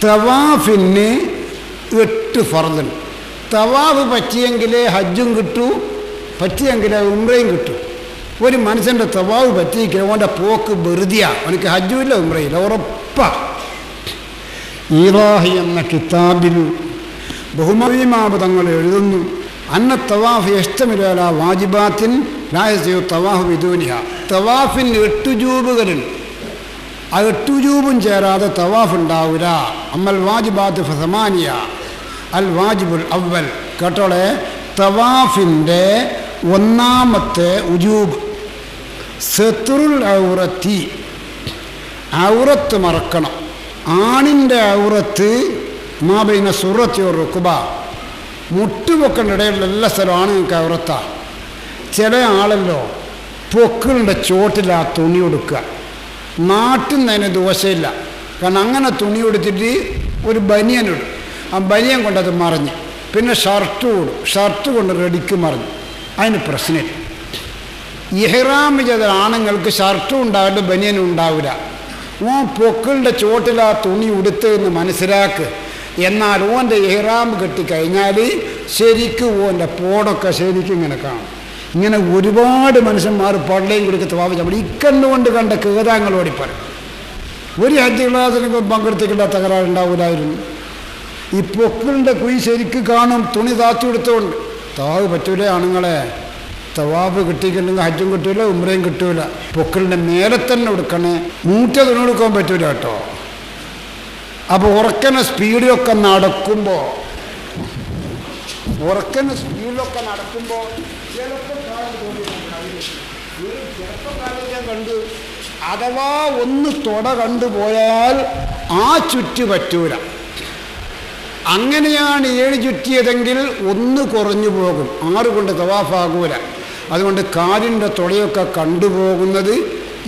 തവാഫിന് 8 ഫർളുണ്ട്. തവാഫ് പറ്റിയെങ്കിലേ ഹജ്ജും കിട്ടൂ, പറ്റിയെങ്കിലേ ഉംറയും കിട്ടൂ. ഒരു മനുഷ്യൻ്റെ തവാഫ് പറ്റിയിരിക്കുക അവൻ്റെ പോക്ക് വെറുതെയാണ്, അവനക്ക് ഹജ്ജുമില്ല ഉംറയില്ല, ഉറപ്പാണ്. ഈറാഹി എന്ന കിതാബിൽ ബഹുമതിമാബ് തങ്ങൾ എഴുതുന്നു, അന്ന തവാഫ് ഇഷ്ടമില്ല വാജിബാത്തിൻ ലായസയോ തവാഫ് വിദൂനിഹ. തവാഫിന് 8 ജൂബുകളുണ്ട്, ആ 8 ജൂബും ചേരാതെ തവാഫ് ഉണ്ടാവില്ല. അമ്മൽ വാജിബാത്ത് ഫസമാനിയ അൽ വാജിബുൽ അവൽ. കേട്ടോളെ, തവാഫിൻ്റെ ഒന്നാമത്തെ ഉജൂബ് സത്റുൽ ഔറത്തി, ഔറത്ത് മറക്കണം. ആണിൻ്റെ ഔറത്ത് മാബൈന സുറത്തി ഒരു റുക്കുബ, മുട്ടുപൊക്കണ്ട ഇടയിലുള്ള എല്ലാ സ്ഥലവും ആണുങ്ങൾക്ക് ഔറത്താണ്. ചില ആളല്ലോ പൊക്കിളിൻ്റെ ചോട്ടിൽ ആ തുണി കൊടുക്കുക, നാട്ടിൽ നിന്ന് അതിന് ദോഷമില്ല. കാരണം അങ്ങനെ തുണി കൊടുത്തിട്ട് ഒരു ബനിയനിടും, ആ ബനിയൻ കൊണ്ടത് മറിഞ്ഞ്, പിന്നെ ഷർട്ട് കൂടും, ഷർട്ട് കൊണ്ട് റെഡിക്ക് മറിഞ്ഞു, അതിന് പ്രശ്നമില്ല. ഇഹ്റാം ചെയ്ത ആണുങ്ങൾക്ക് ഷർട്ടും ഉണ്ടാവില്ല ബനിയനും ഉണ്ടാവില്ല. ഓൻ പൊക്കിളിൻ്റെ ചോട്ടിൽ ആ തുണി ഉടുത്തെന്ന് മനസ്സിലാക്ക്. എന്നാൽ ഓൻ്റെ ഇഹ്റാം കെട്ടിക്കഴിഞ്ഞാൽ ശരിക്കും ഓൻ്റെ പോടൊക്കെ ശരിക്കും ഇങ്ങനെ കാണും. ഇങ്ങനെ ഒരുപാട് മനുഷ്യന്മാർ പള്ളയും കൊടുത്ത് തവാഫ് നമ്മൾ ഇക്കണ്ണുകൊണ്ട് കണ്ട കേതാങ്ങളോടി പറയും. ഒരു ഹജ്ജ് ക്ലാസ്സിനൊക്കെ പങ്കെടുത്തിട്ടുള്ള തകരാറുണ്ടാവില്ലായിരുന്നു. ഈ പൊക്കിളിൻ്റെ കുഴി ശരിക്കും കാണും, തുണി താത്തി കൊടുത്തോണ്ട്. തവാഫ് പറ്റൂലേ ആണുങ്ങളെ, തവാഫ് കിട്ടിയിട്ടുണ്ടെങ്കിൽ ഹജ്ജും കിട്ടൂല ഉംറയും കിട്ടൂല. പൊക്കിളിൻ്റെ മേലെ തന്നെ കൊടുക്കണേ, മൂറ്റ തുണി കൊടുക്കാൻ പറ്റൂല കേട്ടോ. അപ്പോൾ ഉറക്കനെ സ്പീഡിലൊക്കെ നടക്കുമ്പോൾ ചിലപ്പോൾ ഞാൻ കണ്ടു, അഥവാ ഒന്ന് തൊട കണ്ടുപോയാൽ ആ ചുറ്റ് പറ്റൂല. അങ്ങനെയാണ് 7 ചുറ്റിയതെങ്കിൽ 1 കുറഞ്ഞു പോകും, 6 കൊണ്ട് തവാഫാകൂല. അതുകൊണ്ട് കാലിൻ്റെ തൊടയൊക്കെ കണ്ടുപോകുന്നത്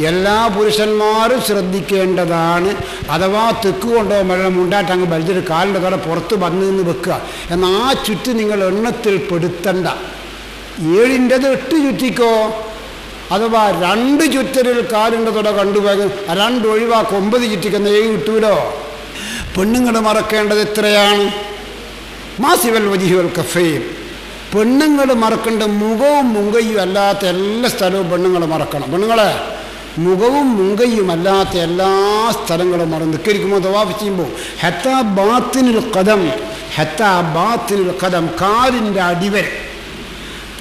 എല്ലാ പുരുഷന്മാരും ശ്രദ്ധിക്കേണ്ടതാണ്. അഥവാ തെക്ക് കൊണ്ടോ വെള്ളം ഉണ്ടായിട്ട് അങ്ങ് വലിച്ചിട്ട് കാലിൻ്റെ തൊട പുറത്ത് വന്നു നിന്ന് വെക്കുക. എന്നാൽ ആ ചുറ്റ് നിങ്ങൾ എണ്ണത്തിൽ പെടുത്തണ്ട. 7ൻ്റെത് 8 ചുറ്റിക്കോ. അഥവാ 2 ചുറ്റലിൽ കാലിൻ്റെ തൊട കണ്ടുപോകും, 2 ഒഴിവാക്കും, 9 ചുറ്റിക്കുന്ന 7 കിട്ടൂലോ. പെണ്ണുങ്ങൾ മറക്കേണ്ടത് എത്രയാണ്? മാസിവൽ വജിഹുൽ കഫൈൻ. പെണ്ണുങ്ങൾ മറക്കേണ്ട മുഖവും മുങ്കയും അല്ലാത്ത എല്ലാ സ്ഥലവും പെണ്ണുങ്ങൾ മറക്കണം. പെണ്ണുങ്ങളെ മുഖവും മുങ്കയും അല്ലാത്ത എല്ലാ സ്ഥലങ്ങളും മറന്ന് നിൽക്കരിക്കുമ്പോൾ തവാഫ് ചെയ്യുമ്പോൾ ഹത്താ ബാത്തിനുൽ ഖദം,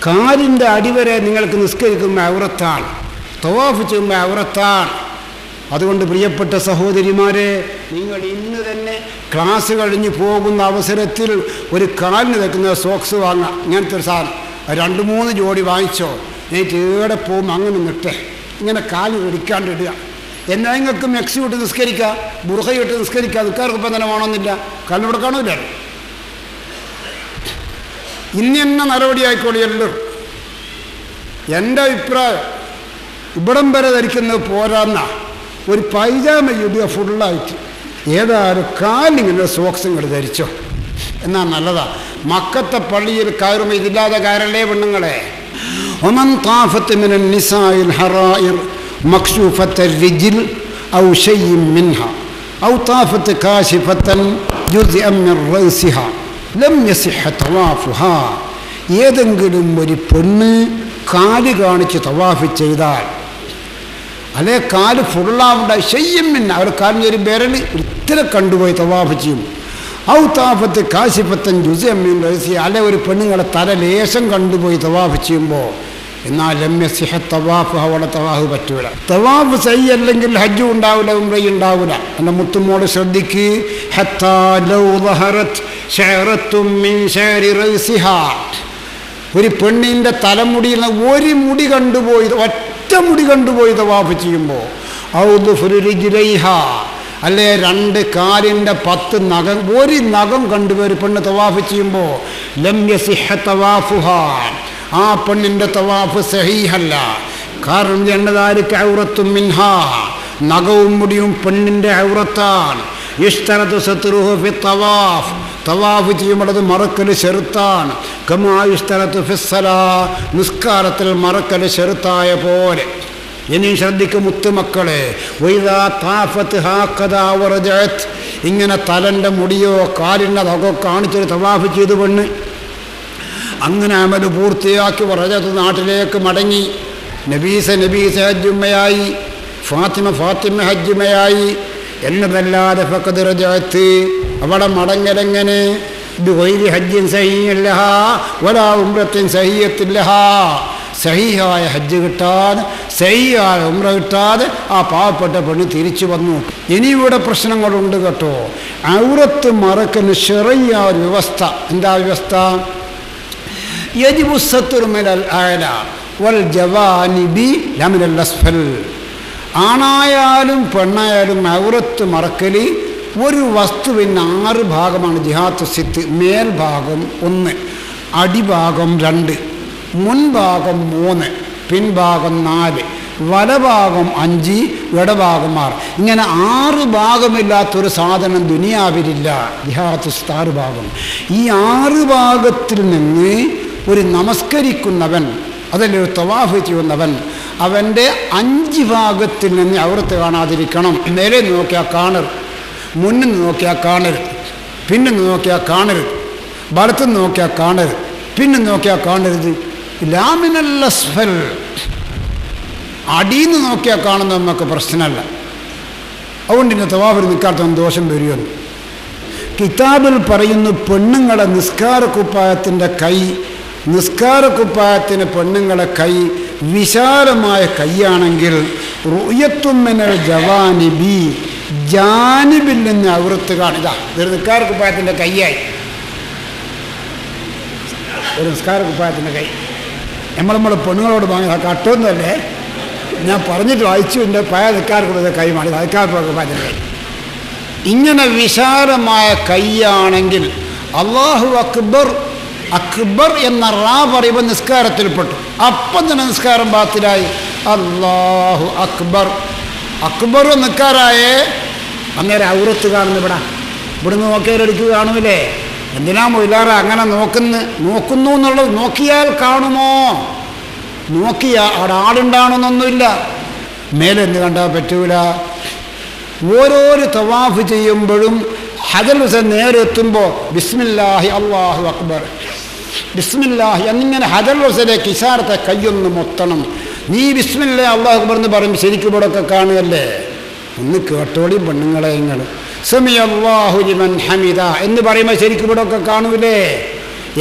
കാലിൻ്റെ അടിവരെ നിങ്ങൾക്ക് നിസ്കരിക്കുമ്പോൾ ഔറത്താണ്, തവാഫ് ചെയ്യുമ്പോൾ ഔറത്താണ്. അതുകൊണ്ട് പ്രിയപ്പെട്ട സഹോദരിമാരെ, നിങ്ങൾ ഇന്ന് തന്നെ ക്ലാസ് കഴിഞ്ഞ് പോകുന്ന അവസരത്തിൽ ഒരു കാലിന് വെക്കുന്ന സോക്സ് വാങ്ങുക. ഇങ്ങനത്തെ ഒരു സാധനം 2-3 ജോഡി വാങ്ങിച്ചോ. എനിക്ക് ഏടെ പോകുമ്പോൾ അങ്ങനെ നിട്ടേ, ഇങ്ങനെ കാല് ഇടിക്കാണ്ട് ഇടുക. എന്നാൽ നിങ്ങൾക്ക് മെക്സി വിട്ട് നിസ്കരിക്കുക, ബുർഖ ഇട്ട് നിസ്കരിക്കുക. നിൽക്കാർക്ക് ഇപ്പം തന്നെ വേണമെന്നില്ല, കാലിവിടെ കാണൂല. ഇന്ന നടപടി ആയിക്കോളിയല്ലോ. എൻ്റെ അഭിപ്രായം ഇവിടം വരെ ധരിക്കുന്നത് പോരാന്ന ഒരു പൈജാമ ഇടുക ഫുള്ളായിട്ട്. ഏതായാലും കാലിങ്ങനെ സോക്സും കൂടെ ധരിച്ചോ, എന്നാൽ നല്ലതാ. മക്കത്തെ പള്ളിയിൽ കയറുമ്പോൾ ഇതില്ലാതെ കയറല്ലേ പെണ്ണുങ്ങളെ. ഒമൻ താഫത്ത് മിനൻ നിസാഇൽ ഹറായിർ മക്ശൂഫത്ത റിജിൽ ഔ ശൈഇൻ മിൻഹ ഔ താഫത്ത് കാശിഫത്തൻ ജുസ്അൻ മിൻ റഅസിഹ ലം യസിഹ തവാഫുഹാ. ഏതെങ്കിലും ഒരു പെണ്ണ് കാല് കാണിച്ച് തവാഫ് ചെയ്താൽ, അല്ലെ കാല് ഫുള്ളാവുണ്ട ശയ്യമ്മിൻ, അവർ കാലിൻ്റെ ഒരു വിരൽ ഇത്തിരി കണ്ടുപോയി തവാഫ് ചെയ്യും. ഔ താഫത്ത് കാശിഫത്തൻ ജുസ്അൻ മിൻ റഅസിഹ, അല്ലെ ഒരു പെണ്ണുങ്ങളെ തല ലേശം കണ്ടുപോയി തവാഫ് ചെയ്യുമ്പോൾ, എന്നാൽ ലമ്യ സിഹ തവാഫ്, അവളെ തവാഫ് പറ്റൂല. തവാഫ് സഹിയല്ലെങ്കിൽ ഹജ്ജും ഉണ്ടാവില്ല ഉംറയും ഉണ്ടാവില്ല. എൻ്റെ മുത്തുമോള് ശ്രദ്ധിക്ക്. ഹത്താ ലൗ ദഹറത് ശഅറത്തും മിൻ ശഅരി റഅസിഹാ, ഒരു പെണ്ണിൻ്റെ തലമുടിയിൽ ഒരു മുടി കണ്ടുപോയി, ഒറ്റ മുടി കണ്ടുപോയി തവാഫ് ചെയ്യുമ്പോൾ, ഔ ദുഫ്രു റിജ്ലൈഹാ, അല്ലേ 2 കാലിൻ്റെ 10 നഖം, ഒരു നഖം കണ്ടുപോയി ഒരു പെണ്ണ് തവാഫ് ചെയ്യുമ്പോൾ, ലം യസിഹ തവാഫുഹാ, ആ പെണ്ണിൻ്റെ തവാഫ് സഹീഹല്ല. കാരണം ജന്നദാലിക ഔറത്തും മിൻഹാ, നഖവും മുടിയും പെണ്ണിൻ്റെ ഔറത്താണ്. ഇഷ്തറതു സത്റുഹു ഫി തവാഫ്, തവാഫ് ചെയ്യുമ്പോഴത് മറക്കൽ ഷെറുത്താണ്. കമാ ഇഷ്തറതു ഫിസ്സലാ, നിസ്കാരത്തിൽ മറക്കൽ ഷെറുത്തായ പോലെ. ഇനിയും ശ്രദ്ധിക്കും മുത്തുമക്കളെ. വൈദാ താഫത്ത് ഹാഖദാ വറജഅത്, ഇങ്ങനെ തലൻ്റെ മുടിയോ കാലിൻ്റെ അതൊക്കെ കാണിച്ചൊരു തവാഫ് ചെയ്ത് പെണ്ണ്. അങ്ങനെ അമല് പൂർത്തിയാക്കി റജഅത്ത് നാട്ടിലേക്ക് മടങ്ങി. നബീസ ഹജ്ജുമ്മയായി, ഫാത്തിമ ഹജ്ജുമ്മയായി എന്നതല്ലാതെ ഫഖദ് റജഅത്ത് അവിടെ മടങ്ങലെങ്ങനെ? ബിഗൈരി ഹജ്ജിൻ സഹീഹൻ ലഹാ വലാ ഉംറത്തിൻ സഹീഹത്തിൻ ലഹാ. സഹീഹായ ഹജ്ജ് കിട്ടാതെ സഹീഹായ ഉംറ കിട്ടാതെ ആ പാവപ്പെട്ട പെണ്ണ് തിരിച്ചു വന്നു. ഇനി ഇവിടെ പ്രശ്നങ്ങളുണ്ട് കേട്ടോ. ഔറത്ത് മറക്കുന്ന ശറഈയ ഒരു വ്യവസ്ഥ. എന്താ വ്യവസ്ഥ? യജിബു സത്റു മിനൽ അഅല വൽ ജവാനിബി ലാ മിനൽ അസ്ഫൽ. ആണായാലും പെണ്ണായാലും ഔറത്ത് മറക്കൽ ഒരു വസ്തുവിന് 6 ഭാഗമാണ്. ജിഹാത്ത് സിത്ത്: മേൽഭാഗം 1, അടിഭാഗം 2, മുൻഭാഗം 3, പിൻഭാഗം 4, വലഭാഗം 5, ഇടഭാഗം 6. ഇങ്ങനെ 6 ഭാഗമില്ലാത്തൊരു സാധനം ദുനിയാവിലില്ല. ജിഹാത്ത് സിത്ത് 6 ഭാഗം. ഈ 6 ഭാഗത്തിൽ നിന്ന് ഒരു നമസ്കരിക്കുന്നവൻ, അതല്ലേ ഒരു തവാഫ് ചെയ്യുന്നവൻ, അവൻ്റെ 5 ഭാഗത്തിൽ നിന്ന് ഔറത്ത് കാണാതിരിക്കണം. നേരെ നോക്കിയാൽ കാണരുത്, മുന്നിൽ നോക്കിയാൽ കാണരുത്, പിന്നെ നോക്കിയാൽ കാണരുത്, വലത്ത് നോക്കിയാൽ കാണരുത്, പിന്നെ നോക്കിയാൽ കാണരുത്. ലാ മിനൽ അസ്ഫൽ. അടിയിൽ നോക്കിയാൽ കാണുന്ന നമുക്ക് പ്രശ്നമല്ല. അതുകൊണ്ട് ഇന്ന് തവാഫിൽ നിൽക്കാത്ത ദോഷം വരുമെന്ന് കിതാബിൽ പറയുന്നു. പെണ്ണുങ്ങളെ നിസ്കാരക്കുപ്പായത്തിന് പെണ്ണുങ്ങളെ കൈ വിശാലമായ കൈയാണെങ്കിൽ റുയത്തും മിനൽ ജവാനിബി, ജാനിബിൽ നിന്ന് ഔറത്ത് കാണില്ല. ഇതൊരു നിസ്കാരക്കുപ്പായത്തിൻ്റെ കൈയായി. ഒരു നിസ്കാരക്കുപ്പായത്തിൻ്റെ കൈ നമ്മളെ പെണ്ണുങ്ങളോട് വാങ്ങി കട്ടൊന്നുമല്ലേ, ഞാൻ പറഞ്ഞിട്ട് വായിച്ചു. എൻ്റെ പഴയ നിസ്കാരക്കുപ്പായത്തിൻ്റെ കൈ വാങ്ങി നിസ്കാരക്കുപ്പായത്തിൻ്റെ കൈ. ഇങ്ങനെ വിശാലമായ കൈയാണെങ്കിൽ അല്ലാഹു അക്ബർ, അക്ബർ എന്ന റാ പറയുമ്പോൾ നിസ്കാരത്തിൽപ്പെട്ടു. അപ്പം തന്നെ നിസ്കാരം ബാത്തിലായി. അല്ലാഹു അക്ബർ, അക്ബർ നിൽക്കാറായേ അന്നേരം ഔറത്ത് കാണുന്നു. ഇവിടുന്ന് നോക്കിയാലെടുക്കുക കാണുമില്ലേ? എന്തിനാ മൊയിലാറ അങ്ങനെ നോക്കുന്നു എന്നുള്ളത്? നോക്കിയാൽ കാണുമോ? നോക്കിയാൽ അവിടെ ആളുണ്ടാണെന്നൊന്നുമില്ല. മേലെ എന്ത് കണ്ടാൽ പറ്റൂല. ഓരോരോ തവാഫ് ചെയ്യുമ്പോഴും ഹജറുൽ ഹുസൈൻ നേരെ എത്തുമ്പോൾ ബിസ്മില്ലാഹി അല്ലാഹു അക്ബർ, ബിസ്മില്ലാഹി എന്നിങ്ങനെ ഹജറുൽ ഹുസൈനിലേക്ക് ഇശാറത്തെ കയ്യൊന്ന് മൊത്തണം. നീ ബിസ്മില്ലാഹി അല്ലാഹു അക്ബർ എന്ന് പറയും. ശരിക്കും ഇവിടെയൊക്കെ കാണുകയല്ലേ? ഒന്ന് കേട്ടോളി പെണ്ണുങ്ങളെ. നിങ്ങൾ സമി അല്ലാഹു ലിമൻ ഹമിദ എന്ന് പറയുമ്പോൾ ശരിക്കും ഇവിടെയൊക്കെ കാണൂലേ?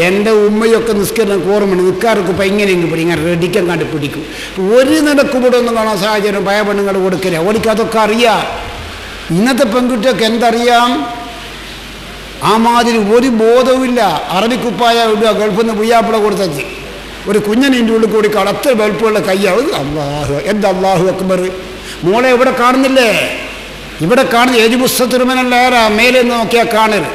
എൻ്റെ ഉമ്മയൊക്കെ നിസ്കരണം ഓർമ്മയുണ്ട്. നിൽക്കാർക്കിപ്പോൾ ഇങ്ങനെ റെഡിക്കാൻ കണ്ട് പിടിക്കും. ഒരു നിലക്ക് ഇവിടെ ഒന്നും കാണാൻ സാഹചര്യം ഭയ പെണ്ണുങ്ങൾ കൊടുക്കില്ല. ഓടിക്ക് അതൊക്കെ അറിയാം. ഇന്നത്തെ പെൺകുട്ടിയൊക്കെ എന്തറിയാം? ആ മാതിരി ഒരു ബോധവുമില്ല. അറബിക്കുപ്പായ ഇടുക, ഗൾഫിൽ നിന്ന് പുയ്യാപ്പിള കൊടുത്തത് ഒരു കുഞ്ഞനിൻ്റെ ഉള്ളിൽ കൂടി കടത്ത് വെളുപ്പുള്ള കയ്യാവും. അല്ലാഹു, എന്താ അല്ലാഹു അക്ബർ? മോളെ ഇവിടെ കാണുന്നില്ലേ? ഇവിടെ കാണുന്ന ഏജുബുസ്സത്തിരുമനല്ലേറാ മേലെ നോക്കിയാൽ കാണരുത്.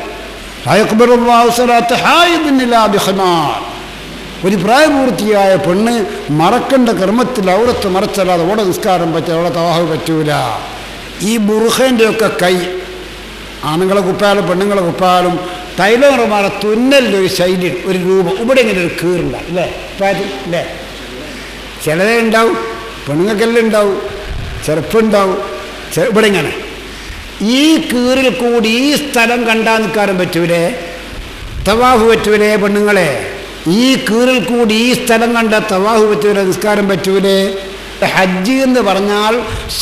ഒരു പ്രായപൂർത്തിയായ പെണ്ണ് മറക്കേണ്ട കർമ്മത്തിൽ ഔറത്ത് മറച്ചല്ലാതെ അവിടെ നിസ്കാരം പറ്റുക, അവിടെ തവാഫ് പറ്റൂല. ഈ ബുർഖേൻ്റെയൊക്കെ കൈ ആണുങ്ങളെ കുപ്പായാലും പെണ്ണുങ്ങളെ കുപ്പായാലും തൈലനിറമാല തുന്നലിൻ്റെ ഒരു ശൈലി, ഒരു രൂപം. ഇവിടെ ഇങ്ങനെ ഒരു കീറുണ്ട അല്ലേ? അല്ലേ? ചിലതേ ഉണ്ടാവും, പെണ്ണുങ്ങൾക്കെല്ലാം ഉണ്ടാവും, ചെറുപ്പുണ്ടാവും. ഇവിടെ ഇങ്ങനെ ഈ കീറിൽ കൂടി ഈ സ്ഥലം കണ്ടാൽ നിൽക്കാനും പറ്റൂലേ? തവാഫ് പറ്റൂലേ പെണ്ണുങ്ങളെ? ഈ കീറിൽ കൂടി ഈ സ്ഥലം കണ്ടാൽ തവാഫ് പറ്റൂലേ? നിസ്കാരം പറ്റൂലേ? ഹജ്ജ് എന്ന് പറഞ്ഞാൽ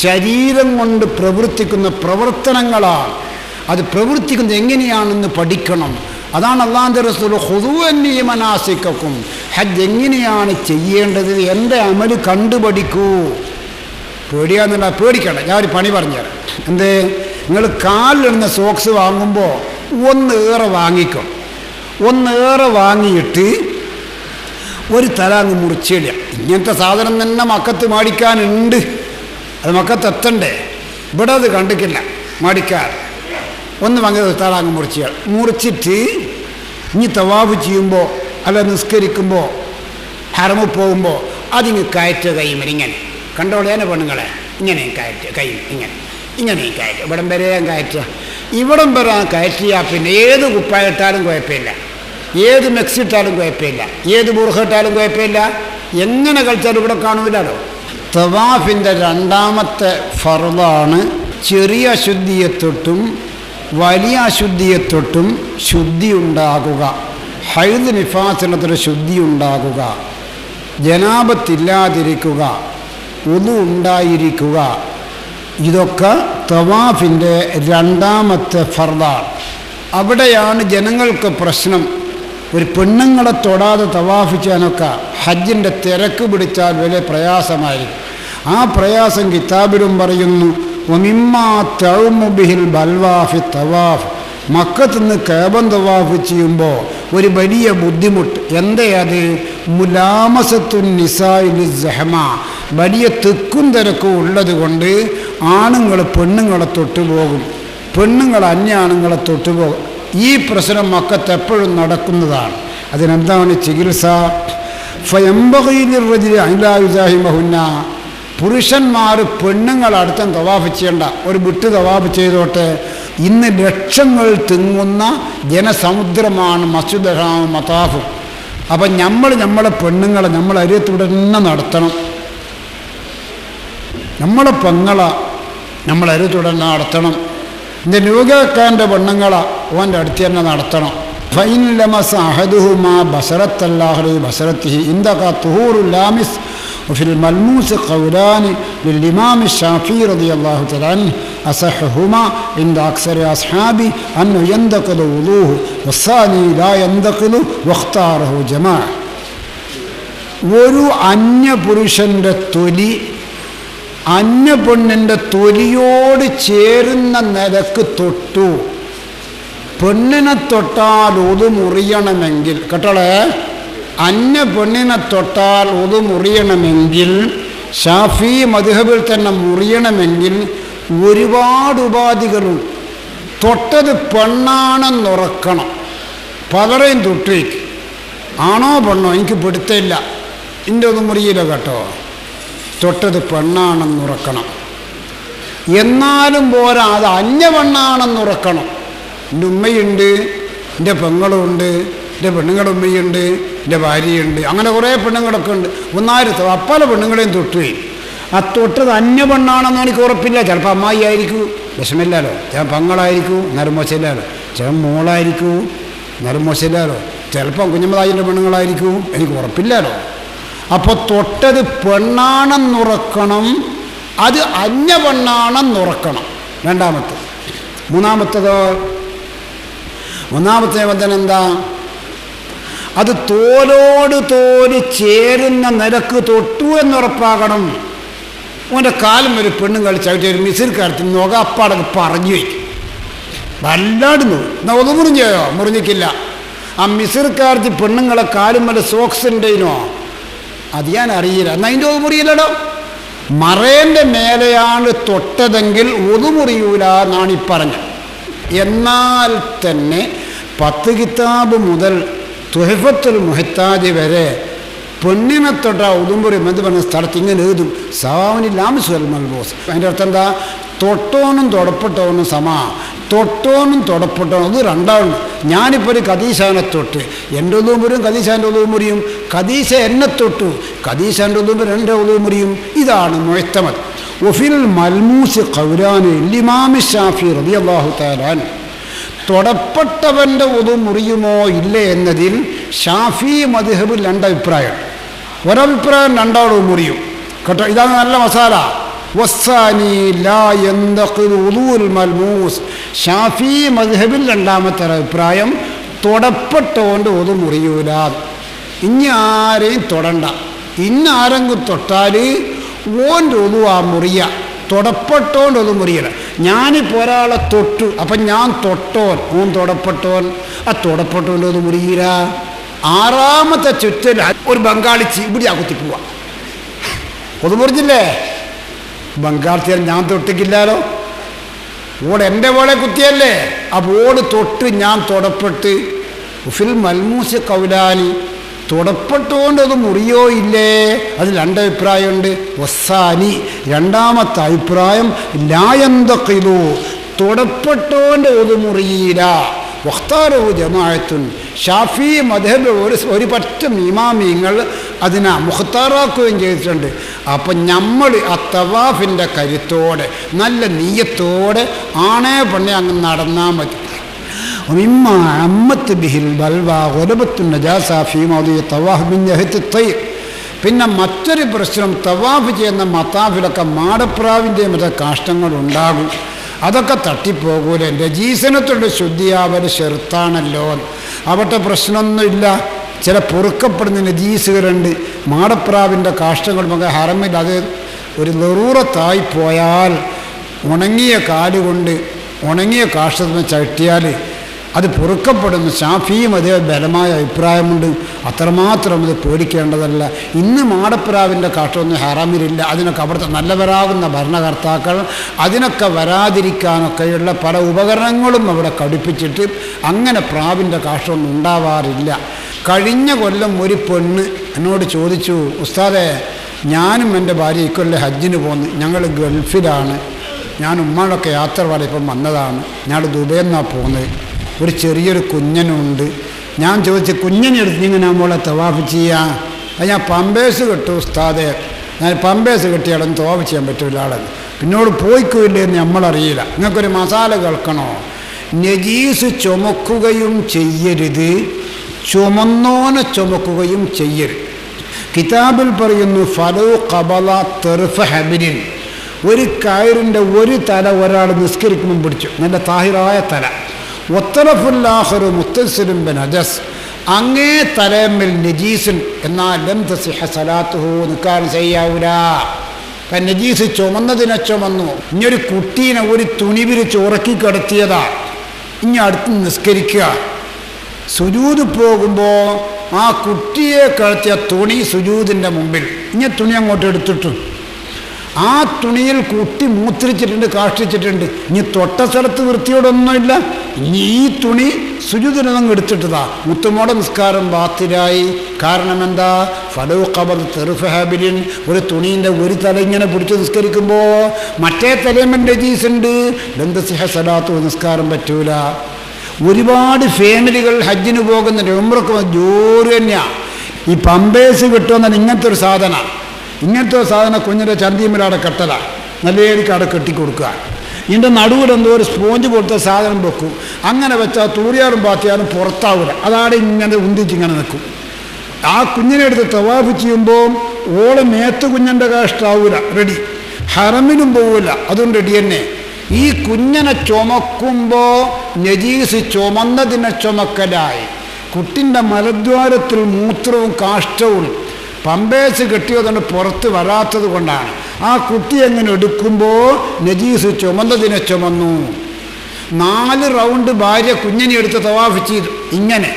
ശരീരം കൊണ്ട് പ്രവർത്തിക്കുന്ന പ്രവർത്തനങ്ങളാണ്. അത് പ്രവർത്തിക്കുന്നത് എങ്ങനെയാണെന്ന് പഠിക്കണം. അതാണ് അല്ലാഹുവിൻ്റെ റസൂൽ ഖുദൂ അന്നീ മനാസിക്കക്കും, ഹജ്ജ് എങ്ങനെയാണ് ചെയ്യേണ്ടത് എൻ്റെ അമല് കണ്ടുപഠിക്കൂ. പേടിയാന്നുള്ള പേടിക്കണ്ട. ഞാൻ ഒരു പണി പറഞ്ഞുതരാം. എന്ത്? നിങ്ങൾ കാലിലിടുന്ന സോക്സ് വാങ്ങുമ്പോൾ ഒന്നേറെ വാങ്ങിക്കും. ഒന്നേറെ വാങ്ങിയിട്ട് ഒരു തല അങ്ങ് മുറിച്ചില്ല. ഇങ്ങനത്തെ സാധനം തന്നെ മക്കത്ത് മാടിക്കാനുണ്ട്. അത് മക്കത്ത് എത്തണ്ടേ? ഇവിടെ അത് കണ്ടിട്ടില്ല മാടിക്കാൻ. ഒന്ന് വാങ്ങിയത് തല അങ്ങ് മുറിച്ചിട്ട് ഇനി തവാഫ് ചെയ്യുമ്പോൾ അല്ല നിസ്കരിക്കുമ്പോൾ ഹറമിൽ പോകുമ്പോൾ അതിങ്ങ് കയറ്റുക കൈമൽ ഇങ്ങനെ കണ്ടോളേനെ പെണ്ണുങ്ങളെ. ഇങ്ങനെ കയറ്റുക കൈ ഇങ്ങനെ കയറ്റുക. ഇവിടം വരെ കയറ്റുക. ഇവിടം വരെ കയറ്റിയാൽ പിന്നെ ഏത് കുപ്പായിട്ടാലും കുഴപ്പമില്ല, ഏത് മെക്സിട്ടാലും കുഴപ്പമില്ല, ഏത് ബുർഖിട്ടാലും കുഴപ്പമില്ല. എങ്ങനെ കളിച്ചാലും ഇവിടെ കാണൂലാലോ. തവാഫിൻ്റെ രണ്ടാമത്തെ ഫർളാണ് ചെറിയ അശുദ്ധിയെ തൊട്ടും വലിയ അശുദ്ധിയെ തൊട്ടും ശുദ്ധി ഉണ്ടാകുക, ഹൈദ് നിഫാസിനത്തിന് ശുദ്ധി ഉണ്ടാകുക, ജനാബത്തില്ലാതിരിക്കുക, ഉളു ഉണ്ടായിരിക്കുക, ഇതൊക്കെ തവാഫിൻ്റെ രണ്ടാമത്തെ ഫർദാണ്. അവിടെയാണ് ജനങ്ങൾക്ക് പ്രശ്നം. ഒരു പെണ്ണുങ്ങളെ തൊടാതെ തവാഫ് ചെയ്യാനൊക്കെ ഹജ്ജിൻ്റെ തിരക്ക് പിടിച്ചാൽ വലിയ പ്രയാസമായിരിക്കും. ആ പ്രയാസം കിതാബിലും പറയുന്നു. വമിമ്മാ തഉമു ബിഹിൽ ബൽവാഫി തവാഫ്, മക്കത്ത് നിന്ന് കഅബ തവാഫ് ചെയ്യുമ്പോൾ ഒരു വലിയ ബുദ്ധിമുട്ട്. എന്തേ അത്? മുലാമസത്തുൻ നിസാഇ ലിസ്സഹമ, വലിയ തിക്കും തിരക്കും ഉള്ളത് കൊണ്ട് ആണുങ്ങൾ പെണ്ണുങ്ങളെ തൊട്ടുപോകും, പെണ്ണുങ്ങൾ അന്യാണുങ്ങളെ തൊട്ടുപോകും. ഈ പ്രശ്നം മക്കത്ത് എപ്പോഴും നടക്കുന്നതാണ്. അതിനെന്താണ് ചികിത്സ? ഫയംബഗി ലിർറജുലി അല്ലാ യുസാഹിമഹുന്ന, പുരുഷന്മാർ പെണ്ണുങ്ങളടുത്തും തവാഫ് ചെയ്യണ്ട, ഒരു വിട്ട് തവാഫ് ചെയ്തോട്ടെ. ഇന്ന് ലക്ഷങ്ങൾ തിങ്ങുന്ന ജനസമുദ്രമാണ് മസ്ജിദ് ഹറാമും മതാഫും. അപ്പം നമ്മളെ പെണ്ണുങ്ങളെ നമ്മൾ അരിയത്തൂടെ തന്നെ നടത്തണം. നമ്മളെ പെങ്ങളെ നമ്മൾ അരിയത്തൂടെ തന്നെ നടത്തണം. എൻ്റെ ലൂകാക്കാൻ്റെ പെണ്ണുങ്ങളെ ഓൻ്റെ അടുത്ത് തന്നെ നടത്തണം. ഫൈൻ ലമസ അഹദുഹുമാ ബസറത്തല്ലാഹി ബസറത്തിഹി ഇന്ദക തുഹൂറുൽ ലാമിസ്. وفي الملموس قولان للإمام الشافعي رضي الله تعالى عنه أصحهما عند أكثر أصحابه أنه ينتقض وضوءه والثاني لا ينتقض واختاره جماعة. ഒരു അന്യപുരുഷൻ്റെ തൊലി അന്യപെണ്ണിൻ്റെ തൊലിയോട് ചേരുന്ന നിലക്ക് തൊട്ടു. പെണ്ണിനെ തൊട്ടാൽ ഒതു മുറിയണമെങ്കിൽ, കേട്ടോളെ, അന്യ പെണ്ണിനെ തൊട്ടാൽ ഒതു മുറിയണമെങ്കിൽ, ഷാഫി മദ്ഹബിൽ തന്നെ മുറിയണമെങ്കിൽ ഒരുപാട് ഉപാധികളുണ്ട്. തൊട്ടത് പെണ്ണാണെന്നുറക്കണം. പലരെയും തൊട്ടേക്ക് ആണോ പെണ്ണോ എനിക്ക് പിടുത്തില്ല, എൻ്റെ ഒന്നും മുറിയില്ല കേട്ടോ. തൊട്ടത് പെണ്ണാണെന്നുറക്കണം. എന്നാലും പോരാ, അത് അന്യ പെണ്ണാണെന്നുറക്കണം. എൻ്റെ ഉമ്മയുണ്ട്, എൻ്റെ പെങ്ങളുണ്ട്, എൻ്റെ പെണ്ണുങ്ങളുടെ ഉമ്മയുണ്ട്, എൻ്റെ ഭാര്യയുണ്ട്, അങ്ങനെ കുറേ പെണ്ണുങ്ങളൊക്കെ ഉണ്ട്. ഒന്നായിരത്തോ പല പെണ്ണുങ്ങളെയും തൊട്ടുപോയി. ആ തൊട്ടത് അന്യ പെണ്ണാണെന്ന് എനിക്ക് ഉറപ്പില്ല. ചിലപ്പോൾ അമ്മായി ആയിരിക്കൂ, വിഷമില്ലല്ലോ. ചിലപ്പോൾ പെങ്ങളായിരിക്കൂ, നേരം മോശമില്ലല്ലോ. ചിലപ്പോൾ മോളായിരിക്കൂ, നേരം മോശമില്ലല്ലോ. ചിലപ്പോൾ കുഞ്ഞമ്മതായിൻ്റെ പെണ്ണുങ്ങളായിരിക്കൂ, എനിക്ക് ഉറപ്പില്ലല്ലോ. അപ്പോൾ തൊട്ടത് പെണ്ണാണെന്നുറക്കണം, അത് അന്യ പെണ്ണാണെന്നുറക്കണം. രണ്ടാമത്തെ. മൂന്നാമത്തെ നിബന്ധന എന്താ? അത് തോലോട് തോല് ചേരുന്ന നിലക്ക് തൊട്ടു എന്നുറപ്പാകണം. ഓൻ്റെ കാലം ഒരു പെണ്ണും കളിച്ചായിട്ട് ഒരു മിസിൽക്കാരത്ത് നോക അപ്പാടൊക്കെ പറഞ്ഞു വയ്ക്കും. വല്ലാടുന്നു എന്നാൽ ഒന്ന് മുറിഞ്ഞോ? മുറിഞ്ഞിക്കില്ല. ആ മിസിൽക്കാരത്ത് പെണ്ണുങ്ങളെ കാലും വല്ല സോക്സ് ഉണ്ടേനോ അത് ഞാൻ അറിയില്ല. എന്നാൽ അതിൻ്റെ ഒതു മുറിയില്ലടോ. മറേൻ്റെ മേലെയാണ് തൊട്ടതെങ്കിൽ ഒതു മുറിയൂല എന്നാണ് ഈ പറഞ്ഞത്. എന്നാൽ തന്നെ 10 കിതാബ് മുതൽ തുഹഫത്തുൽ മുഹത്താജ് വരെ പെണ്ണിനെ തൊട്ട ഉദുമ്പുറി എന്ന് പറഞ്ഞ സ്ഥലത്ത് ഇങ്ങനെ എഴുതും സവാനില്ലാമിസ്വൽ മൽബോസ്. അതിൻ്റെ അർത്ഥം എന്താ? തൊട്ടോനും തൊടപ്പെട്ടോനും സമാ. തൊട്ടോനും തൊടപ്പെട്ടോനും അത് രണ്ടാളുണ്ട്. ഞാനിപ്പോൾ ഒരു കദീശാനെ തൊട്ട് എൻ്റെ ഒതുവും മുറിയും, കദീശാൻ്റെ ഒതുവും മുറിയും. കദീശ എന്നെ തൊട്ടു, കദീശാൻ്റെ ഒതുവും എൻ്റെ ഒതുവും മുറിയും. ഇതാണ് മുഅ്തമദ്. വഫിൽ മൽമൂസ് ഖൗലാനി ഇമാം ഷാഫി റളിയല്ലാഹു തആല അൻഹു. തൊടപ്പെട്ടവൻ്റെ ഒതു മുറിയുമോ ഇല്ലേ എന്നതിൽ ഷാഫി മദ്ഹബിൽ രണ്ടഭിപ്രായം. ഒരഭിപ്രായം രണ്ടാളും മുറിയും കേട്ടോ. ഇതാണ് നല്ല മസാല. വസ്സാനി ലാ യന്തഖിദു വുളൂഉൽ മൽമൂസ്. ഷാഫി മദ്ഹബിൽ രണ്ടാമത്തെ അഭിപ്രായം തൊടപ്പെട്ടവൻ്റെ ഒതു മുറിയൂല. ഇനി ആരെയും തൊടണ്ട. ഇന്നാരെങ്കിലും തൊട്ടാൽ ഓൻ്റെ ഒതു ആ മുറിയ. തൊടപ്പെട്ടോണ്ട് ഒതു മുറിയല. ഞാനിപ്പോൾ ഒരാളെ തൊട്ടു, അപ്പം ഞാൻ തൊട്ടോൻ, ഓൻ തൊടപ്പെട്ടോൻ. ആ തൊടപ്പെട്ടോൻ്റെ ഒതു മുറിയില്ല. ആറാമത്തെ ചുറ്റൽ ഒരു ബംഗാളിച്ച് ഇവിടെ ആ കുത്തിപ്പോവാ. ഒതു മുറിഞ്ഞില്ലേ? ബംഗാളിച്ചാൽ ഞാൻ തൊട്ടിക്കില്ലാലോ. ഓട് എൻ്റെ പോലെ കുത്തിയല്ലേ. അപ്പോൾ ഓട് തൊട്ട് ഞാൻ തൊടപ്പെട്ട്. ഉഫിൽ മൽമൂസ് കൗലാനി. തൊടപ്പെട്ടോണ്ട് അത് മുറിയോ ഇല്ലേ? അതിൽ രണ്ടഭിപ്രായമുണ്ട്. വസ്സാനി രണ്ടാമത്തെ അഭിപ്രായം ലായന്തഖിലു. തൊടപ്പെട്ടോണ്ട് അത് മുറിയില്ല. വഖ്താറു ജമാഅത്തുൻ. ഷാഫി മദ്ഹബ് ഒരു പറ്റം ഇമാമിങ്ങൾ അതിനെ മുഖ്താറാക്കുകയും ചെയ്തിട്ടുണ്ട്. അപ്പം നമ്മൾ ആ തവാഫിൻ്റെ കരുത്തോടെ നല്ല നീയത്തോടെ ആണേ പണി അങ്ങ് നടന്നാൽ മതി. പിന്നെ മറ്റൊരു പ്രശ്നം, തവാഫ് ചെയ്യുന്ന മത്താഫിലൊക്കെ മാടപ്രാവിൻ്റെ മറ്റേ കാഷ്ടങ്ങളുണ്ടാകും. അതൊക്കെ തട്ടിപ്പോകൂലേ. രജീസനത്തോട് ശുദ്ധിയാവൽ ഷെർത്താണല്ലോ. അവിടെ പ്രശ്നമൊന്നുമില്ല. ചില പൊറുക്കപ്പെടുന്ന നജീസുകളുണ്ട്. മാടപ്രാവിൻ്റെ കാഷ്ടങ്ങളുമൊക്കെ ഹറമിൽ അത് ഒരു നെറൂറത്തായി പോയാൽ ഉണങ്ങിയ കാലുകൊണ്ട് ഉണങ്ങിയ കാഷ്ടത്തിന് ചവിട്ടിയാൽ അത് പൊറുക്കപ്പെടുന്നു. ഷാഫിയും അതേ ബലമായ അഭിപ്രായമുണ്ട്. അത്രമാത്രം അത് പേടിക്കേണ്ടതല്ല. ഇന്ന് മാടപ്രാവിൻ്റെ കാഷ്ടമൊന്നും ഹറാമിലില്ല. അതിനൊക്കെ അവിടുത്തെ നല്ലവരാകുന്ന ഭരണകർത്താക്കൾ അതിനൊക്കെ വരാതിരിക്കാനൊക്കെയുള്ള പല ഉപകരണങ്ങളും അവിടെ ഘടിപ്പിച്ചിട്ട് അങ്ങനെ പ്രാവിൻ്റെ കാഷ്ടമൊന്നും ഉണ്ടാവാറില്ല. കഴിഞ്ഞ കൊല്ലം ഒരു പെണ്ണ് എന്നോട് ചോദിച്ചു, ഉസ്താദേ, ഞാനും എൻ്റെ ഭാര്യ ഇക്കൊല്ലം ഹജ്ജിന് പോന്നു. ഞങ്ങൾ ഗൾഫിലാണ്. ഞാൻ ഉമ്മാടൊക്കെ യാത്ര ഇപ്പം വന്നതാണ്. ഞങ്ങൾ ദുബൈയിൽ നിന്നാണ് പോകുന്നത്. ഒരു ചെറിയൊരു കുഞ്ഞനുണ്ട്. ഞാൻ ചോദിച്ചു, കുഞ്ഞനെടുത്ത് ഇങ്ങനെ നമ്മളെ തവാഫ് ചെയ്യാം? അത് ഞാൻ പമ്പേഴ്സ് കെട്ടു ഉസ്താദേ. ഞാൻ പമ്പേഴ്സ് കെട്ടിയാലൊന്നും തവാഫ് ചെയ്യാൻ പറ്റില്ല ആളെന്ന്. പിന്നോട് പോയിക്കില്ലേ എന്ന് നമ്മളറിയില്ല. നിങ്ങൾക്കൊരു മസാല കേൾക്കണോ? നജീസ് ചുമക്കുകയും ചെയ്യരുത്, ചുമന്നോനെ ചുമക്കുകയും ചെയ്യരുത്. കിതാബിൽ പറയുന്നു, ഫലോ ഖബല തെർഫ ഹബിരിൻ. ഒരു കയറിൻ്റെ ഒരു തല ഒരാൾ നിസ്കരിക്കുമ്പോൾ പിടിച്ചു, നല്ല താഹിറായ തല. ഒത്തറഫുല്ലാഹറു മുത്തസിലും ബനജസ്. അങ്ങേ തലയമ്മിൽ നജീസിൻ എന്നാൽ ലം തസിഹ സലാത്തുഹു, നിൽക്കാൻ ചെയ്യാവൂല. കാരണം നജീസ് ചുമന്നതിനെ ചുമന്നു. ഇനിയൊരു കുട്ടീനെ ഒരു തുണി വിരിച്ച് ഉറക്കി കിടത്തിയതാ, ഇനി അടുത്ത് നിസ്കരിക്കുക. സുജൂദ് പോകുമ്പോൾ ആ കുട്ടിയെ കിടത്തിയ തുണി സുജൂദിൻ്റെ മുമ്പിൽ, ഇനി തുണി അങ്ങോട്ട് എടുത്തിട്ടു. ആ തുണിയിൽ കുട്ടി മൂത്രിച്ചിട്ടുണ്ട്, കാഷ്ടിച്ചിട്ടുണ്ട്. ഇനി തൊട്ട സ്ഥലത്ത് വൃത്തിയോടൊന്നുമില്ല. ഇനി ഈ തുണി സുജൂദിനൊന്നും എടുത്തിട്ടതാ. മുത്തുമോടെ നിസ്കാരം ബാത്തിലായി. കാരണം എന്താ? ഫലോ ഖബർ തെറുഫഹാബിലിൻ. ഒരു തുണീൻ്റെ ഒരു തല ഇങ്ങനെ പിടിച്ച് നിസ്കരിക്കുമ്പോൾ മറ്റേ തലയമ്മൻ നജീസുണ്ട്. ലന്തസിഹ സലാത്തു, നിസ്കാരം പറ്റൂല. ഒരുപാട് ഫാമിലികൾ ഹജ്ജിന് പോകുന്നുണ്ട്, ഉംറക്ക് ജോറ് തന്നെയാണ്. ഈ പമ്പേഴ്സ് കിട്ടുമെന്നാണ് ഇങ്ങനത്തെ ഒരു സാധനം. ഇങ്ങനത്തെ സാധനം കുഞ്ഞിൻ്റെ ചന്തിമേലവിടെ കെട്ടല, നല്ല രീതിക്ക് അവിടെ കെട്ടിക്കൊടുക്കുക. ഇതിൻ്റെ നടുവിലെന്തോ ഒരു സ്പോഞ്ച് പോലത്തെ സാധനം വെക്കും. അങ്ങനെ വെച്ചാൽ തൂറിയാലും പാത്തിയാലും പുറത്താവില്ല. അതാണ് ഇങ്ങനെ ഉന്തിച്ചിങ്ങനെ നിൽക്കും. ആ കുഞ്ഞിനെ എടുത്ത് തവാഫ് ചെയ്യുമ്പോൾ ഓളെ മേത്ത് കുഞ്ഞിൻ്റെ കാഷ്ടാവില്ല, റെഡി. ഹറമിനും പോവില്ല, അതും റെഡി തന്നെ. ഈ കുഞ്ഞിനെ ചുമക്കുമ്പോൾ നജീസ് ചുമന്നതിനെ ചുമക്കലായി. കുട്ടിൻ്റെ മലദ്വാരത്തിൽ മൂത്രവും കാഷ്ടവും പമ്പേഴ്സ് കെട്ടിയതുകൊണ്ട് പുറത്ത് വരാത്തത് കൊണ്ടാണ്. ആ കുട്ടി എങ്ങനെ എടുക്കുമ്പോൾ നജീസ് ചുമന്നതിനെ ചുമന്നു. 4 റൗണ്ട് ഭാര്യ കുഞ്ഞിനെ എടുത്ത് തവാഫ് ചെയ്തു. ഇങ്ങനെ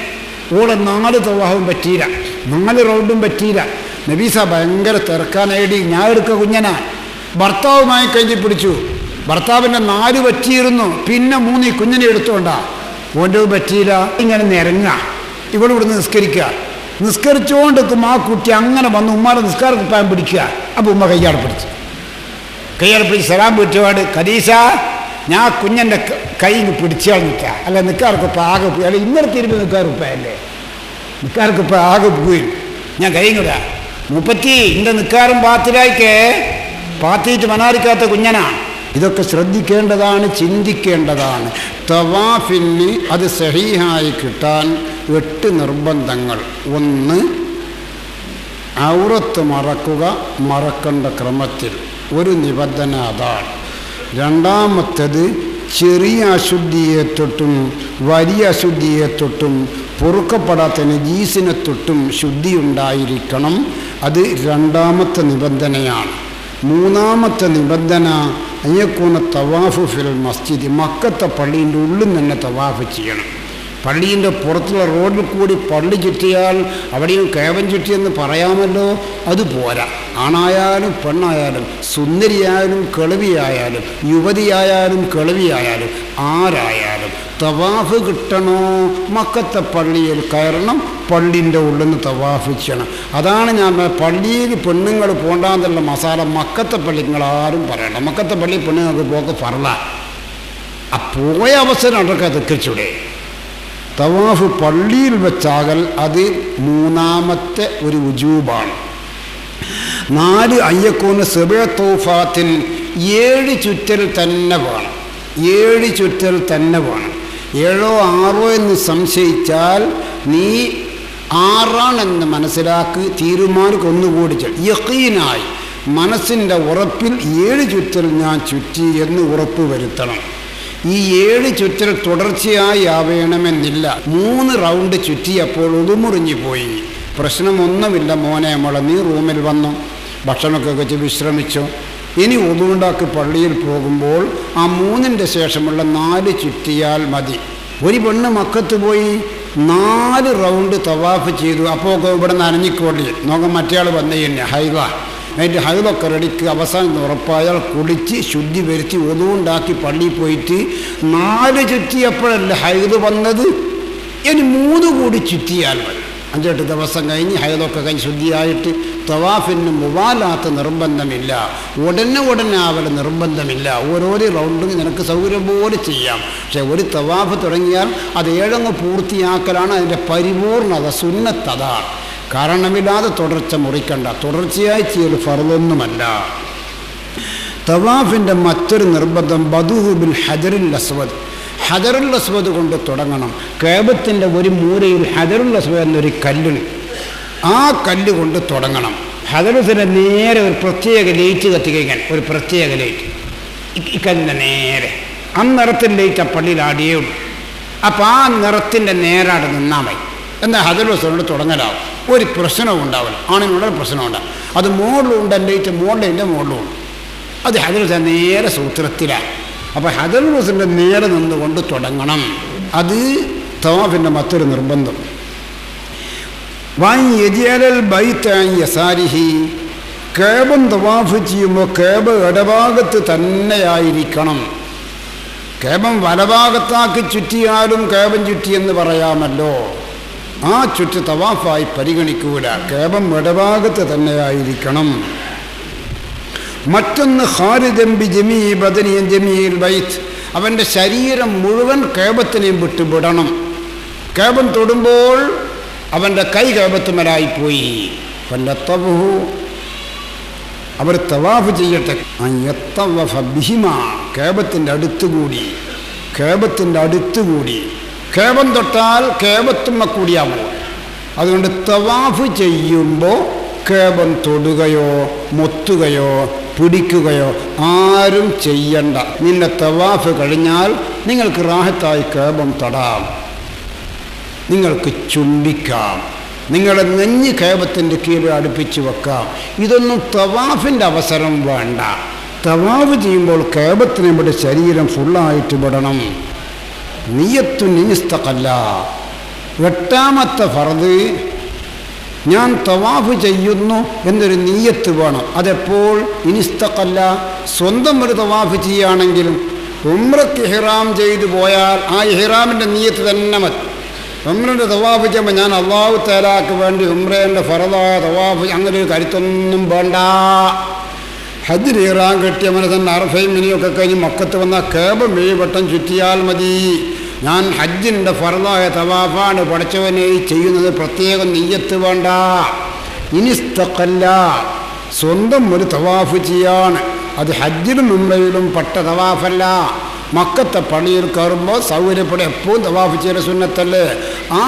ഓളെ 4 തവാഫും പറ്റിയില്ല, 4 റൗണ്ടും പറ്റിയില്ല. നബീസ ഭയങ്കര തിരക്കാനേടി. ഞാൻ എടുക്കുക കുഞ്ഞനാ. ഭർത്താവുമായി കഴിഞ്ഞ് പിടിച്ചു. ഭർത്താവിൻ്റെ 4 പറ്റിയിരുന്നു, പിന്നെ 3 ഈ കുഞ്ഞിനെ എടുത്തുകൊണ്ടാ. ഓൻ്റെ പറ്റിയില്ല. ഇങ്ങനെ നിരങ്ങുക, ഇവിടുന്ന് നിസ്കരിക്കുക. നിസ്കരിച്ചുകൊണ്ടെത്തും ആ കുട്ടി അങ്ങനെ വന്ന് ഉമ്മാരെ നിസ്കാരക്കുപ്പായം പിടിക്കുക. അപ്പോൾ ഉമ്മ കയ്യാടെ പിടിച്ച് സലാം പിടിച്ചപാട്, ഖദീജ, ഞാൻ കുഞ്ഞൻ്റെ കൈ പിടിച്ചാൽ നിൽക്കുക. അല്ല, നിൽക്കാർക്കുപ്പം ആകെ പോയി. അല്ല, ഇന്നലെ തിരുമ്പി നിൽക്കാറുപ്പയല്ലേ, നിൽക്കാർക്കുപ്പം ആകെ പോയി. ഞാൻ കൈങ്ങൂടാ മുപ്പത്തി ഇൻ്റെ നിൽക്കാറും പാത്തിലായിക്കേ, പാത്തിയിട്ട് മനാരിക്കാത്ത കുഞ്ഞനാണ്. ഇതൊക്കെ ശ്രദ്ധിക്കേണ്ടതാണ്, ചിന്തിക്കേണ്ടതാണ്. തവാഫിന് അത് സഹീഹായി കിട്ടാൻ 8 നിർബന്ധങ്ങൾ. 1, ഔറത്ത് മറക്കുക, മറക്കേണ്ട ക്രമത്തിൽ. ഒരു നിബന്ധന അതാണ്. 2-മത്തേത് ചെറിയ അശുദ്ധിയെ തൊട്ടും വലിയ അശുദ്ധിയെ തൊട്ടും പൊറുക്കപ്പെടാത്ത നജീസിനെ തൊട്ടും ശുദ്ധി ഉണ്ടായിരിക്കണം. അത് 2-മത്തെ നിബന്ധനയാണ്. 3-മത്തെ നിബന്ധന അയ്യക്കൂന തവാഫ് ഫിൽ മസ്ജിദ്. മക്കത്തെ പള്ളീൻ്റെ ഉള്ളിൽ തന്നെ തവാഫ് ചെയ്യണം. പള്ളീൻ്റെ പുറത്തുള്ള റോഡിൽ കൂടി പള്ളി ചുറ്റിയാൽ അവിടെയും കേവൻ ചുറ്റിയെന്ന് പറയാമല്ലോ, അതുപോരാ. ആണായാലും പെണ്ണായാലും സുന്ദരിയായാലും കിളവിയായാലും യുവതിയായാലും കിളവിയായാലും ആരായാലും തവാഫ് കിട്ടണോ മക്കത്തെ പള്ളിയിൽ കയറണം, പള്ളിൻ്റെ ഉള്ളിൽ നിന്ന് തവാഫ് ചെയ്യണം. അതാണ് ഞാൻ പള്ളിയിൽ പെണ്ണുങ്ങൾ പോണ്ടാന്നുള്ള മസാല മക്കത്തെ പള്ളി നിങ്ങളാരും പറയണം. മക്കത്തെ പള്ളി പെണ്ണുങ്ങൾക്ക് പോക്ക് പറല. ആ പോയ അവസരം അതൊക്കെ തെക്കിച്ചൂടെ. തവാഫ് പള്ളിയിൽ വെച്ചാകൽ അത് മൂന്നാമത്തെ ഒരു വുജൂബാണ്. 4 അയ്യക്കൂന് സെബിഴ തൗഫാത്തിൻ 7 ചുറ്റൽ തന്നെ വേണം. 7 ചുറ്റൽ തന്നെ വേണം. 7ഓ 6ഓ എന്ന് സംശയിച്ചാൽ നീ 6ആണെന്ന് മനസ്സിലാക്കി തീരുമാനിക്കൊന്നുകൂടി യഖീനായി മനസ്സിൻ്റെ ഉറപ്പിൽ 7 ചുറ്റൽ ഞാൻ ചുറ്റി എന്ന് ഉറപ്പ് വരുത്തണം. ഈ 7 ചുറ്റൽ തുടർച്ചയായി ആവേണമെന്നില്ല. 3 റൗണ്ട് ചുറ്റിയപ്പോൾ ഉടുമുറിഞ്ഞു പോയി. പ്രശ്നമൊന്നുമില്ല മോനെ മോളെ, നീ റൂമിൽ വന്നു ഭക്ഷണമൊക്കെ വെച്ച് വിശ്രമിച്ചു. ഇനി ഒതുണ്ടാക്കി പള്ളിയിൽ പോകുമ്പോൾ ആ 3ൻ്റെ ശേഷമുള്ള 4 ചുറ്റിയാൽ മതി. ഒരു പെണ്ണ് മക്കത്ത് പോയി 4 റൗണ്ട് തവാഫ് ചെയ്തു. അപ്പോൾ ഇവിടെ നനഞ്ഞിക്കോളി നോക്കാം, മറ്റേയാൾ വന്നു തന്നെ ഹൈദ. അതിൻ്റെ ഹൈദൊക്കെ റെഡിക്ക് അവസാനം ഉറപ്പായാൽ കുളിച്ച് ശുദ്ധി വരുത്തി ഒതുണ്ടാക്കി പള്ളിയിൽ പോയിട്ട് 4 ചുറ്റിയപ്പോഴല്ല ഹൈദ് വന്നത്. ഇനി 3 കൂടി ചുറ്റിയാൽ മതി. 5-8 ദിവസം കഴിഞ്ഞ് ഹൈദൊക്കെ കഴിഞ്ഞ് ശുദ്ധിയായിട്ട് തവാഫിന് മുവാലാത്ത് നിർബന്ധമില്ല. ഉടനെ ആവൽ നിർബന്ധമില്ല. ഓരോരോ റൗണ്ടും നിനക്ക് സൗകര്യം പോലെ ചെയ്യാം. പക്ഷെ ഒരു തവാഫ് തുടങ്ങിയാൽ അത് 7 പൂർത്തിയാക്കലാണ് അതിൻ്റെ പരിപൂർണത, സുന്നത്തതാണ്. കാരണമില്ലാതെ തുടർച്ച മുറിക്കണ്ട. തുടർച്ചയായി ചെയ്യൽ ഫർളൊന്നുമല്ല. തവാഫിൻ്റെ മറ്റൊരു നിർബന്ധം ബദുഹു ബിൽ ഹജറുൽ അസ്വദ്. ഹജറുൽ അസ്വദ് കൊണ്ട് തുടങ്ങണം. കഅബത്തിൻ്റെ ഒരു മൂലയിൽ ഹജറുൽ അസ്വദ് എന്നൊരു കല്ലുണ്ട്. ആ കല്ല് കൊണ്ട് തുടങ്ങണം. ഹജറുസിൻ്റെ നേരെ ഒരു പ്രത്യേക ലൈറ്റ് കത്തിക്കാൻ, ഒരു പ്രത്യേക ലൈറ്റ് ഈ കല്ലിൻ്റെ നേരെ ആ നിറത്തിൻ്റെ ലൈറ്റ് ആ പള്ളിയിൽ ആടിയേ ഉള്ളൂ. അപ്പം ആ നിറത്തിൻ്റെ നേരാട് നിന്നാൽ മതി. എന്നാൽ ഹജറുൽ അസ്വദിനോട് തുടങ്ങലാവും. ഒരു പ്രശ്നവും ഉണ്ടാവില്ല. ആണിനുള്ള പ്രശ്നം ഉണ്ടാവും. അത് മോളിലുണ്ട്, ലൈറ്റ് മോളിൻ്റെ മോളിലുണ്ട്. അത് ഹജറുൽ അസ്വദ് നേരെ സൂത്രത്തിലാണ്. അപ്പോൾ ഹജറുൽ അസ്വദിൻ്റെ നേരെ നിന്നുകൊണ്ട് തുടങ്ങണം. അത് തവാഫിൻ്റെ മറ്റൊരു നിർബന്ധം. കഅബൻ തവാഫ് ചെയ്യുമ്പോൾ കഅബ ഇടഭാഗത്ത് തന്നെയായിരിക്കണം. കഅബൻ വലഭാഗത്താക്കി ചുറ്റിയാലും കഅബൻ ചുറ്റിയെന്ന് പറയാമല്ലോ. ആ ചുറ്റ് തവാഫായി പരിഗണിക്കൂല. കഅബൻ ഇടഭാഗത്ത് തന്നെയായിരിക്കണം. മറ്റൊന്ന് ഖാരിദൻ ബി ജമീ ബദനിൻ ജമീൽ ബൈത്ത്, അവൻ്റെ ശരീരം മുഴുവൻ കഅബത്തിനെയും വിട്ടുവിടണം. കഅബൻ തൊടുമ്പോൾ അവൻ്റെ കൈ കഅബത്തുമലായിപ്പോയി. ഫല്ലത്തവഹു, അവർ തവാഫ് ചെയ്യട്ടെ. യത്തവഫ ബിഹിമ, കഅബത്തിൻ്റെ അടുത്തുകൂടി. കഅബത്തിൻ്റെ അടുത്തുകൂടി. കഅബൻ തൊട്ടാൽ കഅബത്തുമ്മ കൂടിയാവും. അതുകൊണ്ട് തവാഫ് ചെയ്യുമ്പോൾ കഅബൻ തൊടുകയോ മൊത്തുകയോ പിടിക്കുകയോ ആരും ചെയ്യണ്ട. നിന്റെ തവാഫ് കഴിഞ്ഞാൽ നിങ്ങൾക്ക് റാഹത്തായി കഅബൻ തൊടാം, നിങ്ങൾക്ക് ചുംബിക്കാം, നിങ്ങളുടെ നെഞ്ഞ് കഅബത്തിൻ്റെ കീഴിൽ അടുപ്പിച്ച് വെക്കാം. ഇതൊന്നും തവാഫിൻ്റെ അവസരം വേണ്ട. തവാഫ് ചെയ്യുമ്പോൾ കഅബത്തിനെ ഇവിടെ ശരീരം ഫുള്ളായിട്ട് വിടണം. നിയ്യത്തു നിസ്തഖല്ല. 8ാമത്തെ ഫർദ്, ഞാൻ തവാഫ് ചെയ്യുന്നു എന്നൊരു നിയ്യത്ത് വേണം. അതെപ്പോൾ? ഇനിസ്തഖല്ല, സ്വന്തം ഒരു തവാഫ് ചെയ്യുകയാണെങ്കിലും ഉംറയ്ക്ക് ഇഹ്റാം ചെയ്തു പോയാൽ ആ ഇഹ്റാമിൻ്റെ നിയ്യത്ത് തന്നെ മതി. ഉംറയുടെ തവാഫ് ചെയ്യുമ്പോൾ ഞാൻ അല്ലാഹു തആലാക്ക് വേണ്ടി ഉംറേൻ്റെ ഫറദായ തവാഫ്, അങ്ങനെ ഒരു കരുത്തൊന്നും വേണ്ട. ഹജ്ജിൽ ഇഹ്റാം കെട്ടിയ മനസ്സൻ അറഫയും മിനിയൊക്കെ കഴിഞ്ഞ് മക്കത്ത് വന്നാൽ കഅബ 7 വട്ടം ചുറ്റിയാൽ മതി. ഞാൻ ഹജ്ജിൻ്റെ ഫർദായ തവാഫാണ് പഠിച്ചവനെ ചെയ്യുന്നത്, പ്രത്യേകം നിയ്യത്ത് വേണ്ട. ഇനിസ്തഖല്ല, സ്വന്തം ഒരു തവാഫ് ചെയ്യാണ്. അത് ഹജ്ജിലും ഉംറയിലും പെട്ട തവാഫല്ല. മക്കത്തെ പള്ളിയിൽ കയറുമ്പോൾ സൗകര്യപ്പെടെ എപ്പോഴും തവാഫ് ചെയ്ത സുന്നത്തല്ലേ. ആ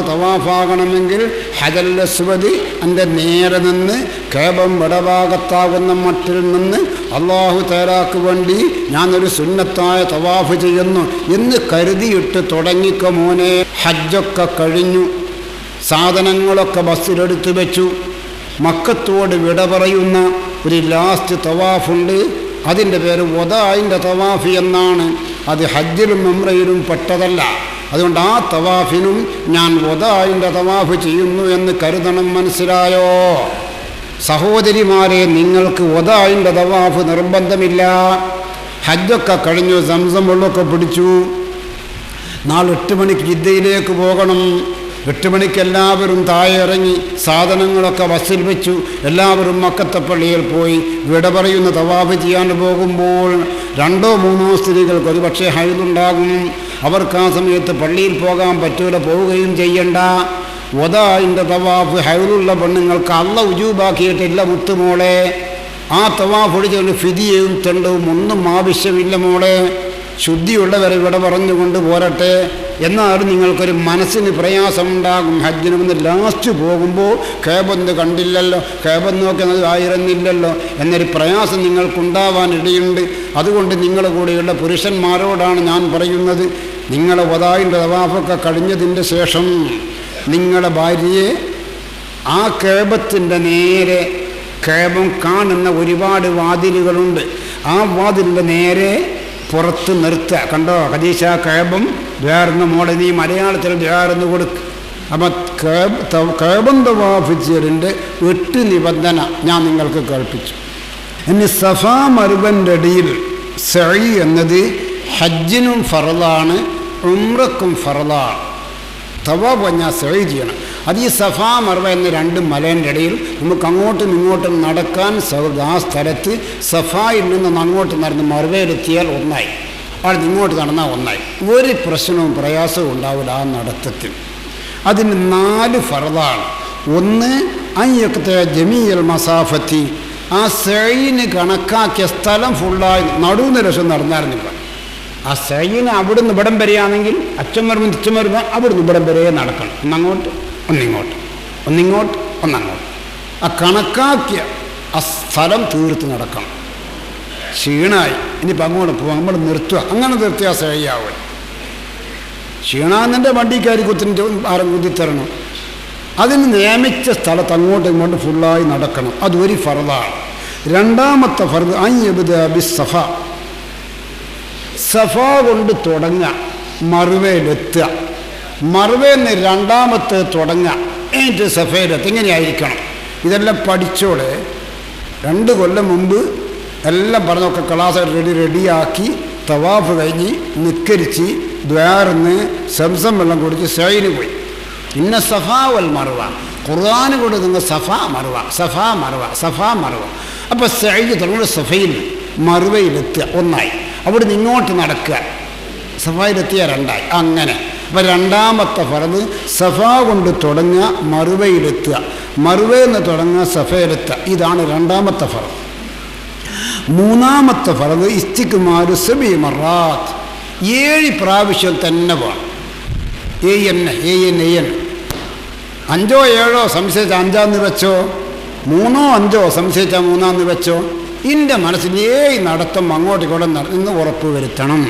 തവാഫാകണമെങ്കിൽ ഹജറുൽ അസ്വദ് എൻ്റെ നേരെ നിന്ന് കഅബൻ വടഭാഗത്താകുന്ന മട്ടിൽ നിന്ന് അല്ലാഹു തആലാക്ക് വേണ്ടി ഞാനൊരു സുന്നത്തായ തവാഫ് ചെയ്യുന്നു എന്ന് കരുതിയിട്ട് തുടങ്ങിക്കോ മോനെ. ഹജ്ജൊക്കെ കഴിഞ്ഞു, സാധനങ്ങളൊക്കെ ബസ്സിലെടുത്ത് വെച്ചു. മക്കത്തോട് വിട പറയുന്ന ഒരു ലാസ്റ്റ് തവാഫുണ്ട്. അതിൻ്റെ പേര് വദാഇൻ്റെ തവാഫ് എന്നാണ്. അത് ഹജ്ജിലും ഉംറയിലും പെട്ടതല്ല. അതുകൊണ്ട് ആ തവാഫിനും ഞാൻ വദാഇൻ്റെ തവാഫ് ചെയ്യുന്നു എന്ന് കരുതണം. മനസ്സിലായോ സഹോദരിമാരെ? നിങ്ങൾക്ക് വദാഇൻ്റെ തവാഫ് നിർബന്ധമില്ല. ഹജ്ജൊക്കെ കഴിഞ്ഞു, സംസം വെള്ളമൊക്കെ പിടിച്ചു. നാളെ 8 മണിക്ക് ജിദ്ദയിലേക്ക് പോകണം. 8 മണിക്ക് എല്ലാവരും താഴെ ഇറങ്ങി സാധനങ്ങളൊക്കെ ബസ്സിൽ വെച്ചു. എല്ലാവരും മക്കത്തെ പള്ളിയിൽ പോയി വിട പറയുന്ന തവാഫ് ചെയ്യാൻ പോകുമ്പോൾ 2-3 സ്ത്രീകൾക്ക് ഒരുപക്ഷെ ഹൈദുണ്ടാകും. അവർക്ക് ആ സമയത്ത് പള്ളിയിൽ പോകാൻ പറ്റൂല, പോവുകയും ചെയ്യണ്ട. വദാഇന്റെ തവാഫ് ഹൈറുള്ള പെണ്ണുങ്ങൾക്ക് അള്ള ഉജൂബാക്കിയിട്ടില്ല മുത്തുമോളെ. ആ തവാഫ് ഒഴിച്ചുകൊണ്ട് ഫിദിയയും തെണ്ടവും ഒന്നും ആവശ്യമില്ല മോളെ. ശുദ്ധിയുള്ളവരെ ഇവിടെ പറഞ്ഞുകൊണ്ട് പോരട്ടെ. എന്നാലും നിങ്ങൾക്കൊരു മനസ്സിന് പ്രയാസമുണ്ടാകും. ഹജ്ജിന് വന്ന് ലാസ്റ്റ് പോകുമ്പോൾ കേബൊന്ന് കണ്ടില്ലല്ലോ, കേബൊന്ന് നോക്കുന്നത് ആയിരുന്നില്ലല്ലോ എന്നൊരു പ്രയാസം നിങ്ങൾക്കുണ്ടാവാൻ ഇടയുണ്ട്. അതുകൊണ്ട് നിങ്ങളുടെ കൂടെയുള്ള പുരുഷന്മാരോടാണ് ഞാൻ പറയുന്നത്, നിങ്ങളെ വദാഇന്റെ തവാഫൊക്കെ കഴിഞ്ഞതിൻ്റെ ശേഷം നിങ്ങളുടെ ഭാര്യയെ ആ കേബത്തിൻ്റെ നേരെ, കേബം കാണുന്ന ഒരുപാട് വാതിലുകളുണ്ട്, ആ വാതിലിൻ്റെ നേരെ പുറത്ത് നിർത്തുക. കണ്ടോ ഖദീജ, കേബം വേർന്ന് മോളെ നീ മലയാളത്തിൽ വേർന്ന് കൊടുക്കുക. അപ്പം കേബം തവാഫ് ചെയ്യലിൻ്റെ 8 നിബന്ധന ഞാൻ നിങ്ങൾക്ക് കേൾപ്പിച്ചു. ഇനി സഫാ മർവൻ്റെ ഇടയിൽ സഈ എന്നത് ഹജ്ജിനും ഫറളാണ്, ഉംറക്കും ഫറളാണ്. തവാഫ് പറഞ്ഞാൽ സഈ ചെയ്യണം. അത് ഈ സഫാ മർവ എന്ന 2 മലേൻ്റെ ഇടയിൽ നമുക്ക് അങ്ങോട്ടും ഇങ്ങോട്ടും നടക്കാൻ ആ സ്ഥലത്ത് സഫായിൽ നിന്ന് അങ്ങോട്ട് നടന്ന് മർവയിലെത്തിയാൽ ഒന്നായി, അവിടെ ഇങ്ങോട്ട് നടന്നാൽ ഒന്നായി. ഒരു പ്രശ്നവും പ്രയാസവും ഉണ്ടാവില്ല ആ നടത്തത്തിൽ. അതിന് 4 ഫറളാണ്. ഒന്ന് അയ്യക്കത്തെ ജമീൽ മസാഫത്തി, ആ സഈന് കണക്കാക്കിയ സ്ഥലം ഫുള്ളായി നടുവിന് രസം നടന്നായിരുന്നില്ല. ആ സഈന് അവിടുന്ന് ഇവിടം വരെയാണെങ്കിൽ അച്ഛൻ വരുമ്പോൾ തിച്ചൻ വരുമ്പോൾ അവിടുന്ന് ഇവിടം വരെ നടക്കണം. ഒന്നങ്ങോട്ട് ഒന്നിങ്ങോട്ട്, ഒന്നിങ്ങോട്ട് ഒന്നങ്ങോട്ട്. ആ കണക്കാക്കിയ ആ സ്ഥലം തീർത്ത് നടക്കണം. ക്ഷീണായി ഇനിയിപ്പോൾ അങ്ങോട്ട് പോകാം, നമ്മൾ നിർത്തുക, അങ്ങനെ നിർത്തിയാൽ സഹിയാവും. ക്ഷീണാന്നിൻ്റെ വണ്ടിക്കാരി ആരും കുത്തിത്തരണം. അതിന് നിയമിച്ച സ്ഥലത്ത് അങ്ങോട്ടും ഇങ്ങോട്ടും ഫുള്ളായി നടക്കണം. അതൊരു ഫർദാണ്. രണ്ടാമത്തെ ഫർദ് അയ്യബ്ദഅ ബിസ്സഫ, സഫ കൊണ്ട് തുടങ്ങുക, മറുവയിലെത്തുക. മറുവയെന്ന് രണ്ടാമത്തെ തുടങ്ങുക, എന്നിട്ട് സഫയിലെത്തുക. ഇങ്ങനെയായിരിക്കണം. ഇതെല്ലാം പഠിച്ചോടെ 2 കൊല്ലം മുമ്പ് എല്ലാം പറഞ്ഞൊക്കെ ക്ലാസ് റെഡിയാക്കി തവാഫ് കഴിഞ്ഞ് നിക്കരിച്ച് ദ്വാരന്ന് സംസം വെള്ളം കുടിച്ച് സൈന് പോയി. ഇന്ന സഫാ വൽ മറുവ, ഖുർആന് കൊണ്ട് നിങ്ങൾ സഫാ മറുവ, സഫാ മറുവ, സഫാ മറുവ. അപ്പോൾ സൈന് തുടങ്ങുന്ന സഫയിൽ മറുവയിലെത്തുക, ഒന്നായി. അവിടെ നിന്ന് ഇങ്ങോട്ട് നടക്കുക, സഫയിലെത്തിയ 2ആയി. അങ്ങനെ അപ്പോൾ രണ്ടാമത്തെ ഫർദ് സഫ കൊണ്ട് തുടങ്ങുക, മറുവയിലെത്തുക, മറുവയിൽ നിന്ന് തുടങ്ങുക, സഫയിലെത്തുക. ഇതാണ് രണ്ടാമത്തെ ഫർദ്. മൂന്നാമത്തെ ഫർദ് ഇസ്തിക്മാലു 7 മറാത്ത്, 7 പ്രാവശ്യം തന്നെ പോകണം. എൻ 5ഓ 7ഓ സംശയിച്ച 5ആന്ന് വെച്ചോ, 3ഓ 5ഓ സംശയിച്ച 3ആന്ന് വെച്ചോ. എൻ്റെ മനസ്സിൽ 7 നടത്തം അങ്ങോട്ട് കൂടെ നടന്ന് ഉറപ്പ് വരുത്തണം.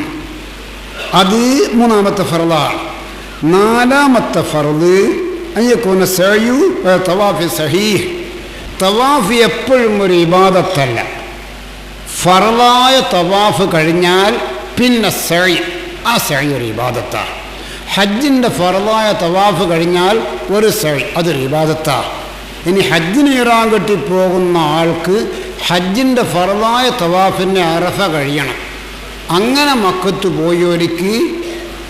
അത് മൂന്നാമത്തെ ഫർദാണ്. നാലാമത്തെ ഫർദ് അയ്യക്കൂന സഅയു തവാഫ് സഹീഹ്. തവാഫ് എപ്പോഴും ഒരു ഇബാദത്തല്ല. ഫർദായ തവാഫ് കഴിഞ്ഞാൽ പിന്നെ സഅയ്, ആ സഅയ് ഒരു ഇബാദത്താണ്. ഹജ്ജിൻ്റെ ഫർദായ തവാഫ് കഴിഞ്ഞാൽ ഒരു സഅയ്, അതൊരു ഇബാദത്താണ്. ഇനി ഹജ്ജിന് ഇറാൻ കെട്ടി പോകുന്ന ആൾക്ക് ഹജ്ജിൻ്റെ ഫർദായ തവാഫിൻ്റെ അറഫ കഴിയണം. അങ്ങനെ മക്കത്ത് പോയവർക്ക്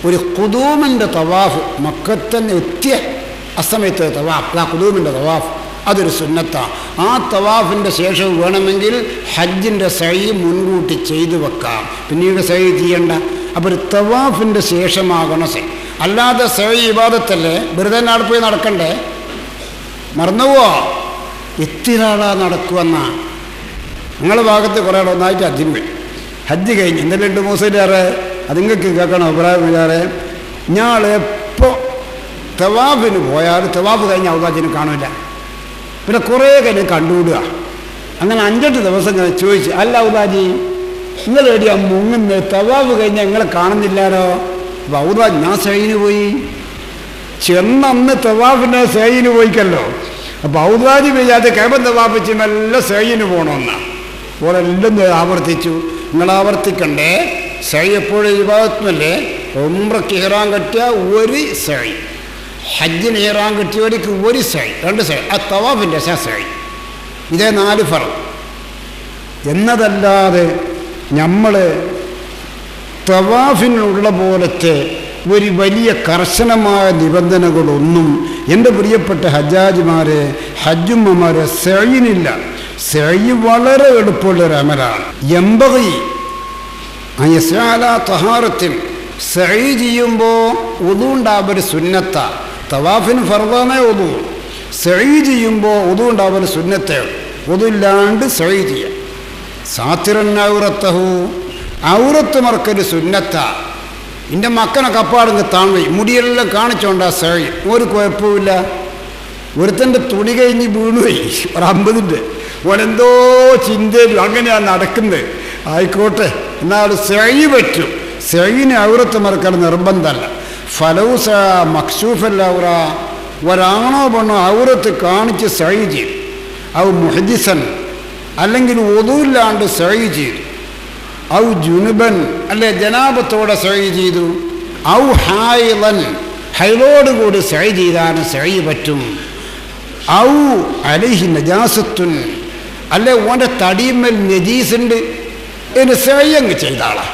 ഒരു ഖുദൂമിൻ്റെ തവാഫ്, മക്കത്തന്നെ എത്തിയ അസമയത്ത് തവാഫ്, ആ ഖുദൂമിൻ്റെ തവാഫ് അതൊരു സുന്നത്താണ്. ആ തവാഫിൻ്റെ ശേഷം വേണമെങ്കിൽ ഹജ്ജിൻ്റെ സഅയ് മുൻകൂട്ടി ചെയ്തു വെക്കാം, പിന്നീട് സഅയ് ചെയ്യണ്ട. അപ്പോൾ ഒരു തവാഫിൻ്റെ ശേഷമാകണം സഅയ്. അല്ലാതെ സഅയ് ഇബാദത്തല്ലേ, വെറുതെ നാട് പോയി നടക്കണ്ടേ, മറന്നുപോവോ? എത്തിരാളാ നടക്കുമെന്നാ. നിങ്ങളുടെ ഭാഗത്ത് കുറേ ഒന്നായിട്ട് ഹജ്ജിന് പോയി, ഹജ്ജ് കഴിഞ്ഞ് എന്തെങ്കിലും 2 മൂസയിലേറെ അതിങ്ങൾക്ക് കേൾക്കണം അഭിപ്രായം വിചാരെ. ഞാൻ എപ്പോൾ തവാഫിന് പോയാൽ തവാഫ് കഴിഞ്ഞ ഔദാജിനെ കാണില്ല, പിന്നെ കുറേ കഴിഞ്ഞ് കണ്ടുവിടുക. അങ്ങനെ 5-8 ദിവസം ഞാൻ ചോദിച്ചു, അല്ല ഔദാജി നിങ്ങൾ എവിടെയാ മുങ്ങുന്നത്, തവാഫ് കഴിഞ്ഞാൽ നിങ്ങളെ കാണുന്നില്ലാലോ. അപ്പോൾ ഔദാജ് ഞാൻ സൈന് പോയി, ചെന്നന്ന് തവാഫിൻ്റെ സൈന് പോയിക്കല്ലോ. അപ്പോൾ ഔദാജി ചെയ്യാതെ കേബൻ തവാഫിച്ച് നല്ല സൈന് പോകണമെന്നാണ്. ഓരെല്ലാം ആവർത്തിച്ചു. നിങ്ങൾ ആവർത്തിക്കണ്ടേ, സഅയ് എപ്പോഴും ഇബാദത്തുമല്ലേ. ഉംറയ്ക്ക് ഇഹ്റാം കെട്ടിയ ഒരു സഅയ്, ഹജ്ജിന് ഇഹ്റാം കെട്ടിയവർക്ക് ഒരു സഅയ്, 2 സഅയ്, ആ തവാഫിൻ്റെ സഅയ്. ഇതേ 4 ഫർദ്. എന്നതല്ലാതെ നമ്മൾ തവാഫിനുള്ള പോലത്തെ ഒരു വലിയ കർശനമായ നിബന്ധനകളൊന്നും എൻ്റെ പ്രിയപ്പെട്ട ഹജ്ജാജിമാരെ, ഹജ്ജുമ്മമാരെ സഅയിനില്ല. സഅയ് വളരെ എളുപ്പമുള്ളൊരു അമലാണ്. യംബഗി അൻ യസ്അല തഹാറത്തിൻ സഈ ചെയ്യുമ്പോൾ ഉദു ഉണ്ടാവൽ സുന്നത്താ. തവാഫിന് ഫർദാണേ ഉദു. സഈ ചെയ്യുമ്പോൾ ഉദു ഉണ്ടാവൽ സുന്നത്തേ. ഉദു ഇല്ലാണ്ട് സഈ ചെയ്യാം. സാത്തിറൻ ഔറത്തഹു, ഔറത്ത് മറക്കൽ സുന്നത്താ. എൻ്റെ മക്കനെ കപ്പാടുങ്ങ് താഴ്വി മുടിയെല്ലാം കാണിച്ചോണ്ടാ സഈ. ഒരു കുഴപ്പമില്ല. ഒരുത്തൻ്റെ തുണി കഴിഞ്ഞ് വീണുപോയി, ഒരു 50-ൻ്റെ ഓനെന്തോ ചിന്തയിലും അങ്ങനെയാണ് നടക്കുന്നത്. ആയിക്കോട്ടെ, എന്നാൽ സഈ പറ്റും. സഈന് ഔറത്ത് മറക്കാൻ നിർബന്ധമല്ല. ഫലൗസ മക്സൂഫൽ ഔറ, ഒരാണോ പെണ്ണോ ഔറത്ത് കാണിച്ച് സഈ ചെയ്തു. ഔ മുഹദിസൻ, അല്ലെങ്കിൽ ഒതുവില്ലാണ്ട് സഈ ചെയ്തു. ഔ ജുനുബൻ, അല്ലെ ജനാബത്തോടെ സഈ ചെയ്തു. ഔ ഹായിളൻ, ഹൈലോടുകൂടി സഈ ചെയ്താണ് സഈ പറ്റും. ഔ അലൈഹി നജാസത്തുൻ, അല്ലെ ഓൻ്റെ തടിയുമ്മൽ നജീസുണ്ട്, ഇതിന് സഈ അങ്ങ് ചെയ്താളാ.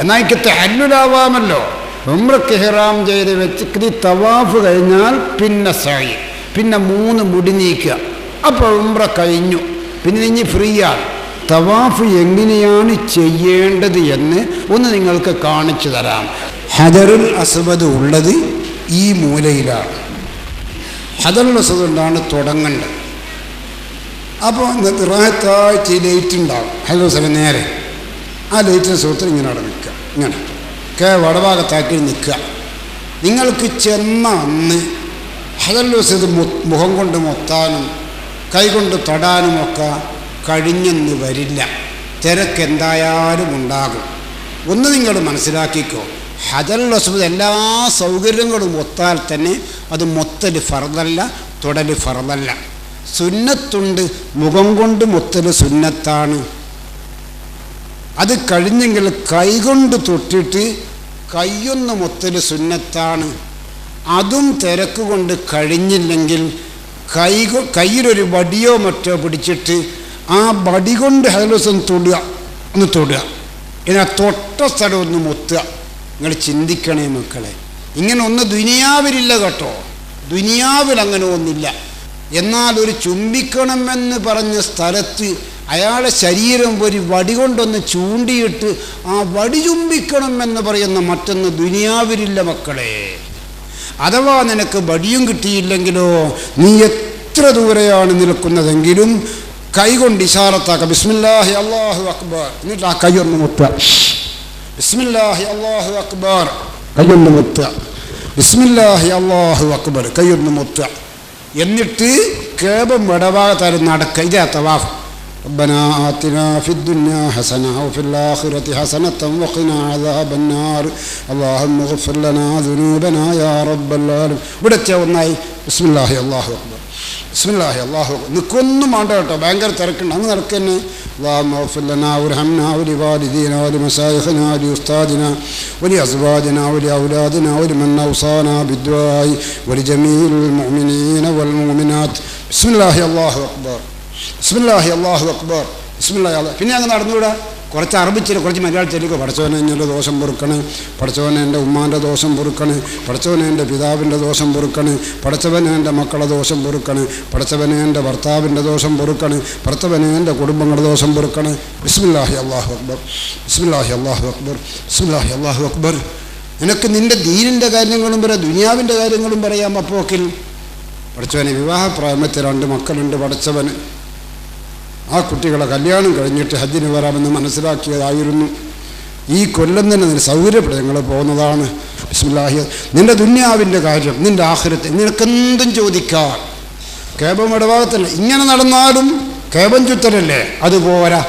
എന്നാൽ എനിക്ക് തഹല്ലുലാവാമല്ലോ. ഉംറക്ക് ഇഹ്റാം ചെയ്ത് വെച്ച് തവാഫ് കഴിഞ്ഞാൽ പിന്നെ സഈ, പിന്നെ 3 മുടി നീക്കുക. അപ്പോൾ ഉംറ കഴിഞ്ഞു, പിന്നെ ഇനി ഫ്രീയാണ്. തവാഫ് എങ്ങനെയാണ് ചെയ്യേണ്ടത് എന്ന് ഒന്ന് നിങ്ങൾക്ക് കാണിച്ചു തരാം. ഹജറുൽ അസ്വദ് ഉള്ളത് ഈ മൂലയിലാണ്. ഹജറുൽ അസ്വദ് കൊണ്ടാണ് തുടങ്ങേണ്ടത്. അപ്പോൾ റാഹത്തായിട്ട് ലൈറ്റ് ഉണ്ടാകും. ഹജറുൽ അസ്വദ് നേരെ ആ ലൈറ്റിൻ്റെ സുഹൃത്തിൽ ഇങ്ങനെ അവിടെ നിൽക്കുക, ഇങ്ങനെ വടഭാഗത്താക്കി നിൽക്കുക. നിങ്ങൾക്ക് ചെന്ന അന്ന് ഹജറുൽ അസ്വദ് മുഖം കൊണ്ട് മൊത്താനും കൈകൊണ്ട് തൊടാനുമൊക്കെ കഴിഞ്ഞെന്ന് വരില്ല. തിരക്കെന്തായാലും ഉണ്ടാകും. ഒന്ന് നിങ്ങൾ മനസ്സിലാക്കിക്കോ, ഹജറുൽ അസ്വദ് എല്ലാ സൗകര്യങ്ങളും ഒത്താൽ തന്നെ അത് മൊത്തൽ ഫർദല്ല, തൊടൽ ഫർദല്ല. സുന്നത്തുണ്ട്, മുഖം കൊണ്ട് മൊത്തൽ സുന്നത്താണ്. അത് കഴിഞ്ഞെങ്കിൽ കൈകൊണ്ട് തൊട്ടിട്ട് കൈയൊന്ന് മൊത്തൽ സുന്നത്താണ്. അതും തിരക്ക് കൊണ്ട് കഴിഞ്ഞില്ലെങ്കിൽ കയ്യിലൊരു വടിയോ മറ്റോ പിടിച്ചിട്ട് ആ വടി കൊണ്ട് ഹജറുൽ അസ്വദ് തൊടുക, ഒന്ന് തൊടുക. ഇനി തൊട്ട സ്ഥലം ഒന്ന് മൊത്തുക. നിങ്ങൾ ചിന്തിക്കണേ മക്കളെ, ഇങ്ങനെ ഒന്ന് ദുനിയാവിലില്ല കേട്ടോ, ദുനിയാവിൽ അങ്ങനെ ഒന്നില്ല. എന്നാൽ ഒരു ചുംബിക്കണമെന്ന് പറഞ്ഞ സ്ഥലത്ത് അയാളുടെ ശരീരം ഒരു വടി കൊണ്ടൊന്ന് ചൂണ്ടിയിട്ട് ആ വടി ചുംബിക്കണമെന്ന് പറയുന്ന മറ്റൊന്ന് ദുനിയാവിലില്ല മക്കളെ. അഥവാ നിനക്ക് വടിയും കിട്ടിയില്ലെങ്കിലോ, നീ എത്ര ദൂരെയാണ് നിൽക്കുന്നതെങ്കിലും കൈകൊണ്ട് ഇശാറത്താക്കുക, ബിസ്മില്ലാഹി അല്ലാഹു അക്ബർ, എന്നിട്ട് ആ കൈയൊന്ന് മുട്ടുക. ബിസ്മില്ലാഹി അല്ലാഹു അക്ബർ, കൈയൊന്ന് മുട്ടുക. ബിസ്മില്ലാഹി അല്ലാഹു അക്ബർ, കൈയൊന്ന് മുട്ടുക. എന്നിട്ട് കേബം വടഭാഗത്താര് നടക്കുക. ഇതാ തവാഫ്. ربنا آتنا في الدنيا حسنة وفي الآخرة حسنة وقنا عذاب النار اللهم اغفر لنا ذنوبنا يا رب العالمين. ഇവിടെത്തിയ ഒന്നായി ബിസ്മില്ലാഹി അല്ലാഹു അക്ബർ, ബിസ്മില്ലാഹി അല്ലാഹു അക്ബർ. നിൽക്കൊന്നും വേണ്ട കേട്ടോ, ഭയങ്കര തിരക്കുണ്ട്. അങ്ങ് നടക്കന്നെ. اللهم اغفر لنا وارحمنا ولوالدينا ولمشايخنا ولأستاذنا ولأزواجنا ولأولادنا ولمن أوصانا بالدعاء ولجميع المؤمنين والمؤمنات. بسم الله الله أكبر, ബിസ്മില്ലാഹി അല്ലാഹു അക്ബർ, ബിസ്മില്ലാഹി അല്ലാഹ്. പിന്നെ അങ്ങ് നടന്നുകൂടാ. കുറച്ച് അറബിച്ചില്ല, കുറച്ച് മലയാളത്തിലേക്ക്. പഠിച്ചവനെ എൻ്റെ ദോഷം പൊറുക്കണ്, പഠിച്ചവനെ എൻ്റെ ഉമ്മാൻ്റെ ദോഷം പൊറുക്കണ്, പഠിച്ചവനെ എൻ്റെ പിതാവിൻ്റെ ദോഷം പൊറുക്കണ്, പഠിച്ചവനെ എൻ്റെ മക്കളുടെ ദോഷം പൊറുക്കണ്, പഠിച്ചവനെ എൻ്റെ ഭർത്താവിൻ്റെ ദോഷം പൊറുക്കണ്, പഠിച്ചവനെ എൻ്റെ കുടുംബങ്ങളുടെ ദോഷം പൊറുക്കണ്. ബിസ്മില്ലാഹി അല്ലാഹു അക്ബർ, ബിസ്മില്ലാഹി അല്ലാഹു അക്ബർ, ബിസ്മില്ലാഹി അല്ലാഹു അക്ബർ. നിനക്ക് നിൻ്റെ ദീനിൻ്റെ കാര്യങ്ങളും പറയാം, ദുനിയാവിൻ്റെ കാര്യങ്ങളും പറയാം. അപ്പോക്കിൽ പഠിച്ചവനെ വിവാഹപ്രായമത്തിൽ 2 മക്കളുണ്ട്. പഠിച്ചവന് ആ കുട്ടികളെ കല്യാണം കഴിഞ്ഞിട്ട് ഹജ്ജിന് വരാമെന്ന് മനസ്സിലാക്കിയതായിരുന്നു. ഈ കൊല്ലം തന്നെ നിന്റെ സൗകര്യപ്രദങ്ങൾ പോകുന്നതാണ്. ബിസ്മില്ലാഹി. നിന്റെ ദുന്യാവിൻ്റെ കാര്യം, നിന്റെ ആഖിറത്ത്, നിനക്കെന്തും ചോദിക്കാം. കേബം വടഭാഗത്തല്ല. ഇങ്ങനെ നടന്നാലും കേബം ചുറ്റലല്ലേ, അതുപോരാ.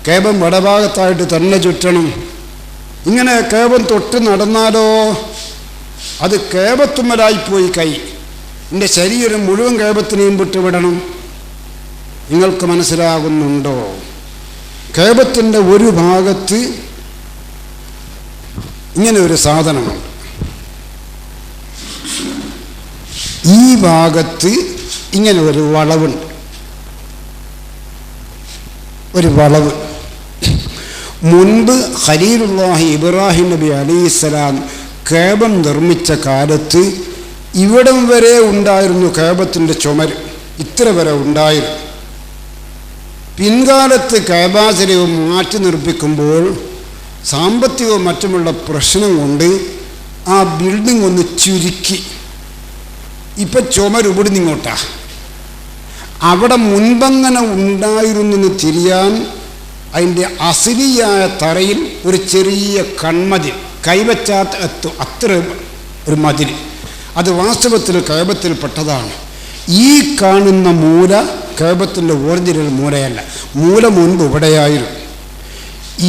കേബം വടഭാഗത്തായിട്ട് തന്നെ ചുറ്റണം. ഇങ്ങനെ കേബം തൊട്ട് നടന്നാലോ അത് കേബത്തുമ്മലായിപ്പോയി കൈ. എൻ്റെ ശരീരം മുഴുവൻ കേബത്തിനെയും വിട്ടുവിടണം. നിങ്ങൾക്ക് മനസ്സിലാകുന്നുണ്ടോ? കേബത്തിൻ്റെ ഒരു ഭാഗത്ത് ഇങ്ങനെ ഒരു സാധനമുണ്ട്. ഈ ഭാഗത്ത് ഇങ്ങനെ ഒരു വളവുണ്ട്, ഒരു വളവ്. മുൻപ് ഖലീലുല്ലാഹി ഇബ്രാഹിം നബി അലൈഹിസ്സലാം കേബം നിർമ്മിച്ച കാലത്ത് ഇവിടം വരെ ഉണ്ടായിരുന്നു കേബത്തിൻ്റെ ചുമര്, ഇത്ര വരെ ഉണ്ടായിരുന്നു. പിൻകാലത്ത് കഅബ ശരീഫ് മാറ്റി നിർമ്മിക്കുമ്പോൾ സാമ്പത്തികവും മറ്റുമുള്ള പ്രശ്നം കൊണ്ട് ആ ബിൽഡിംഗ് ഒന്ന് ചുരുക്കി. ഇപ്പം ചുമരിവിടുന്ന് ഇങ്ങോട്ടാ. അവിടെ മുൻപങ്ങനെ ഉണ്ടായിരുന്നെന്ന് തിരിയാൻ അതിൻ്റെ അസിലിയായ തറയിൽ ഒരു ചെറിയ കൺമതിൽ, കൈവച്ചാത്ത എത്തും അത്ര ഒരു മതിൽ, അത് വാസ്തവത്തിൽ കഅബത്തിൽപ്പെട്ടതാണ്. ഈ കാണുന്ന മൂല കഅബത്തിൻ്റെ ഒറിജിനൽ മൂലയല്ല. മൂല മുൻപ് ഇവിടെയായിരുന്നു.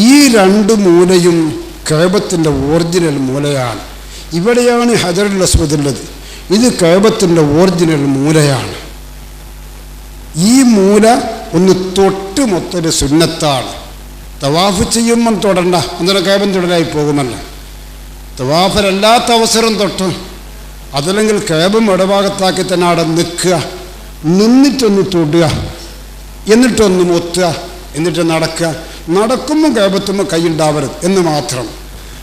ഈ രണ്ട് മൂലയും കഅബത്തിൻ്റെ ഒറിജിനൽ മൂലയാണ്. ഇവിടെയാണ് ഹജറുൽ അസ്വദുള്ളത്. ഇത് കഅബത്തിൻ്റെ ഒറിജിനൽ മൂലയാണ്. ഈ മൂല ഒന്ന് തൊട്ട് മൊത്തൊരു സുന്നത്താണ്. തവാഫ് ചെയ്യുമ്പം തൊടണ്ട, അന്നേരം കഅബൻ തൊടലായി പോകുമല്ല. തവാഫിലല്ലാത്ത അവസരം തൊട്ട്, അതല്ലെങ്കിൽ കഅബം ഇടഭാഗത്താക്കി തന്നെ അവിടെ നിൽക്കുക, നിന്നിട്ടൊന്ന് തൊടുക, എന്നിട്ടൊന്ന് മൊത്തുക, എന്നിട്ട് നടക്കുക. നടക്കുമ്പോൾ കഅബത്തുമ്പോൾ കൈയുണ്ടാവരുത് എന്ന് മാത്രം.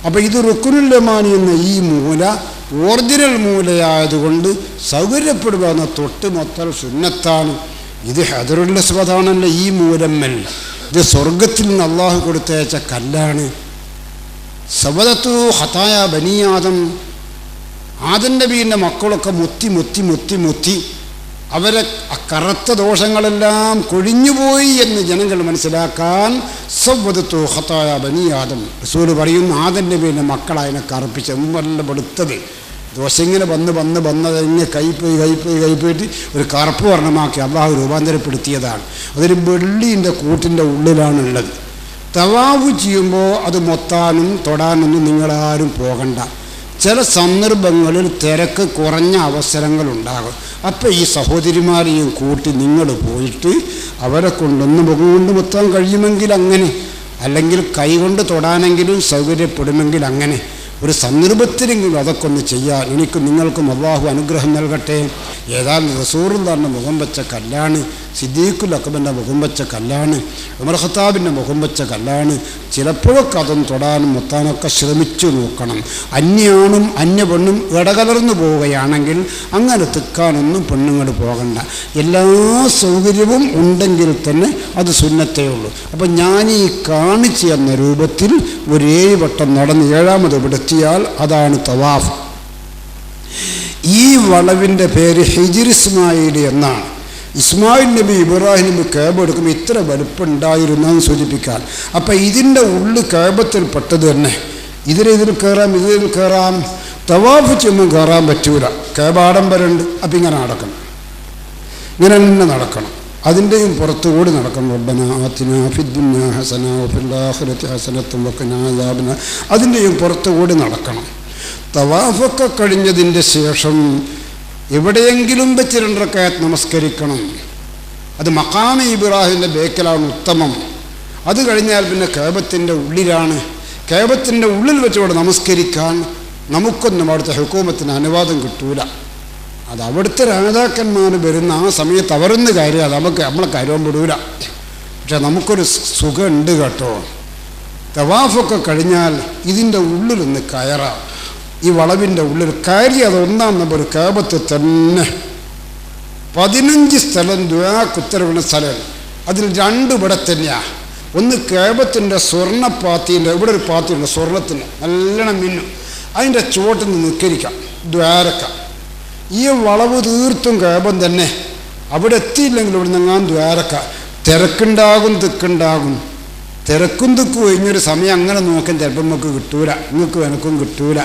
അപ്പോൾ ഇത് റുക്നുൽ യമാനി എന്ന ഈ മൂല ഒറിജിനൽ മൂലയായതുകൊണ്ട് സൗകര്യപ്പെടുക തൊട്ട് മൊത്തൽ സുന്നത്താണ്. ഇത് ഹജറുൽ അസ്വദാണല്ലോ. ഈ മൂലമ്മല്ല, ഇത് സ്വർഗത്തിൽ നിന്ന് അള്ളാഹു കൊടുത്തയച്ച കല്ലാണ്. സബദത്തു ഖതായ ബനി ആദം, ആദം നബീൻ്റെ മക്കളൊക്കെ മുത്തി മുത്തി മുത്തി മുത്തി അവരെ കറുത്ത ദോഷങ്ങളെല്ലാം കൊഴിഞ്ഞുപോയി എന്ന് ജനങ്ങൾ മനസ്സിലാക്കാൻ സവ്വദത്തു ഖതായ ബനി ആദം, റസൂൽ പറയുന്നു ആദം നബീൻ്റെ മക്കളതിനെ കറുപ്പിച്ച് നല്ല വെളുത്തത് ദോഷം ഇങ്ങനെ വന്നതിങ്ങനെ കൈപ്പോയിട്ട് ഒരു കറുപ്പ് വർണ്ണമാക്കി അള്ളാഹു രൂപാന്തരപ്പെടുത്തിയതാണ്. അതൊരു വെള്ളീൻ്റെ കൂട്ടിൻ്റെ ഉള്ളിലാണുള്ളത്. തവാഫ് ചെയ്യുമ്പോൾ അത് മൊത്താനും തൊടാനൊന്നും നിങ്ങളാരും പോകണ്ട. ചില സന്ദർഭങ്ങളിൽ തിരക്ക് കുറഞ്ഞ അവസരങ്ങളുണ്ടാകും. അപ്പോൾ ഈ സഹോദരിമാരെയും കൂട്ടി നിങ്ങൾ പോയിട്ട് അവരെ കൊണ്ടൊന്ന് മുഖം കൊണ്ട് മൊത്താൻ കഴിയുമെങ്കിൽ അങ്ങനെ, അല്ലെങ്കിൽ കൈകൊണ്ട് തൊടാനെങ്കിലും സൗകര്യപ്പെടുമെങ്കിൽ അങ്ങനെ, ഒരു സന്ദർഭത്തിലെങ്കിലും അതൊക്കെ ഒന്ന് ചെയ്യാൻ എനിക്ക് നിങ്ങൾക്കും അള്ളാഹു അനുഗ്രഹം നൽകട്ടെ. ഏതായാലും റസൂലുള്ളാഹിന്റെ മുഖം വെച്ച കല്ലാണ്, സിദ്ദീഖുൽ അക്ബറിൻ്റെ മുഖം വെച്ച കല്ലാണ്, ഉമർ ഖത്താബിൻ്റെ മുഖം വെച്ച കല്ലാണ്. ചിലപ്പോഴൊക്കെ അതൊന്നും തൊടാനും മൊത്താനൊക്കെ ശ്രമിച്ചു നോക്കണം. അന്യാണും അന്യ പെണ്ണും ഇടകലർന്നു പോവുകയാണെങ്കിൽ അങ്ങനെ തിക്കാനൊന്നും പെണ്ണുങ്ങൾ പോകണ്ട. എല്ലാ സൗകര്യവും ഉണ്ടെങ്കിൽ തന്നെ അത് സുന്നത്തേ ഉള്ളൂ. അപ്പം ഞാൻ ഈ കാണിച്ചു തന്ന രൂപത്തിൽ ഒരു 7 വട്ടം നടന്ന് 7ാമത് എത്തിയാൽ അതാണ് തവാഫ്. ഈ വളവിൻ്റെ പേര് ഹിജ്ർ ഇസ്മായിൽ എന്നാണ്. ഇസ്മായിൽ നബി ഇബ്രാഹിം നബി കഅബ എടുക്കുമ്പോൾ ഇത്ര വലുപ്പമുണ്ടായിരുന്നെന്ന് സൂചിപ്പിക്കാൻ. അപ്പം ഇതിൻ്റെ ഉള്ളിൽ കഅബത്തിൽ പെട്ടത് തന്നെ. ഇതിൽ കയറാം. തവാഫ് ചെയ്യുമ്പോൾ കയറാൻ പറ്റൂല, കഅബ ആഡംബരമുണ്ട്. അപ്പം ഇങ്ങനെ നടക്കണം, ഇങ്ങനെ തന്നെ നടക്കണം. അതിൻ്റെയും പുറത്തുകൂടി നടക്കണം. റബ്ബനാ ആതിനാ ഫിദ്ദുനിയാ ഹസന വഫിൽ ആഖിറതി ഹസനത്തും വഖിനാ അദാബന്നാർ. അതിൻ്റെയും പുറത്തുകൂടി നടക്കണം. തവാഫൊക്കെ കഴിഞ്ഞതിൻ്റെ ശേഷം എവിടെയെങ്കിലും വെച്ച് 2 റക്അത്ത് നമസ്കരിക്കണം. അത് മഖാമ ഇബ്രാഹിമിൻ്റെ ബേക്കലാണ് ഉത്തമം. അത് കഴിഞ്ഞാൽ പിന്നെ കഅബത്തിൻ്റെ ഉള്ളിലാണ്. കഅബത്തിൻ്റെ ഉള്ളിൽ വെച്ചുകൊണ്ട് നമസ്കരിക്കാൻ നമുക്കൊന്നും അവിടുത്തെ ഹുക്കൂമത്തിന് അനുവാദം കിട്ടൂല. അത് അവിടുത്തെ രാജാക്കന്മാർ വരുന്ന ആ സമയത്ത് അവരൊന്ന് കയറുക, നമ്മളെ കയറാൻ വിടൂല. പക്ഷെ നമുക്കൊരു സുഖമുണ്ട് കേട്ടോ. തവാഫൊക്കെ കഴിഞ്ഞാൽ ഇതിൻ്റെ ഉള്ളിലൊന്ന് കയറാം. ഈ വളവിൻ്റെ ഉള്ളിൽ കയറി അത് 1-ാം നമ്പർ കഅബത്ത് തന്നെ 15 സ്ഥലം ദുആക്ക് ഉത്തരവിടുന്ന സ്ഥലം. അതിൽ 2 ഇവിടെ തന്നെയാണ്. ഒന്ന് കഅബത്തിൻ്റെ സ്വർണ്ണപ്പാത്തിൻ്റെ, ഇവിടെ ഒരു പാത്തിയുണ്ട് സ്വർണ്ണത്തിന് നല്ലോണം മിന്നും, അതിൻ്റെ ചുവട്ടിൽ നിന്ന് നിസ്കരിക്കാം, ദ്വാരക്കാം. ഈ വളവ് തീർത്തും കഅബം തന്നെ. അവിടെ എത്തിയില്ലെങ്കിൽ ഇവിടെ നിന്നെങ്ങാൻ ദ്വാരക്കാം. തിരക്കുണ്ടാകും തിക്കുണ്ടാകും. തിരക്കും തിക്കും കഴിഞ്ഞൊരു സമയം അങ്ങനെ നോക്കാൻ ചിലപ്പം നമുക്ക് കിട്ടൂല, നിങ്ങൾക്ക് എനക്കും കിട്ടൂല.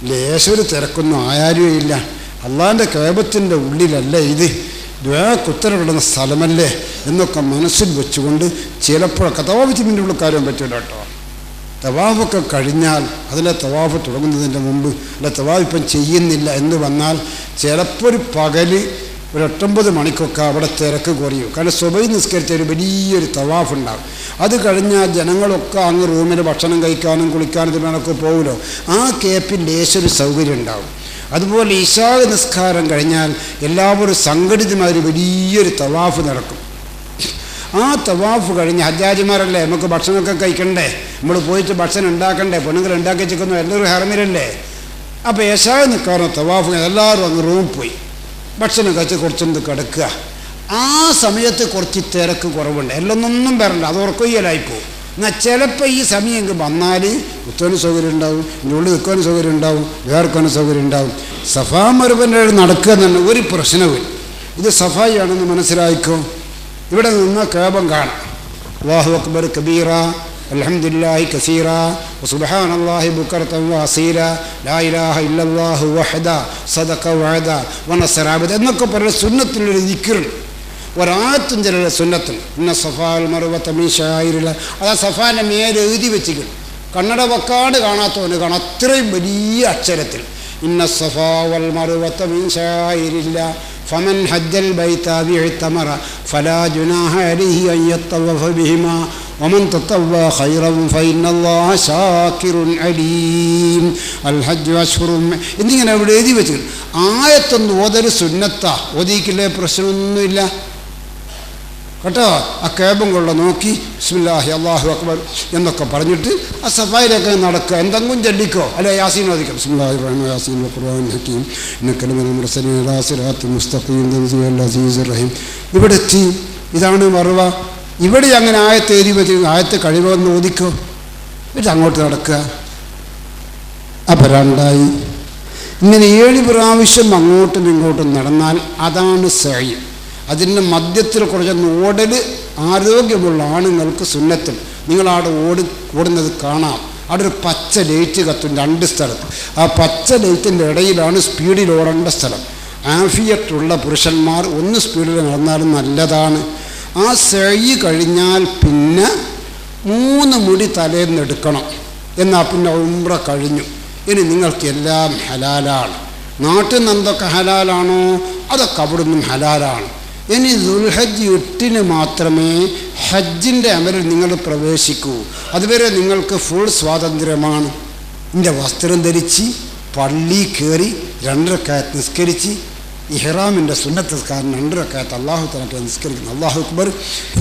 ലേശൊരു തിരക്കൊന്നും ആയാലും ഇല്ല. അള്ളാഹിൻ്റെ കഅബത്തിൻ്റെ ഉള്ളിലല്ല ഇത്, ദുആക്ക് ഉത്തരവിടുന്ന സ്ഥലമല്ലേ എന്നൊക്കെ മനസ്സിൽ വെച്ചുകൊണ്ട് ചിലപ്പോഴൊക്കെ തവാഫിൻ്റെ ഉള്ളിൽ കാര്യം പറ്റില്ല കേട്ടോ. തവാഫൊക്കെ കഴിഞ്ഞാൽ അതിലെ തവാഫ് തുടങ്ങുന്നതിൻ്റെ മുമ്പ് അല്ല തവാഫ് ഇപ്പം ചെയ്യുന്നില്ല എന്ന് വന്നാൽ ചിലപ്പോൾ ഒരു പകല് ഒരു 8-9 മണിക്കൊക്കെ അവിടെ തിരക്ക് കുറയും. കാരണം സുബഹി നിസ്കരിച്ച ഒരു വലിയൊരു തവാഫ് ഉണ്ടാകും. അത് കഴിഞ്ഞാൽ ജനങ്ങളൊക്കെ അങ്ങ് റൂമിൽ ഭക്ഷണം കഴിക്കാനും കുളിക്കാനും ഇതിനൊക്കെ പോകുമല്ലോ. ആ കേപ്പിൽ ലേശൊരു സൗകര്യം ഉണ്ടാകും. അതുപോലെ ഇശാ നിസ്കാരം കഴിഞ്ഞാൽ എല്ലാവരും സംഘടിതമായൊരു വലിയൊരു തവാഫ് നടക്കും. ആ തവാഫ് കഴിഞ്ഞ് ഹജ്ജാജിമാരല്ലേ, നമുക്ക് ഭക്ഷണമൊക്കെ കഴിക്കണ്ടേ, നമ്മൾ പോയിട്ട് ഭക്ഷണം ഉണ്ടാക്കണ്ടേ, പെണ്ണുങ്ങൾ ഉണ്ടാക്കി വെച്ചിരിക്കുന്നു, എല്ലാവരും ഹറമിലല്ലേ. അപ്പോൾ ഇശാ നിസ്കാരം തവാഫ് എല്ലാവരും അങ്ങ് റൂമിൽ പോയി ഭക്ഷണം കഴിച്ച് കുറച്ചൊന്ന് കിടക്കുക. ആ സമയത്ത് കുറച്ച് തിരക്ക് കുറവുണ്ട്. എല്ലൊന്നും വരണ്ട, അത് ഉറക്കൊയ്യലായിപ്പോവും. എന്നാൽ ചിലപ്പോൾ ഈ സമയം എങ്കിൽ വന്നാൽ കുത്തോന് സൗകര്യം ഉണ്ടാവും, ഇതിൻ്റെ ഉള്ളിൽ നിൽക്കാനും സൗകര്യം ഉണ്ടാവും, വേർക്കാനും സൗകര്യം ഉണ്ടാവും. സഫാ മറുപൻ്റെ നടക്കുക തന്നെ ഒരു പ്രശ്നവും. ഇത് സഫായിയാണെന്ന് മനസ്സിലായിക്കോ. ഇവിടെ നിന്ന് കേബം കാണാം. അല്ലാഹു അക്ബർ കബീറ അൽഹംദുലില്ലാഹി കസീറ വസുബ്ഹാനല്ലാഹി ബുക്റതൻ വഅസീല ലാ ഇലാഹ ഇല്ലല്ലാഹു വഹദ സദഖ വഅദ വനസറ അബദ എന്നൊക്കെ പറയുന്ന സുന്നത്തിലൊരു ദിക്റുണ്ട്. ഒരാത്തും ചില സുന്നത്തിൽ ഇന്ന സഫാൽ മറുവത്ത മിൻ ശാഇരില്ല. അത് ആ സഫാൻ്റെ മേലെ എഴുതി വെച്ചിരിക്കും. കണ്ണട വക്കാട് കാണാത്തവന് കാണാം അത്രയും വലിയ അക്ഷരത്തിൽ ഇന്ന സഫാ വൽ മറുവത്ത മിൻ ശാഇരില്ല ഫമൻ ഹജ്ജൽ ബൈത ബിഇതമറ ഫലാ ജുനാഹ അലൈഹി അൻ യത്തവഫ ബിഹിമാ വമൻ തതവ്വ ഖൈറൻ ഫഇന്നല്ലാഹ ശാകിറുൻ അലീം അൽ ഹജ്ജു അശ്ഹുറുൻ എന്നിങ്ങനെ അവിടെ എഴുതി വെച്ചിട്ടുണ്ട്. ആയത്തൊന്ന് ഓതൊരു സുന്നത്താ, ഓതിക്കില്ലേ പ്രശ്നമൊന്നുമില്ല കേട്ടോ. ആ കേബും കൊള്ള നോക്കി ബിസ്മില്ലാഹി അല്ലാഹു അക്ബർ എന്നൊക്കെ പറഞ്ഞിട്ട് ആ സഫായിലൊക്കെ നടക്കുക. എന്തെങ്കിലും ചൊല്ലിക്കോ, അല്ലെ യാസീൻ ഓദിക്കാം. ബിസ്മില്ലാഹിർ റഹ്മാനിർ യാസീൻ വഖുർആനിൽ ഹകീം ഇന്നക ലമിനൽ മുർസലീൻ അലാ സിറാത്തിൻ മുസ്തഖീം തൻസീലുൽ അസീസിർ റഹീം. ഇവിടെ എത്തി. ഇതാണ് മറുവ. ഇവിടെ അങ്ങനെ ആയത്ത് എഴുതി വെച്ച് ആയത്ത് കഴിവെന്ന് ഓദിക്കോ, ഇത് അങ്ങോട്ട് നടക്കുക. അപ്പം രണ്ടായി. ഇങ്ങനെ 7 പ്രാവശ്യം അങ്ങോട്ടും ഇങ്ങോട്ടും നടന്നാൽ അതാണ് സഅയ്. അതിൻ്റെ മധ്യത്തിൽ കുറച്ചൊന്ന് ഓടൽ ആരോഗ്യമുള്ള ആണുങ്ങൾക്ക് സുന്നത്തിൽ. നിങ്ങളവിടെ ഓടുന്നത് കാണാം. അവിടെ ഒരു പച്ച ലൈറ്റ് കത്തും 2 സ്ഥലത്ത്. ആ പച്ച ലൈറ്റിൻ്റെ ഇടയിലാണ് സ്പീഡിൽ ഓടേണ്ട സ്ഥലം. ആഫിയത്തുള്ള പുരുഷന്മാർ ഒന്ന് സ്പീഡിൽ നടന്നാലും നല്ലതാണ്. ആ സഅയ് കഴിഞ്ഞാൽ പിന്നെ 3 മുടി തലേന്ന് എടുക്കണം. എന്നാൽ പിന്നെ ഉംറ കഴിഞ്ഞു. ഇനി നിങ്ങൾക്ക് എല്ലാം ഹലാലാണ്. നാട്ടിൽ നിന്ന് എന്തൊക്കെ ഹലാലാണോ അതൊക്കെ അവിടെ നിന്നും ഹലാലാണ്. ഇനി ദുൽഹജ്ജ് 8 മാത്രമേ ഹജ്ജിൻ്റെ അമലിൽ നിങ്ങൾ പ്രവേശിക്കൂ. അതുവരെ നിങ്ങൾക്ക് ഫുൾ സ്വാതന്ത്ര്യമാണ്. എൻ്റെ വസ്ത്രം ധരിച്ച് പള്ളി കയറി 2 റക്അത്ത് നിസ്കരിച്ച് ഇഹ്റാമിൻ്റെ സുന്നത്തസ്കാരൻ 2 റക്അത്ത് അല്ലാഹു തആല നിസ്കരിക്കുന്നു. അല്ലാഹു അക്ബർ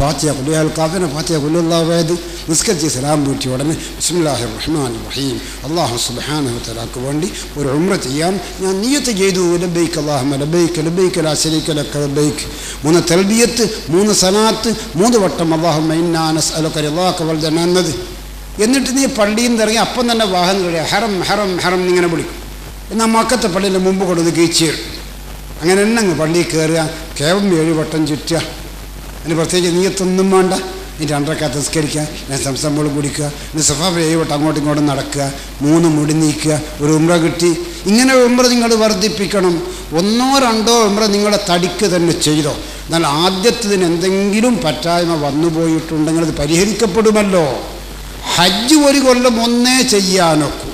ഫാത്തിഹ ഖുൽ കാഫിന ഫാത്തിഹ ഖുൽ അല്ലാഹു അഹദ് നിസ്കരിച്ച് സലാം വീട്ടി ഉടനെ ബിസ്മില്ലാഹിർ റഹ്മാനിർ റഹീം അല്ലാഹു സുബ്ഹാനഹു തആലക്ക് വേണ്ടി ഒരു ഉംറ ചെയ്യാൻ ഞാൻ നിയ്യത്ത് ചെയ്തു. ലബ്ബൈക അല്ലാഹുമ്മ ലബ്ബൈക ലബ്ബൈക ലാ ശരീക ലക ലബ്ബൈക. 3 തൽബിയത്ത്, 3 സലാത്ത്, 3 വട്ടം അല്ലാഹുമ്മ ഇന്നാ നസ്അലുക റിളാക വൽ ജന്ന എന്നത്. എന്നിട്ട് നീ പള്ളിയിൽ നിന്ന് ഇറങ്ങി അപ്പം തന്നെ വാഹനം ഹറം ഹറം ഹറം ഇങ്ങനെ വിളിക്കും. എന്നാൽ മക്കത്തെ പള്ളിയിൽ മുമ്പ് കൊടുത്ത് കീച്ചു. അങ്ങനെ തന്നെ അങ്ങ് പള്ളിയിൽ കയറുക. കേവം 7 വട്ടം ചുറ്റുക. അതിന് പ്രത്യേകിച്ച് നീയത്തൊന്നും വേണ്ട. നീ 2 റക്അത്ത് നിസ്കരിക്കുക, ഞാൻ സംസമ്പോളും കുടിക്കുക, നീ സഫാഫ് 7 വട്ടം അങ്ങോട്ടും ഇങ്ങോട്ടും നടക്കുക, 3 മുടി നീക്കുക. ഒരു ഉംറ കിട്ടി. ഇങ്ങനെ ഉംറ നിങ്ങൾ വർദ്ധിപ്പിക്കണം. 1 or 2 ഉംറ നിങ്ങളെ തടിക്ക് തന്നെ ചെയ്തോ. എന്നാൽ ആദ്യത്തതിന് എന്തെങ്കിലും പറ്റായ്മ വന്നുപോയിട്ടുണ്ടെങ്കിൽ അത് പരിഹരിക്കപ്പെടുമല്ലോ. ഹജ്ജ് 1 കൊല്ലം ഒന്നേ ചെയ്യാനൊക്കൂ.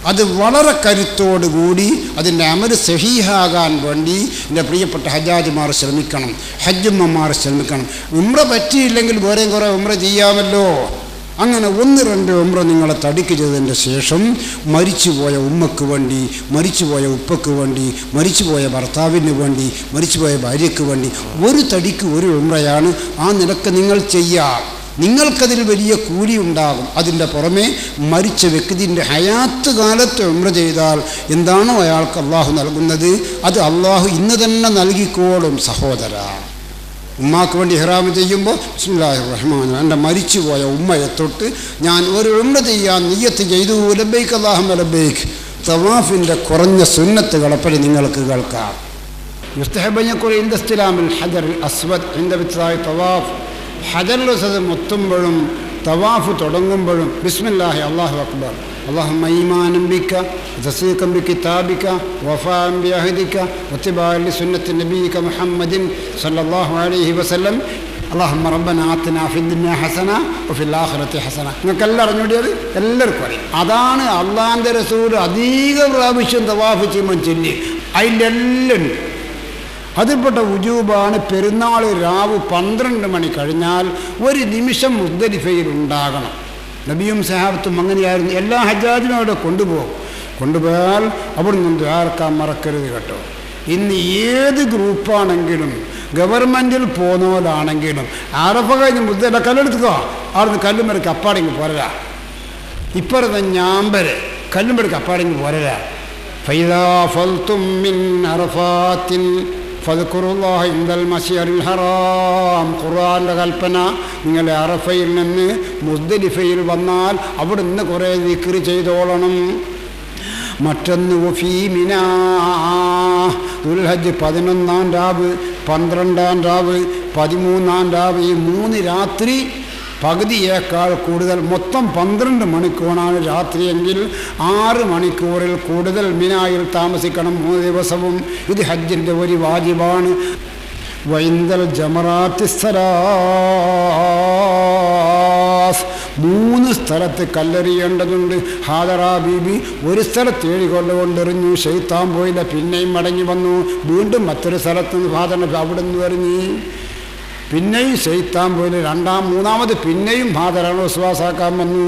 അത് വളരെ കരുത്തോടുകൂടി അതിൻ്റെ അമല് സഹീഹാകാൻ വേണ്ടി എൻ്റെ പ്രിയപ്പെട്ട ഹജ്ജാജിമാർ ശ്രമിക്കണം, ഹജ്ജുമ്മമാർ ശ്രമിക്കണം. ഉംറ പറ്റിയില്ലെങ്കിൽ വേറെയും കുറേ ഉംറ ചെയ്യാമല്ലോ. അങ്ങനെ 1-2 ഉംറ നിങ്ങളെ തടിക്ക് ചെയ്തതിൻ്റെ ശേഷം മരിച്ചുപോയ ഉമ്മക്ക് വേണ്ടി, മരിച്ചുപോയ ഉപ്പക്ക് വേണ്ടി, മരിച്ചുപോയ ഭർത്താവിന് വേണ്ടി, മരിച്ചുപോയ ഭാര്യയ്ക്ക് വേണ്ടി ഒരു തടിക്ക് 1 ഉംറയാണ്. ആ നിലക്ക് നിങ്ങൾ ചെയ്യാം. നിങ്ങൾക്കതിൽ വലിയ കൂലി ഉണ്ടാകും. അതിൻ്റെ പുറമെ മരിച്ച വ്യക്തിൻ്റെ ഹയാത്ത് കാലത്ത് ഉംറ ചെയ്താൽ എന്താണോ അയാൾക്ക് അള്ളാഹു നൽകുന്നത് അത് അള്ളാഹു ഇന്ന് തന്നെ നൽകിക്കോളും. സഹോദര, ഉമ്മാക്ക് വേണ്ടി ഇഹ്റാം ചെയ്യുമ്പോൾ ബിസ്മില്ലാഹിർ റഹ്മാൻ എൻ്റെ മരിച്ചുപോയ ഉമ്മയെ തൊട്ട് ഞാൻ ഒരു ഉംറ ചെയ്യാൻ നിയ്യത്ത് ചെയ്തു. ലബ്ബൈക അല്ലാഹുമ്മ ലബ്ബൈക. തവാഫിൻ്റെ കുറഞ്ഞ സുന്നത്തുകളെപ്പറ്റി നിങ്ങൾക്ക് കേൾക്കാം. യുസ്തഹബ് ഇന്ദ ഇസ്തിലാമിൽ ഹജറുൽ അസ്വദ് ഇന്ദ ഇബ്തിദാഇ തവാഫ്. ഹജറുൽ അസ്വദ് മുത്തുമ്പോഴും തവാഫ് തുടങ്ങുമ്പോഴും ബിസ്മില്ലാഹി അല്ലാഹു അക്ബർ അല്ലാഹുമ്മ ഈമാനം ബിക തസ്ദീഖൻ ബികിതാബിക വഫാഅൻ ബിഅഹദിക വത്തിബാഅൻ ലിസുന്നത്തി നബിയിക മുഹമ്മദിൻ സല്ലല്ലാഹു അലൈഹി വസല്ലം അല്ലാഹുമ്മ റബ്ബനാ ആതിനാ ഫിദ്ദുനിയ ഹസന വഫിൽ ആഖിറതി ഹസന. നിങ്ങൾക്കെല്ലാം അറിഞ്ഞൂടിയത് എല്ലാവർക്കും അറിയാം. അതാണ് അള്ളാഹിൻ്റെ റസൂൽ അധിക പ്രാവശ്യം തവാഫ് ചെയ്യുമ്പോൾ ചൊല്ലി. അതിലെല്ലാം ഉണ്ട്. അതിൽപ്പെട്ട ഉജൂബാണ് പെരുന്നാൾ രാവ് 12 മണി കഴിഞ്ഞാൽ 1 നിമിഷം മുസ്ദലിഫയിൽ ഉണ്ടാകണം. നബിയും സഹാബത്തും അങ്ങനെയായിരുന്നു. എല്ലാ ഹജ്ജാജിനും അവിടെ കൊണ്ടുപോയാൽ അവിടെ നിന്ന് ദ്വാരക്കാൻ മറക്കരുത് കേട്ടോ. ഇന്ന് ഏത് ഗ്രൂപ്പാണെങ്കിലും ഗവൺമെൻറ്റിൽ പോകുന്നവരാണെങ്കിലും അറഫ കഴിഞ്ഞ് മുസ്ദലിഫ കല്ലെടുത്തുക്കോ, അവിടുന്ന് കല്ലുമ്പരക്ക് അപ്പാടെങ്കിൽ പോരാ. ഇപ്പറത്തെ ഞാമ്പര് കല്ലുമ്പരക്ക് അപ്പാടെങ്കിൽ പോരാ. ഫൈദാ ഫൽതും മിൻ അറഫാത്തിൻ ഫദ്കുറുല്ലാഹ ഇൻദൽ മശ്അരിൽ ഹറാം. ഖുർആന്റെ കൽപ്പന, നിങ്ങൾ അറഫയിൽ നിന്ന് മുസ്ദലിഫയിൽ വന്നാൽ അവിടുന്ന് കുറേ ദിക്ർ ചെയ്തോളണം. മറ്റൊന്ന് വഫീ മിനാ, ദുൽഹജ്ജ് 11-ാം രാവ്, 12-ാം രാവ്, 13-ാം രാവ്, ഈ 3 രാത്രി പകുതിയേക്കാൾ കൂടുതൽ, മൊത്തം 12 മണിക്കൂറാണ് രാത്രിയെങ്കിൽ 6 മണിക്കൂറിൽ കൂടുതൽ മിനായിൽ താമസിക്കണം 3 ദിവസവും. ഇത് ഹജ്ജിൻ്റെ ഒരു വാജിബാണ്. വൈന്ദൽ ജമറാത്തി സലാസ്, 3 സ്ഥലത്ത് കല്ലെറിയേണ്ടതുണ്ട്. ഹാദറാ ബീബി ഒരു സ്ഥലത്ത് 7 കൊണ്ടുകൊണ്ടെറിഞ്ഞു, ശൈത്താൻ പോയില്ല, പിന്നെയും മടങ്ങി വന്നു. വീണ്ടും മറ്റൊരു സ്ഥലത്ത് ഹാദറിന് അവിടെ നിന്ന് എറിഞ്ഞു, പിന്നെയും ശൈത്താൻ പോയില്ല. മൂന്നാമത് പിന്നെയും ഹാദറാണ് വിശ്വാസാക്കാൻ വന്നു.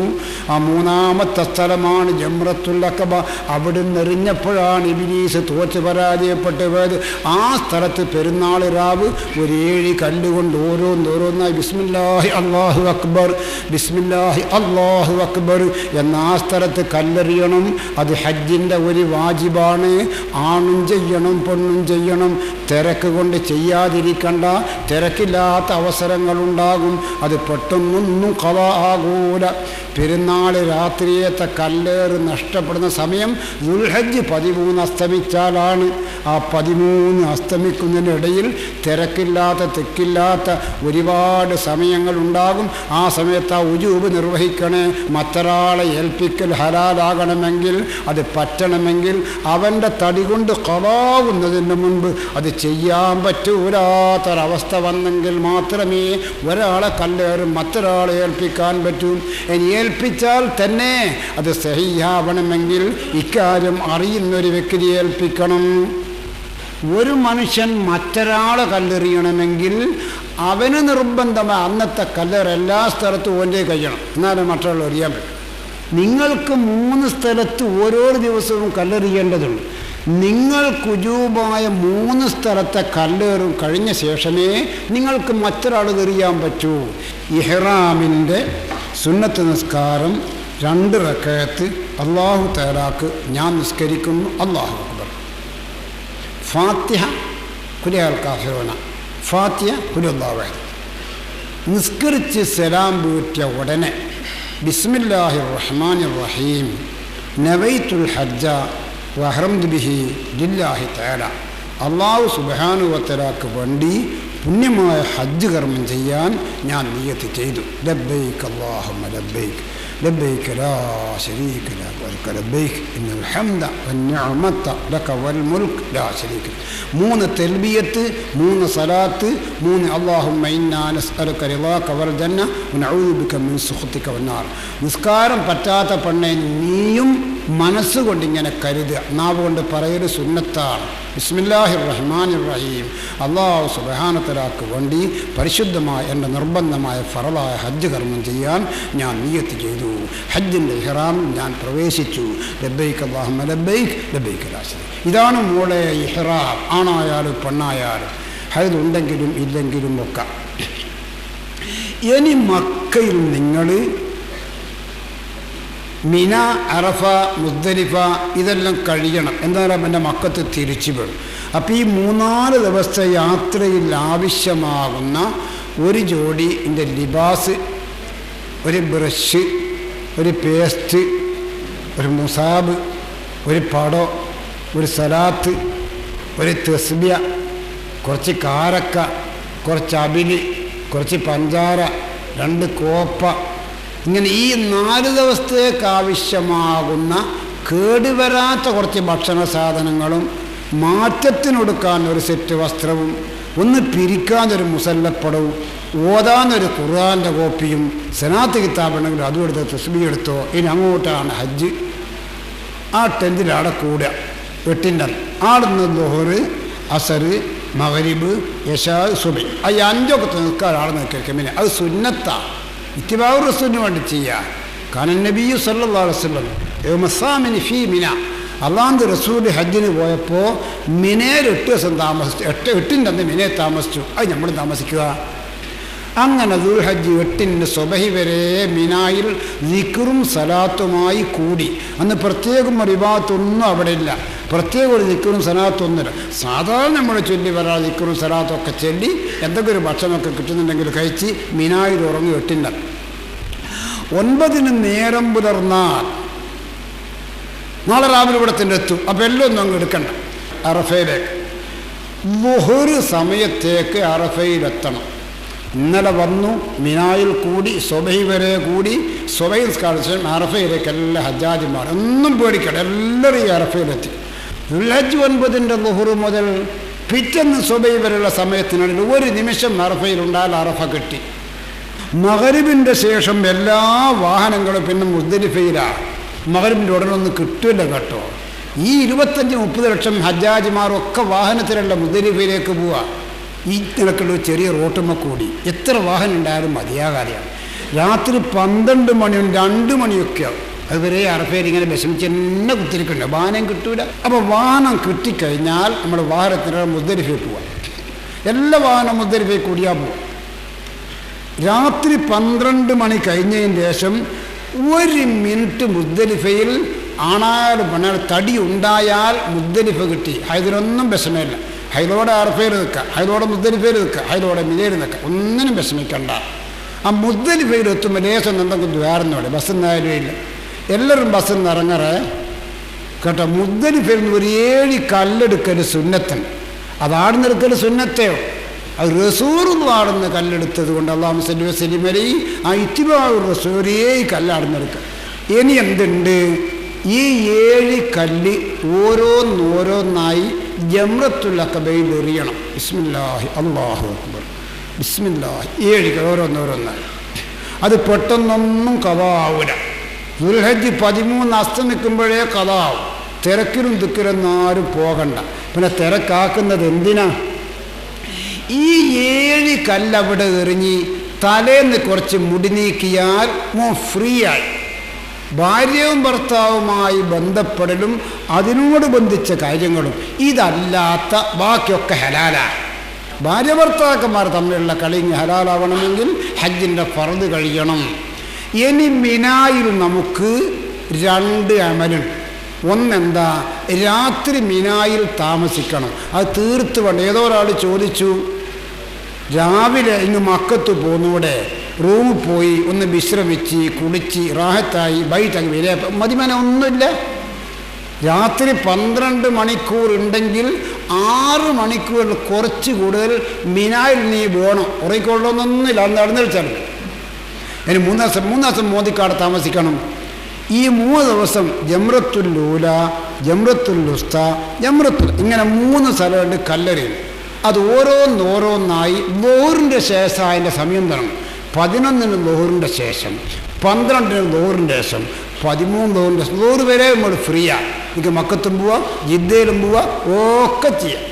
ആ 3-ാമത്തെ സ്ഥലമാണ് ജംറത്തുൽ അഖബ. അവിടുന്ന് എറിഞ്ഞപ്പോഴാണ് ഇബ്ലീസ് തോറ്റ് പരാജയപ്പെട്ട് പോയത്. ആ സ്ഥലത്ത് പെരുന്നാൾ രാവ് ഒരു 7 കല്ലുകൊണ്ട് ഓരോന്നോരോന്നായി ബിസ്മില്ലാഹി അല്ലാഹു അക്ബർ, ബിസ്മില്ലാഹി അല്ലാഹു അക്ബർ എന്ന ആ സ്ഥലത്ത് കല്ലെറിയണം. അത് ഹജ്ജിൻ്റെ ഒരു വാജിബാണ്. ആണും ചെയ്യണം, പെണ്ണും ചെയ്യണം. തിരക്ക് കൊണ്ട് ചെയ്യാതിരിക്കണ്ട. തിരക്കില്ലാത്ത അവസരങ്ങളുണ്ടാകും. അത് പെട്ടെന്നൊന്നും ഖളാ ആകൂല. പെരുന്നാൾ രാത്രിയത്തെ കല്ലേറ് നഷ്ടപ്പെടുന്ന സമയം ദുൽഹജ്ജ് 13 അസ്തമിച്ചാലാണ്. ആ 13 അസ്തമിക്കുന്നതിനിടയിൽ തിരക്കില്ലാത്ത തെക്കില്ലാത്ത ഒരുപാട് സമയങ്ങളുണ്ടാകും. ആ സമയത്ത് ആ ഉജൂബ് നിർവഹിക്കണേ. മറ്റൊരാളെ ഏൽപ്പിക്കൽ ഹലാലാകണമെങ്കിൽ, അത് പറ്റണമെങ്കിൽ അവൻ്റെ തടി കൊണ്ട് ഖളാവുന്നതിന് മുൻപ് അത് ചെയ്യാൻ പറ്റൂലാത്തൊരവസ്ഥ വന്നെങ്കിൽ മാത്രമേ ഒരാളെ കല്ലേറ് മറ്റൊരാളെ ഏൽപ്പിക്കാൻ പറ്റൂ. ഇനി ഏൽപ്പിച്ചാൽ തന്നെ അത് സഹിയാവണമെങ്കിൽ ഇക്കാര്യം അറിയുന്നൊരു വ്യക്തിയെ ഏൽപ്പിക്കണം. ഒരു മനുഷ്യൻ മറ്റൊരാളെ കല്ലെറിയണമെങ്കിൽ അവന് നിർബന്ധമായി അന്നത്തെ കല്ലേറ് എല്ലാ സ്ഥലത്തും ഓൻ്റെ കഴിയണം, എന്നാലും മറ്റുള്ള എറിയാൻ പറ്റും. നിങ്ങൾക്ക് 3 സ്ഥലത്ത് ഓരോ ദിവസവും കല്ലെറിയേണ്ടതുണ്ട്. നിങ്ങൾ കുജൂബായ 3 സ്ഥലത്തെ കല്ലേറും കഴിഞ്ഞ ശേഷമേ നിങ്ങൾക്ക് മറ്റൊരാൾ എറിയാൻ പറ്റൂ. ഇഹ്റാമിൻ്റെ സുന്നത്ത് നിസ്കാരം 2 റക്അത്ത് അല്ലാഹു തആലാക്ക് ഞാൻ നിസ്കരിക്കുന്നു. അല്ലാഹു അക്ബർ. ഫാത്തിഹ ഖുലിൽ കാഫിറൂന, ഫാത്തിഹ ഖുലില്ലാഹു അഹദ്. നിസ്കരിച്ച് സലാം വീട്ടിയ ഉടനെ ബിസ്മില്ലാഹിർ റഹ്മാനിർ റഹീം നവൈത്തുൽ ഹജ്ജ വഹറംതു ബിഹി ലില്ലാഹി തആല, അല്ലാഹു സുബ്ഹാനഹു വ തആലക്ക് വേണ്ടി പുണ്യമായ ഹജ്ജ് കർമ്മം ചെയ്യാൻ ഞാൻ നിയ്യത്ത് ചെയ്തു. ലബ്ബൈക അല്ലാഹുമ്മ ലബ്ബൈക ലബ്ബൈക ലാ ശരീക ലക ലബ്ബൈക ഇന്നൽ ഹംദ വന്നിഅമത ലക വൽ മുൽക്ക് ലാ ശരീക. 3 തൽബിയത്ത്, 3 സലാത്ത്, 3 അല്ലാഹുമ്മ ഇന്നാ നസ്അലുക റിളാക വൽ ജന്ന വനഊദു ബിക മിൻ സുഖ്തിക വന്നാർ. നിസ്കാരം പറ്റാത്ത പെണ്ണെ നീയും മനസ്സുകൊണ്ടിങ്ങനെ കരുതുക, നാവ് കൊണ്ട് പറയല് സുന്നത്താണ്. ബിസ്മില്ലാഹിർ റഹ്മാനിർ റഹീം, അല്ലാഹു സുബ്ഹാനഹു തആലക്ക് വേണ്ടി പരിശുദ്ധമായ എൻ്റെ നിർബന്ധമായ ഫറളായ ഹജ്ജ് കർമ്മം ചെയ്യാൻ ഞാൻ നിയ്യത്ത് ചെയ്തു. ഹജ്ജിൻ്റെ ഇഹ്റാമിൽ ഞാൻ പ്രവേശിച്ചു. ലബ്ബൈക അല്ലാഹുമ്മ ലബ്ബൈക ലബ്ബൈക ലാ ശരീക. ഇതാണ് മോളെ ഇഹ്റാം. ആണായാലും പെണ്ണായാലും, ഹജ്ജ് ഉണ്ടെങ്കിലും ഇല്ലെങ്കിലും ഒക്കെ. ഇനി മക്കയിൽ നിങ്ങൾ മിന, അറഫ, മുസ്ദലിഫ ഇതെല്ലാം കഴിയണം. എന്തായാലും എൻ്റെ മക്കത്ത് തിരിച്ചു വരും. അപ്പോൾ ഈ 3-4 ദിവസത്തെ യാത്രയിൽ ആവശ്യമാകുന്ന ഒരു ജോഡി എൻ്റെ ലിബാസ്, ഒരു ബ്രഷ്, ഒരു പേസ്റ്റ്, ഒരു മുസാബ്, ഒരു പടോ, ഒരു സലാത്ത്, ഒരു തസ്ബിയ, കുറച്ച് കാരക്ക, കുറച്ച് അബിലി, കുറച്ച് പഞ്ചാര, 2 കോപ്പ, ഇങ്ങനെ ഈ 4 ദിവസത്തേക്ക് ആവശ്യമാകുന്ന കേടുവരാത്ത കുറച്ച് ഭക്ഷണ സാധനങ്ങളും, മാറ്റത്തിനൊടുക്കാൻ ഒരു സെറ്റ് വസ്ത്രവും, ഒന്ന് പിരിക്കാനൊരു മുസല്ലപ്പടവും, ഓതാനൊരു ഖുർആൻ്റെ കോപ്പിയും, സനാത്ത് കിതാബുണ്ടെങ്കിൽ അതും എടുത്തോ, തസ്ബീഹ് എടുത്തോ. ഇനി അങ്ങോട്ടാണ് ഹജ്ജ്. ആ ടെൻറ്റിൽ അവിടെ കൂടുക. 8-ൻ്റെ ആടുന്ന ദുഹർ, അസർ, മഗ്രിബ്, ഇശാ, സുബഹി, ആ 5 നിൽക്കാൻ ആടെ നിൽക്കുക. പിന്നെ അത് സുന്നത്താണ്, ഇത്തിബാഉർ റസൂലിന് വേണ്ടി ചെയ്യുക. കാരണം നബിയു സല്ലല്ലാഹു അലൈഹി വസല്ലം യൗമസ്സാമിനി ഫീ മിന, അള്ളാഹുവിൻ്റെ റസൂൽ ഹജ്ജിന് പോയപ്പോൾ മിനയിൽ 8 ദിവസം താമസിച്ചു. 8-ൻ്റെ അന്ന് മിനയിൽ താമസിച്ചു. അത് നമ്മൾ താമസിക്കുക. അങ്ങനെ ദുൽഹജ്ജ് 8 സുബഹി വരെ മിനായിൽ ദിക്റും സലാത്തുമായി കൂടി. അന്ന് പ്രത്യേകം ഒരു ഇബാദത്തൊന്നും അവിടെ ഇല്ല, പ്രത്യേക ഒരു ദിക്റും സലാത്തൊന്നുമില്ല. സാധാരണ നമ്മൾ ചൊല്ലി വരാൻ ദിക്റും സലാത്തൊക്കെ ചൊല്ലി എന്തൊക്കെ ഒരു ഭക്ഷണമൊക്കെ കിട്ടുന്നുണ്ടെങ്കിൽ കഴിച്ച് മിനായിൽ ഉറങ്ങി 8. 9 നേരം പുലർന്നാൽ നാളെ രാവിലെ ഇവിടെ തന്നെ എത്തും. അപ്പം എല്ലാം ഒന്നും അങ്ങ് എടുക്കണ്ട. അറഫയിലേക്ക് ളുഹർ സമയത്തേക്ക് അറഫയിലെത്തണം. ഇന്നലെ വന്നു, മിനായിൽ കൂടി, സുബഹി വരെ കൂടി, സുബഹി നിസ്കാരം അറഫയിലേക്ക് എല്ലാ ഹജ്ജാജിമാർ ഒന്നും പേടിക്കണം, എല്ലാവരും ഈ അറഫയിലെത്തി. ദുൽഹജ്ജ് 9 ളുഹർ മുതൽ പിറ്റേന്ന് സുബഹി വരെയുള്ള സമയത്തിനുള്ളിൽ ഒരു നിമിഷം അറഫയിലുണ്ടായാൽ അറഫ കിട്ടി. മഗ്‌രിബിൻ്റെ ശേഷം എല്ലാ വാഹനങ്ങളും പിന്നെ മുസ്ദലിഫയിലാണ്. മഗ്‌രിബിൻ്റെ ഉടനൊന്നും കിട്ടില്ല കേട്ടോ. ഈ 25-30 ലക്ഷം ഹജ്ജാജിമാരൊക്കെ വാഹനത്തിലല്ല മുസ്ദലിഫയിലേക്ക് പോവുക. ഈ നിലക്കുള്ള ചെറിയ റോട്ടുമ്മ കൂടി എത്ര വാഹനം ഉണ്ടായാലും മതിയാകാതെയാണ്. രാത്രി 12 മണിയും 2 മണിയൊക്കെയാവും. അതുവരെ അറഫയിൽ ഇങ്ങനെ വിഷമിച്ച് തന്നെ കുത്തിരിക്കുന്നുണ്ട്, വാഹനം കിട്ടൂല. അപ്പോൾ വാഹനം കിട്ടിക്കഴിഞ്ഞാൽ നമ്മൾ വാഹനത്തിന് മുസ്ദലിഫയിൽ പോവാം. എല്ലാ വാഹനം മുസ്ദലിഫയിൽ കൂടിയാൽ പോവും. രാത്രി 12 മണി കഴിഞ്ഞതിന് ശേഷം 1 മിനിറ്റ് മുസ്ദലിഫയിൽ ആണായാലും പെണ്ണായാലും തടി ഉണ്ടായാൽ മുസ്ദലിഫ കിട്ടി. അതിനൊന്നും വിഷമമില്ല. ഹൈലോടെ അറഫയിൽ നിൽക്കുക, ഹൈലോടെ മുസ്ദലിഫയിൽ നിൽക്കുക, ഹൈലോടെ മിനയിൽ നിൽക്കുക, ഒന്നിനും വിഷമിക്കണ്ട. ആ മുസ്ദലിഫയിൽ എത്തുമ്പോൾ ലേശം എന്തെങ്കിലും ദ്വാരുന്നോടെ ബസ്സിൽ നിന്നായാലും ഇല്ല, എല്ലാവരും ബസ്സിൽ നിന്ന് ഇറങ്ങറേ കേട്ടോ. മുസ്ദലിഫയിൽ നിന്ന് ഒരു 7 കല്ലെടുക്കൽ സുന്നത്തൻ, അതാടുന്നെടുക്കൽ സുന്നത്തയോ, അത് റസൂറും ആടുന്ന കല്ലെടുത്തത് കൊണ്ട് അല്ലാഹു സല്ലി വസല്ലിം അലൈഹി ആ ഇത്തിബാഉർ റസൂൽ 7 കല്ലാടുന്നെടുക്കുക. ഇനി എന്തുണ്ട്? ഈ 7 കല്ല് ഓരോന്നോരോന്നായി ജംറത്തുൽ അഖബയിൽ എറിയണം. ബിസ്മില്ലാഹി അല്ലാഹു അക്ബർ ബിസ്മില്ലാഹി 7 ഓരോന്നോരോന്നായി. അത് പെട്ടെന്നൊന്നും കഥാവൂല. ദുൽഹജ്ജ് 13 അസ്തമിക്കുമ്പോഴേ കഥാവും. തിരക്കിലും ദിക്റിലും ആരും പോകണ്ട. പിന്നെ തിരക്കാക്കുന്നത് എന്തിനാ? ഈ 7 കല്ലവിടെ എറിഞ്ഞ് തലേന്ന് കുറച്ച് മുടി നീക്കിയാൽ ഫ്രീ ആയി. ഭാര്യയും ഭർത്താവുമായി ബന്ധപ്പെടലും അതിനോട് ബന്ധിച്ച കാര്യങ്ങളും ഇതല്ലാത്ത ബാക്കിയൊക്കെ ഹലാലാണ്. ഭാര്യ ഭർത്താക്കന്മാർ തമ്മിലുള്ള കളി ഹലാലാവണമെങ്കിൽ ഹജ്ജിൻ്റെ ഫർദ് കഴിയണം. ഇനി മിനായിൽ നമുക്ക് 2 അമലുണ്ട്. ഒന്നെന്താ? രാത്രി മിനായിൽ താമസിക്കണം. അത് തീർത്ത് വേണ്ട. ഏതോ ഒരാൾ ചോദിച്ചു, രാവിലെ ഇന്ന് മക്കത്ത് പോന്നൂടെ, റൂമിൽ പോയി ഒന്ന് വിശ്രമിച്ച് കുളിച്ച് റാഹത്തായി ബൈറ്റാക്കി വരിക, മതിമന ഒന്നുമില്ല. രാത്രി 12 മണിക്കൂർ ഉണ്ടെങ്കിൽ 6 മണിക്കൂറിൽ കുറച്ച് കൂടുതൽ മിനായിൽ നീ വേണം. ഉറയിക്കൊള്ളൊന്നൊന്നുമില്ല, അന്ന് നടന്നിരിച്ചാൽ. ഇനി 3 ദിവസം മോദിക്കാട് താമസിക്കണം. ഈ 3 ദിവസം ജംറത്തുൽ ഊല, ജംറത്തുൽ ഉസ്ത, ജംറത്തുൽ, ഇങ്ങനെ 3 സ്ഥലമുണ്ട് കല്ലെറിയും. അത് ഓരോന്നോരോന്നായി ളുഹറിൻ്റെ ശേഷം അതിൻ്റെ സമയം തുടങ്ങും. 11 ളുഹറിൻ്റെ ശേഷം, 12 ളുഹറിൻ്റെ ശേഷം, 13 ളുഹറിൻ്റെ ശേഷം. ളുഹർ വരെ നമ്മൾ ഫ്രീയാണ്. എനിക്ക് മക്കത്തും പോവാം, ജിദ്ദയിലും പോവാം, ഒക്കെ ചെയ്യാം.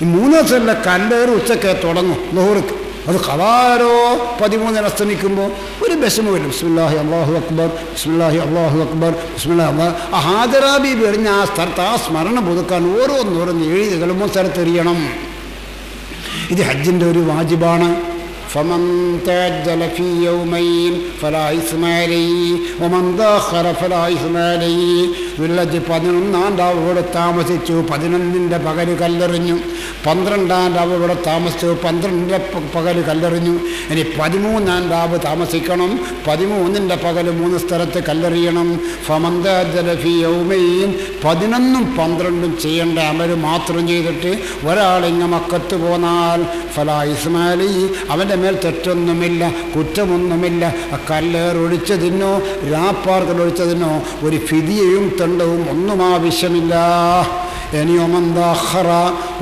ഈ 3 ദിവസമല്ല കല്ലേറ് ഉച്ചക്കെ തുടങ്ങും ളുഹർക്ക്. അത് ഖദാരോ 13 അസ്തമിക്കുമ്പോൾ ഒരു വിഷമമില്ല. ബിസ്മില്ലാഹി അല്ലാഹു അക്ബർ ബിസ്മില്ലാഹി അല്ലാഹു അക്ബർ ബിസ്മില്ലാഹി അല്ലാഹ്. ആ ഹാജറാബി എറിഞ്ഞ ആ സ്ഥലത്ത് ആ സ്മരണ പുതുക്കാൻ ഓരോന്നോരോന്ന് 7 കിലോമോ സ്ഥലത്തെറിയണം. ഇത് ഹജ്ജിൻ്റെ ഒരു വാജിബാണ്. فمن تعجل في يومين فلا إثم عليه ومن تأخر فلا إثم عليه. ദുൽഹജ്ജ് 11-ാം രാവ് ഇവിടെ താമസിച്ചു, 11-ൻ്റെ പകല് കല്ലെറിഞ്ഞു. 12-ാം രാവ് ഇവിടെ താമസിച്ചു, 12-ൻ്റെ പകല് കല്ലെറിഞ്ഞു. ഇനി 13-ാം രാവ് താമസിക്കണം, 13-ൻ്റെ പകല് 3 സ്ഥലത്ത് കല്ലെറിയണം. ഫമൻ തഅജ്ജല ഫീ യൗമൈൻ, 11ഉം 12ഉം ചെയ്യേണ്ട അമല് മാത്രം ചെയ്തിട്ട് ഒരാളിങ്ങ മക്കത്ത് പോന്നാൽ ഫലാ ഇസ്മ അലൈഹി, അവൻ്റെ മേൽ തെറ്റൊന്നുമില്ല, കുറ്റമൊന്നുമില്ല. കല്ലേറൊഴിച്ചതിനോ രാപ്പാർക്കലൊഴിച്ചതിനോ ഒരു ഫിദിയയും തെണ്ടവും ഒന്നും ആവശ്യമില്ല. ഇനിയൊമന്താഹറ,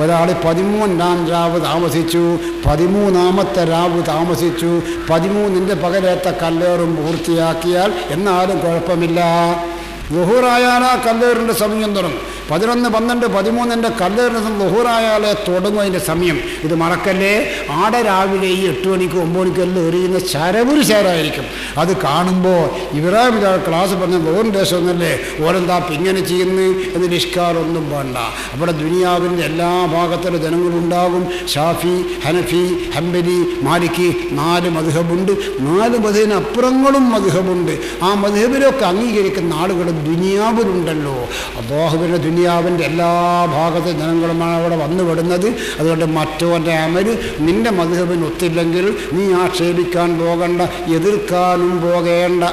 ഒരാൾ 13-ാം രാവ് താമസിച്ചു, 13-ാമത്തെ രാവ് താമസിച്ചു, 13-ൻ്റെ പകലത്തെ കല്ലേറും പൂർത്തിയാക്കിയാൽ എന്നാലും കുഴപ്പമില്ല. ളുഹറായാൽ ആ കല്ലേറിൻ്റെ സമയം തുടങ്ങും. 11, 12, 13 കല്ലെറിഞ്ഞ ലുഹൂറായാലേ തുടങ്ങും അതിൻ്റെ സമയം. ഇത് മറക്കല്ലേ. ആട രാവിലെ ഈ 8 മണിക്ക് 9 മണിക്കെല്ലാം എറിയുന്ന ശരവൊരു ശരായിരിക്കും. അത് കാണുമ്പോൾ ഇബ്രാഹിം ക്ലാസ് പറഞ്ഞ ലോറിൻ്റെ ദേശമൊന്നല്ലേ, ഓരെന്താ ഇങ്ങനെ ചെയ്യുന്നു എന്ന് നിഷ്കാരമൊന്നും വേണ്ട. അവിടെ ദുനിയാവിൻ്റെ എല്ലാ ഭാഗത്തുള്ള ജനങ്ങളുണ്ടാകും. ഷാഫി, ഹനഫി, ഹംബലി, മാലിക്കി 4 മദ്ഹബുണ്ട്. 4 മദ്ഹബിനപ്പുറങ്ങളും മദ്ഹബുണ്ട്. ആ മദ്ഹബിലൊക്കെ അംഗീകരിക്കുന്ന ആളുകൾ ദുനിയാവിലുണ്ടല്ലോ. അല്ലാഹുവിൻ്റെ ദുനിയാവിൻ്റെ എല്ലാ ഭാഗത്തെ ജനങ്ങളുമാണ് അവിടെ വന്നുപെടുന്നത്. അതുകൊണ്ട് മറ്റവൻ്റെ അമല് നിൻ്റെ മദ്ഹബിന് ഒത്തില്ലെങ്കിൽ നീ ആക്ഷേപിക്കാൻ പോകണ്ട, എതിർക്കാനും പോകേണ്ട.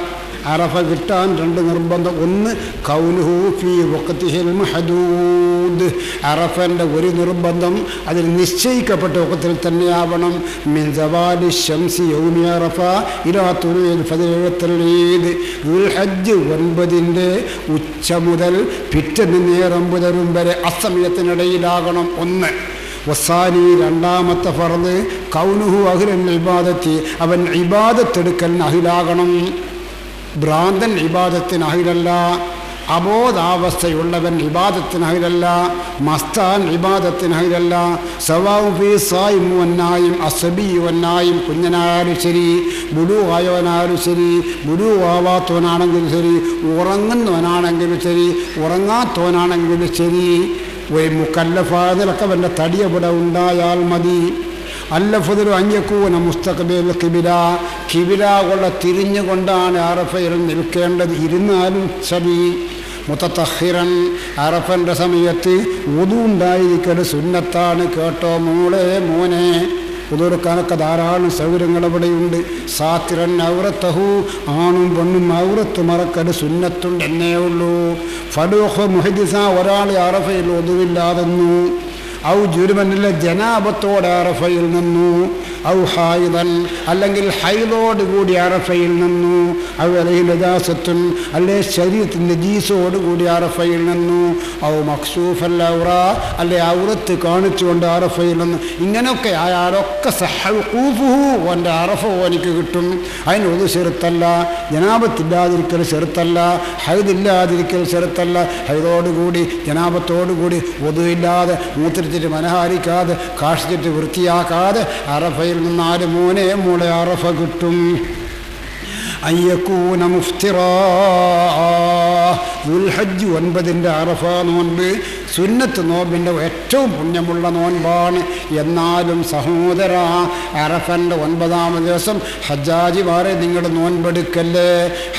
അറഫ കിട്ടാൻ 2 നിർബന്ധം. ഒന്ന് കൗലുഹു ഫീ വഖ്തിഹിൽ മഹദൂദ്. അറഫൻ്റെ ഒരു നിർബന്ധം അതിൽ നിശ്ചയിക്കപ്പെട്ട വഖത്തിൽ തന്നെയാവണം. മിൻ സവാലി ശംസി യൗമി അറഫ ഇലാ തുലൂഇൽ ഫജ്ർ ഈദ്. ദുൽഹജ്ജ് 9 ഉച്ച മുതൽ പിറ്റേന്ന് നേരം പുലരും വരെ അസ്തമയത്തിനിടയിലാകണം. 1. വസാനി രണ്ടാമത്തെ ഫർദ് കൗനുഹു അഹ്ലൽ ഇബാദത്തി. അവൻ ഇബാദത്തെടുക്കലിന് അഹിലാകണം. ഭ്രാന്തൻ ഇബാദത്തിന് അഹിലല്ല. അബോധാവസ്ഥയുള്ളവൻ ഇബാദത്തിന് അഹിലല്ല. മസ്താൻ ഇബാദത്തിന് അഹിലല്ല. സവാഉ ഫീ സായിം വന്നായിം അസ്ബി വന്നായിം. കുഞ്ഞനായാലും ശരി, ബുലൂഗായവനായാലും ശരി, ബുലൂഗാവാത്തവനാണെങ്കിലും ശരി, ഉറങ്ങുന്നവനാണെങ്കിലും ശരി, ഉറങ്ങാത്തവനാണെങ്കിലും ശരി, ഒരു മുക്കല്ലഫായതിലൊക്കെ അവൻ്റെ തടിയവിടെ ഉണ്ടായാൽ മതി. അല്ലഫുദുൽ അഞ്ഞക്കൂന മുസ്തഖ്ബിൽ ഖിബില. ഖിബില കൊള്ള തിരിഞ്ഞുകൊണ്ടാണ് അറഫയിൽ നിൽക്കേണ്ടത്. ഇരുന്നാലും ശരി. മുതതഖിറൻ. അറഫൻ്റെ സമയത്ത് വുദു ഉണ്ടായിരിക്കൽ സുന്നത്താണ്. കേട്ടോ മോനെ. ഉദുർക്കാനൊക്കെ ധാരാളം സൗകര്യങ്ങൾ അവിടെയുണ്ട്. സാത്തിറൻ ഔറത്തഹു. ആണും പെണ്ണും ഔറത്ത് മറക്കൽ സുന്നത്തുണ്ട് എന്നേ ഉള്ളൂ. ഫലൂഹ് മുഹദിസ. ഒരാൾ അറഫയിൽ ഒതുവില്ലാതെന്നു. ഔ ജുരുമനിലെ ജനാബത്തോടെ അറഫയിൽ നിന്നു. ഔ ഹായിദൻ. അല്ലെങ്കിൽ ഹൈദോടുകൂടി അറഫയിൽ നിന്നു. ഔ അലൈഹി നജാസത്തുൻ. അല്ലെ ശരീരത്തിൻ്റെ ജീസോടുകൂടി അറഫയിൽ നിന്നു. ഔ മക്സൂഫൽ ഔറ. അല്ലെ ഔറത്ത് കാണിച്ചുകൊണ്ട് അറഫയിൽ നിന്നു. ഇങ്ങനെയൊക്കെ ആയാലൊക്കെ സഹൂഫുഹു. ഓൻ്റെ അറഫ ഓനിക്ക് കിട്ടും. അതിന് ഒരു ചെറുത്തല്ല. ജനാബത്തില്ലാതിരിക്കൽ ചെറുത്തല്ല. ഹൈദില്ലാതിരിക്കൽ ചെറുത്തല്ല. ഹൈദോടുകൂടി ജനാബത്തോടുകൂടി ഒതുവില്ലാതെ മൂത്രിച്ചിട്ട് മനഹാരിക്കാതെ കാഷിച്ചിട്ട് വൃത്തിയാക്കാതെ അറഫയിൽ നിന്നാല് മോളെ അറഫ കിട്ടും. അയ്യക്കൂന മുഫ്തിറാ. ദുൽഹജ്ജ് 9 അറഫ നോൻപ് സുന്നത്ത് നോമ്പിൻ്റെ ഏറ്റവും പുണ്യമുള്ള നോൻപാണ്. എന്നാലും സഹോദര, അറഫൻ്റെ 9ാം ദിവസം ഹജ്ജാജിമാരെ നിങ്ങൾ നോൻപെടുക്കല്ലേ,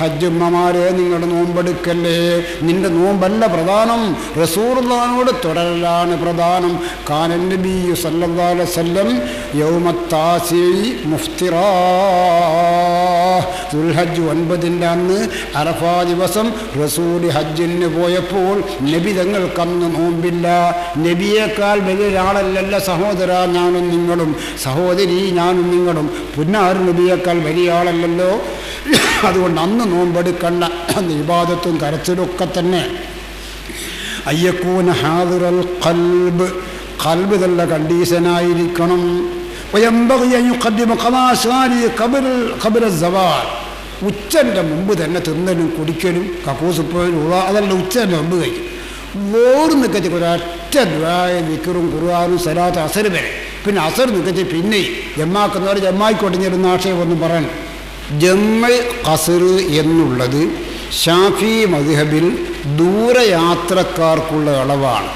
ഹജ്ജുമ്മമാരെ നിങ്ങൾ നോമ്പെടുക്കല്ലേ. നിന്റെ നോമ്പല്ല പ്രധാനം, റസൂലുള്ളാഹിനോട് തുടരലാണ് പ്രധാനം. കാനൻ നബി സല്ലല്ലാഹു അലൈഹി വസല്ലം യൗമത്താസി മുഫ്തിറാ. ദുൽഹജ്ജ് 9 അന്ന് അറഫാ ദിവസം റസൂൽ ഹജ്ജിന് പോയപ്പോൾ നബി തങ്ങൾക്കന്ന് നോമ്പില്ല. നബിയേക്കാൾ വലിയൊരാളല്ലല്ല സഹോദര ഞാനും നിങ്ങളും, സഹോദരി ഞാനും നിങ്ങളും. പുന്നാർ നബിയേക്കാൾ വലിയ ആളല്ലല്ലോ. അതുകൊണ്ട് അന്ന് നോമ്പെടുക്കണ്ട. അന്ന് ഇബാദത്തും കരച്ചിലൊക്കെ തന്നെ. അയ്യക്കൂന ഹാദിറൽ ഖൽബ്. ഖൽബ് നല്ല കണ്ടീഷനായിരിക്കണം. ഉച്ചൻ്റെ മുമ്പ് തന്നെ തിന്നലും കുടിക്കലും കക്കൂസിപ്പോഴും അതല്ല ഉച്ചൻ്റെ മുമ്പ് കഴിക്കും. വേറ് നിൽക്കച്ച് ഒരൊറ്റ വിക്കറും ഖുർആനും സലാത്ത് അസർ വരെ. പിന്നെ അസർ നിൽക്കച്ച് പിന്നെ ജമ്മാക്കുന്നവർ ജമ്മായിക്കൊട്ടിഞ്ഞിരുന്ന ആശയമൊന്നും പറയണം. ജമ്മ ഖസർ എന്നുള്ളത് ഷാഫി മദ്ഹബിൽ ദൂരയാത്രക്കാർക്കുള്ള അളവാണ്.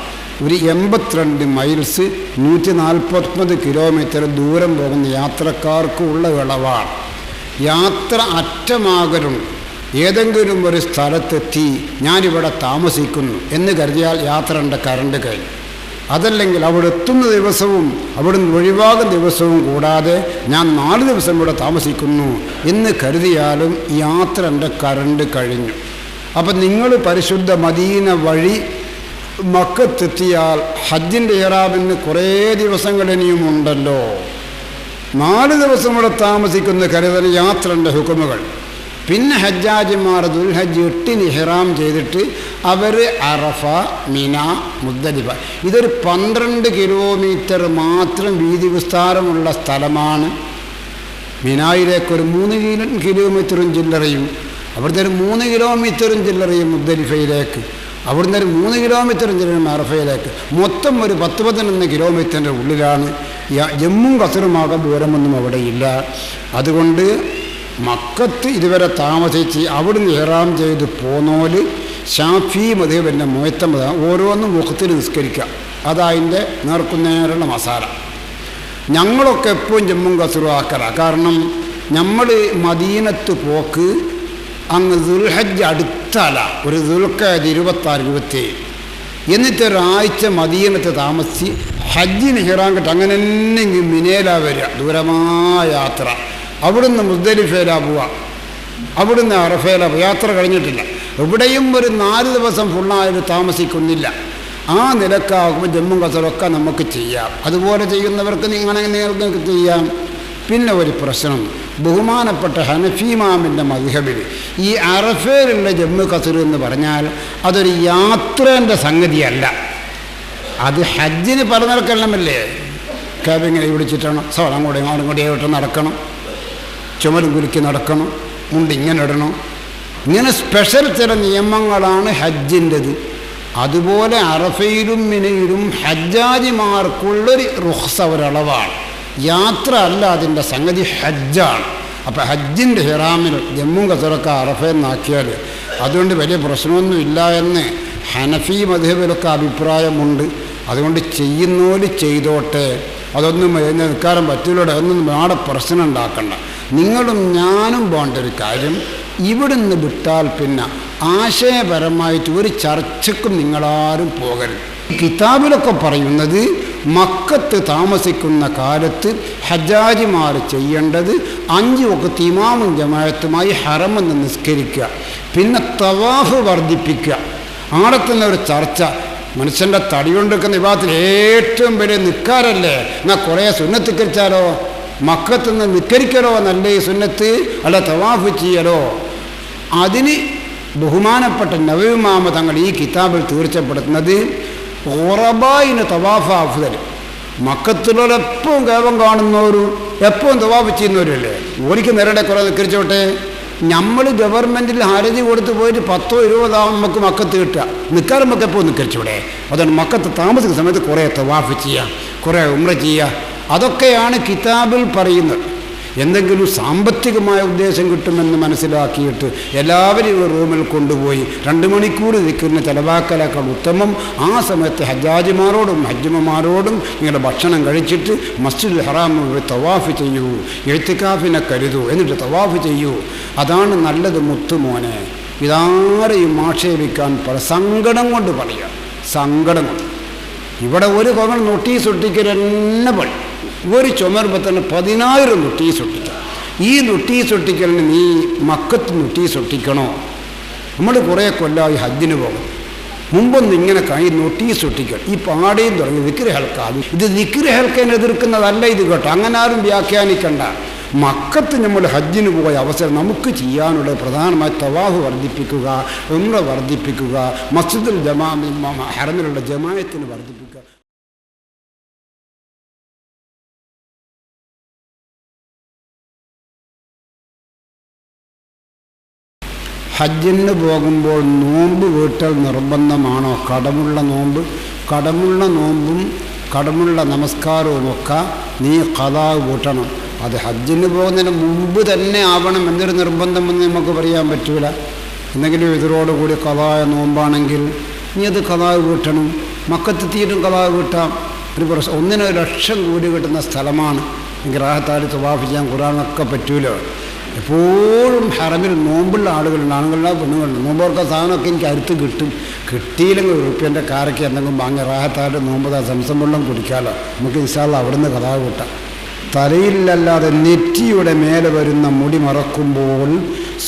ഒരു 82 മൈൽസ് 149 കിലോമീറ്റർ ദൂരം പോകുന്ന യാത്രക്കാർക്കുള്ള ഇളവാണ്. യാത്ര അറ്റമാകലും ഏതെങ്കിലും ഒരു സ്ഥലത്തെത്തി ഞാനിവിടെ താമസിക്കുന്നു എന്ന് കരുതിയാൽ യാത്രയുടെ കറണ്ട് കഴിഞ്ഞു. അതല്ലെങ്കിൽ അവിടെ എത്തുന്ന ദിവസവും അവിടുന്ന് ഒഴിവാകുന്ന ദിവസവും കൂടാതെ ഞാൻ 4 ദിവസം ഇവിടെ താമസിക്കുന്നു എന്ന് കരുതിയാലും യാത്രയുടെ കറണ്ട് കഴിഞ്ഞു. അപ്പം നിങ്ങൾ പരിശുദ്ധ മദീന വഴി മക്കത്തെത്തിയാൽ ഹജ്ജിൻ്റെ ഇഹ്റാമിന് കുറേ ദിവസങ്ങൾ ഇനിയും ഉണ്ടല്ലോ. 4 ദിവസം ഇവിടെ താമസിക്കുന്ന കരുതൽ യാത്രൻ്റെ ഹുക്കുമുകൾ. പിന്നെ ഹജ്ജാജിമാർ ദുൽഹജ്ജ് 8 ഇഹ്റാം ചെയ്തിട്ട് അവർ അറഫ, മിന, മുസ്ദലിഫ. ഇതൊരു 12 കിലോമീറ്റർ മാത്രം വീതി വിസ്താരമുള്ള സ്ഥലമാണ്. മിനായിലേക്കൊരു 3 കിലോമീറ്ററും ചില്ലറയും, അവിടുത്തെ ഒരു 3 കിലോമീറ്ററും ചില്ലറയും മുസ്ദലിഫയിലേക്ക്. അവിടുന്ന് ഒരു 3 കിലോമീറ്റർ ചെല്ലും അറഫയിലേക്ക്. മൊത്തം ഒരു 10-11 കിലോമീറ്ററിൻ്റെ ഉള്ളിലാണ്. ജമ്മും കസറുമാകാൻ ദൂരമൊന്നും അവിടെയില്ല. അതുകൊണ്ട് മക്കത്ത് ഇതുവരെ താമസിച്ച് അവിടുന്ന് ഇഹ്റാം ചെയ്ത് പോന്നോല് ഷാഫി മദ്ഹബിൻ്റെ മുഅത്തമദ ഓരോന്നും വഖത്തിൽ നിസ്കരിക്കുക. അതതിൻ്റെ നേർക്കുനേരുള്ള മസാല. ഞങ്ങളൊക്കെ എപ്പോഴും ജമ്മും കസറും ആക്കല. കാരണം നമ്മൾ മദീനത്ത് പോക്ക് അങ്ങ് ദുൽഹജ്ജ് അടുത്തല, ഒരു ദുൽഖഅദ 26-27, എന്നിട്ട് ഒരാഴ്ച മദീനത്ത് താമസിച്ച് ഹജ്ജിന് ഇഹ്റാം കിട്ടും. അങ്ങനെ തന്നെ മിനയിലാ വരിക, ദൂരമായ യാത്ര. അവിടുന്ന് മുസ്ദലിഫയിലാ പോവുക, അവിടുന്ന് അറഫയിലാ പോവുക. യാത്ര കഴിഞ്ഞിട്ടില്ല. എവിടെയും ഒരു 4 ദിവസം ഫുള്ളായിട്ട് താമസിക്കുന്നില്ല. ആ നിലക്കാകുമ്പോൾ ജമ്മും കസറൊക്കെ നമുക്ക് ചെയ്യാം. അതുപോലെ ചെയ്യുന്നവർക്ക് നിങ്ങൾക്ക് ചെയ്യാം. പിന്നെ ഒരു പ്രശ്നം, ബഹുമാനപ്പെട്ട ഹനഫി ഇമാമിൻ്റെ മദ്ഹബിൽ ഈ അറഫയിലുള്ള ജമ്മു കസർ എന്ന് പറഞ്ഞാൽ അതൊരു യാത്രേൻ്റെ സംഗതിയല്ല. അത് ഹജ്ജിന് പല നിലക്കെല്ലാമല്ലേ. കാബിങ്ങനെ പിടിച്ചിട്ടാണ് അങ്ങോട്ട് നടക്കണം, ചുമലും കുലുക്കി നടക്കണം, മുണ്ട് ഇങ്ങനെ ഇടണം. ഇങ്ങനെ സ്പെഷ്യൽ ചില നിയമങ്ങളാണ് ഹജ്ജിൻ്റെത്. അതുപോലെ അറഫയിലും മിനയിലും ഹജ്ജാജിമാർക്കുള്ളൊരു റുഖ്സ, ഒരളവാണ്. യാത്ര അല്ല അതിൻ്റെ സംഗതി, ഹജ്ജാണ്. അപ്പോൾ ഹജ്ജിൻ്റെ ഇഹ്റാമിൽ ജമ്മും കസറൊക്കെ അറഫയെന്നാക്കിയാൽ അതുകൊണ്ട് വലിയ പ്രശ്നമൊന്നുമില്ല എന്ന് ഹനഫി മദ്ഹബിലൊക്കെ അഭിപ്രായമുണ്ട്. അതുകൊണ്ട് ചെയ്യുന്നോല് ചെയ്തോട്ടെ, അതൊന്നും നിൽക്കാനും പറ്റില്ലൂടെ, അതൊന്നും നാളെ പ്രശ്നം ഉണ്ടാക്കണ്ട. നിങ്ങളും ഞാനും പോകേണ്ട ഒരു കാര്യം, ഇവിടുന്ന് വിട്ടാൽ പിന്നെ ആശയപരമായിട്ട് ഒരു ചർച്ചയ്ക്കും നിങ്ങളാരും പോകരുത്. കിതാബിലൊക്കെ പറയുന്നത് മക്കത്ത് താമസിക്കുന്ന കാലത്ത് ഹജ്ജാജിമാർ ചെയ്യേണ്ടത് 5 വഖ്ത് ഇമാമും ജമാഅത്തുമായി ഹറമെന്ന് നിസ്കരിക്കുക, പിന്നെ തവാഫ് വർദ്ധിപ്പിക്കുക. ആടെ തന്നെ ഒരു ചർച്ച, മനുഷ്യൻ്റെ തടി കൊണ്ടിരിക്കുന്ന വിഭാഗത്തിൽ ഏറ്റവും വലിയ നിൽക്കാരല്ലേ, എന്നാൽ കുറേ സുന്നത്ത് നിസ്കരിച്ചാലോ, മക്കത്ത് നിന്ന് നിസ്കരിക്കലോ നല്ല ഈ സുന്നത്ത്, അല്ല തവാഫ് ചെയ്യലോ. അതിന് ബഹുമാനപ്പെട്ട നബവി ഇമാം തങ്ങൾ ഈ കിതാബിൽ തീർച്ചപ്പെടുത്തുന്നത് ഖുറബായിന് തവാഫ് അഫ്ദൽ. മക്കത്തിലുള്ള എപ്പോഴും കേവം കാണുന്നവരും എപ്പോഴും തവാഫ് ചെയ്യുന്നവരല്ലേ, ഓരിക്ക് നേരടെ കുറേ നിസ്കരിച്ചോട്ടെ. നമ്മൾ ഗവൺമെൻറ്റിൽ ഹർജി കൊടുത്ത് പോയിട്ട് 10-20 നമുക്ക് മക്കത്ത് കിട്ടുക, നിൽക്കാറും നമുക്ക് എപ്പോൾ നിസ്കരിച്ചൂടെ. അതുകൊണ്ട് മക്കത്ത് താമസിക്കുന്ന സമയത്ത് കുറേ തവാഫ് ചെയ്യുക, കുറേ ഉംറ ചെയ്യുക. അതൊക്കെയാണ് കിതാബിൽ പറയുന്നത്. എന്തെങ്കിലും സാമ്പത്തികമായ ഉദ്ദേശം കിട്ടുമെന്ന് മനസ്സിലാക്കിയിട്ട് എല്ലാവരും ഒരു റൂമിൽ കൊണ്ടുപോയി 2 മണിക്കൂർ നിൽക്കുന്ന ചിലവാക്കലേക്കാൾ ഉത്തമം ആ സമയത്ത് ഹജ്ജാജിമാരോടും ഹജ്ജുമാരോടും നിങ്ങളുടെ ഭക്ഷണം കഴിച്ചിട്ട് മസ്ജിദുൽ ഹറാമിൽ തവാഫ് ചെയ്യൂ, ഇഅ്തികാഫിനെ കരുതൂ, എന്നിട്ട് തവാഫ് ചെയ്യൂ. അതാണ് നല്ലത് മുത്തുമോനെ. ഇതാരെയും ആക്ഷേപിക്കാൻ സങ്കടം കൊണ്ട് പറയുക, സങ്കടം കൊണ്ട്. ഇവിടെ ഒരു കൊമൻ നോട്ടീസ് ഒട്ടിക്കൽ തന്നെ പണി. ഒരു ചുമരുമ്പോൾ തന്നെ 10,000 നോട്ടീസ് ഒട്ടിക്കുക. ഈ നോട്ടീസ് ഒട്ടിക്കലിന് നീ മക്കത്ത് നോട്ടീസ് ഒട്ടിക്കണോ? നമ്മൾ കുറേ കൊല്ലമായി ഹജ്ജിന് പോകും. മുമ്പൊന്നും ഇങ്ങനെ നോട്ടീസ് ഒട്ടിക്കൽ ഈ പാടേയും തുടങ്ങി ദിക്റ് ഹൽക്ക. ഇത് ദിക്റ് ഹൽക്കനെ എതിർക്കുന്നതല്ല ഇത് കേട്ടോ, അങ്ങനെ ആരും വ്യാഖ്യാനിക്കണ്ട. മക്കത്ത് നമ്മൾ ഹജ്ജിന് പോയ അവസരം നമുക്ക് ചെയ്യാനുള്ള പ്രധാനമായി തവാഫ് വർദ്ധിപ്പിക്കുക, ഉംറ വർദ്ധിപ്പിക്കുക, മസ്ജിദുൽ ഹറമിലുള്ള ജമാഅത്തിന് വർദ്ധിപ്പിക്കുക. ഹജ്ജിന് പോകുമ്പോൾ നോമ്പ് വീട്ടൽ നിർബന്ധമാണോ? കടമുള്ള നോമ്പും കടമുള്ള നമസ്കാരവുമൊക്കെ നീ ഖദാ വീട്ടണം. അത് ഹജ്ജിന് പോകുന്നതിന് മുമ്പ് തന്നെ ആവണം എന്നൊരു നിർബന്ധമെന്ന് നമുക്ക് പറയാൻ പറ്റൂല. എന്തെങ്കിലും ഇതിനോടുകൂടി ഖദായ നോമ്പാണെങ്കിൽ നീ അത് ഖദാ വീട്ടണം. മക്കത്തെത്തിയിട്ടും ഖദാ വീട്ടാം. ഒരു പ്രശ്നം 1,00,000 കൂടി കിട്ടുന്ന സ്ഥലമാണ്. എനിക്ക് റാഹത്താൽ തവാഫ് ചെയ്യാൻ ഖുർആനൊക്കെ പറ്റൂലോ. എപ്പോഴും ഹറമിൽ നോമ്പുള്ള ആളുകളുണ്ട്, ആണുങ്ങളുടെ പെണ്ണുങ്ങളുണ്ട്. നോമ്പോർക്ക സാധനമൊക്കെ എനിക്ക് അടുത്ത് കിട്ടിയില്ലെങ്കിൽ ഉറുപ്പ്യൻ്റെ കാരയ്ക്ക് എന്തെങ്കിലും വാങ്ങി റാഹത്തായിട്ട് നോമ്പ് സംസം വെള്ളം കുടിക്കാമല്ലോ. നമുക്ക് ഇൻഷാ അല്ലാഹ് അവിടുന്ന് കഥാ കൂട്ടാം. തലയിലല്ലാതെ നെറ്റിയുടെ മേലെ വരുന്ന മുടി മറക്കുമ്പോൾ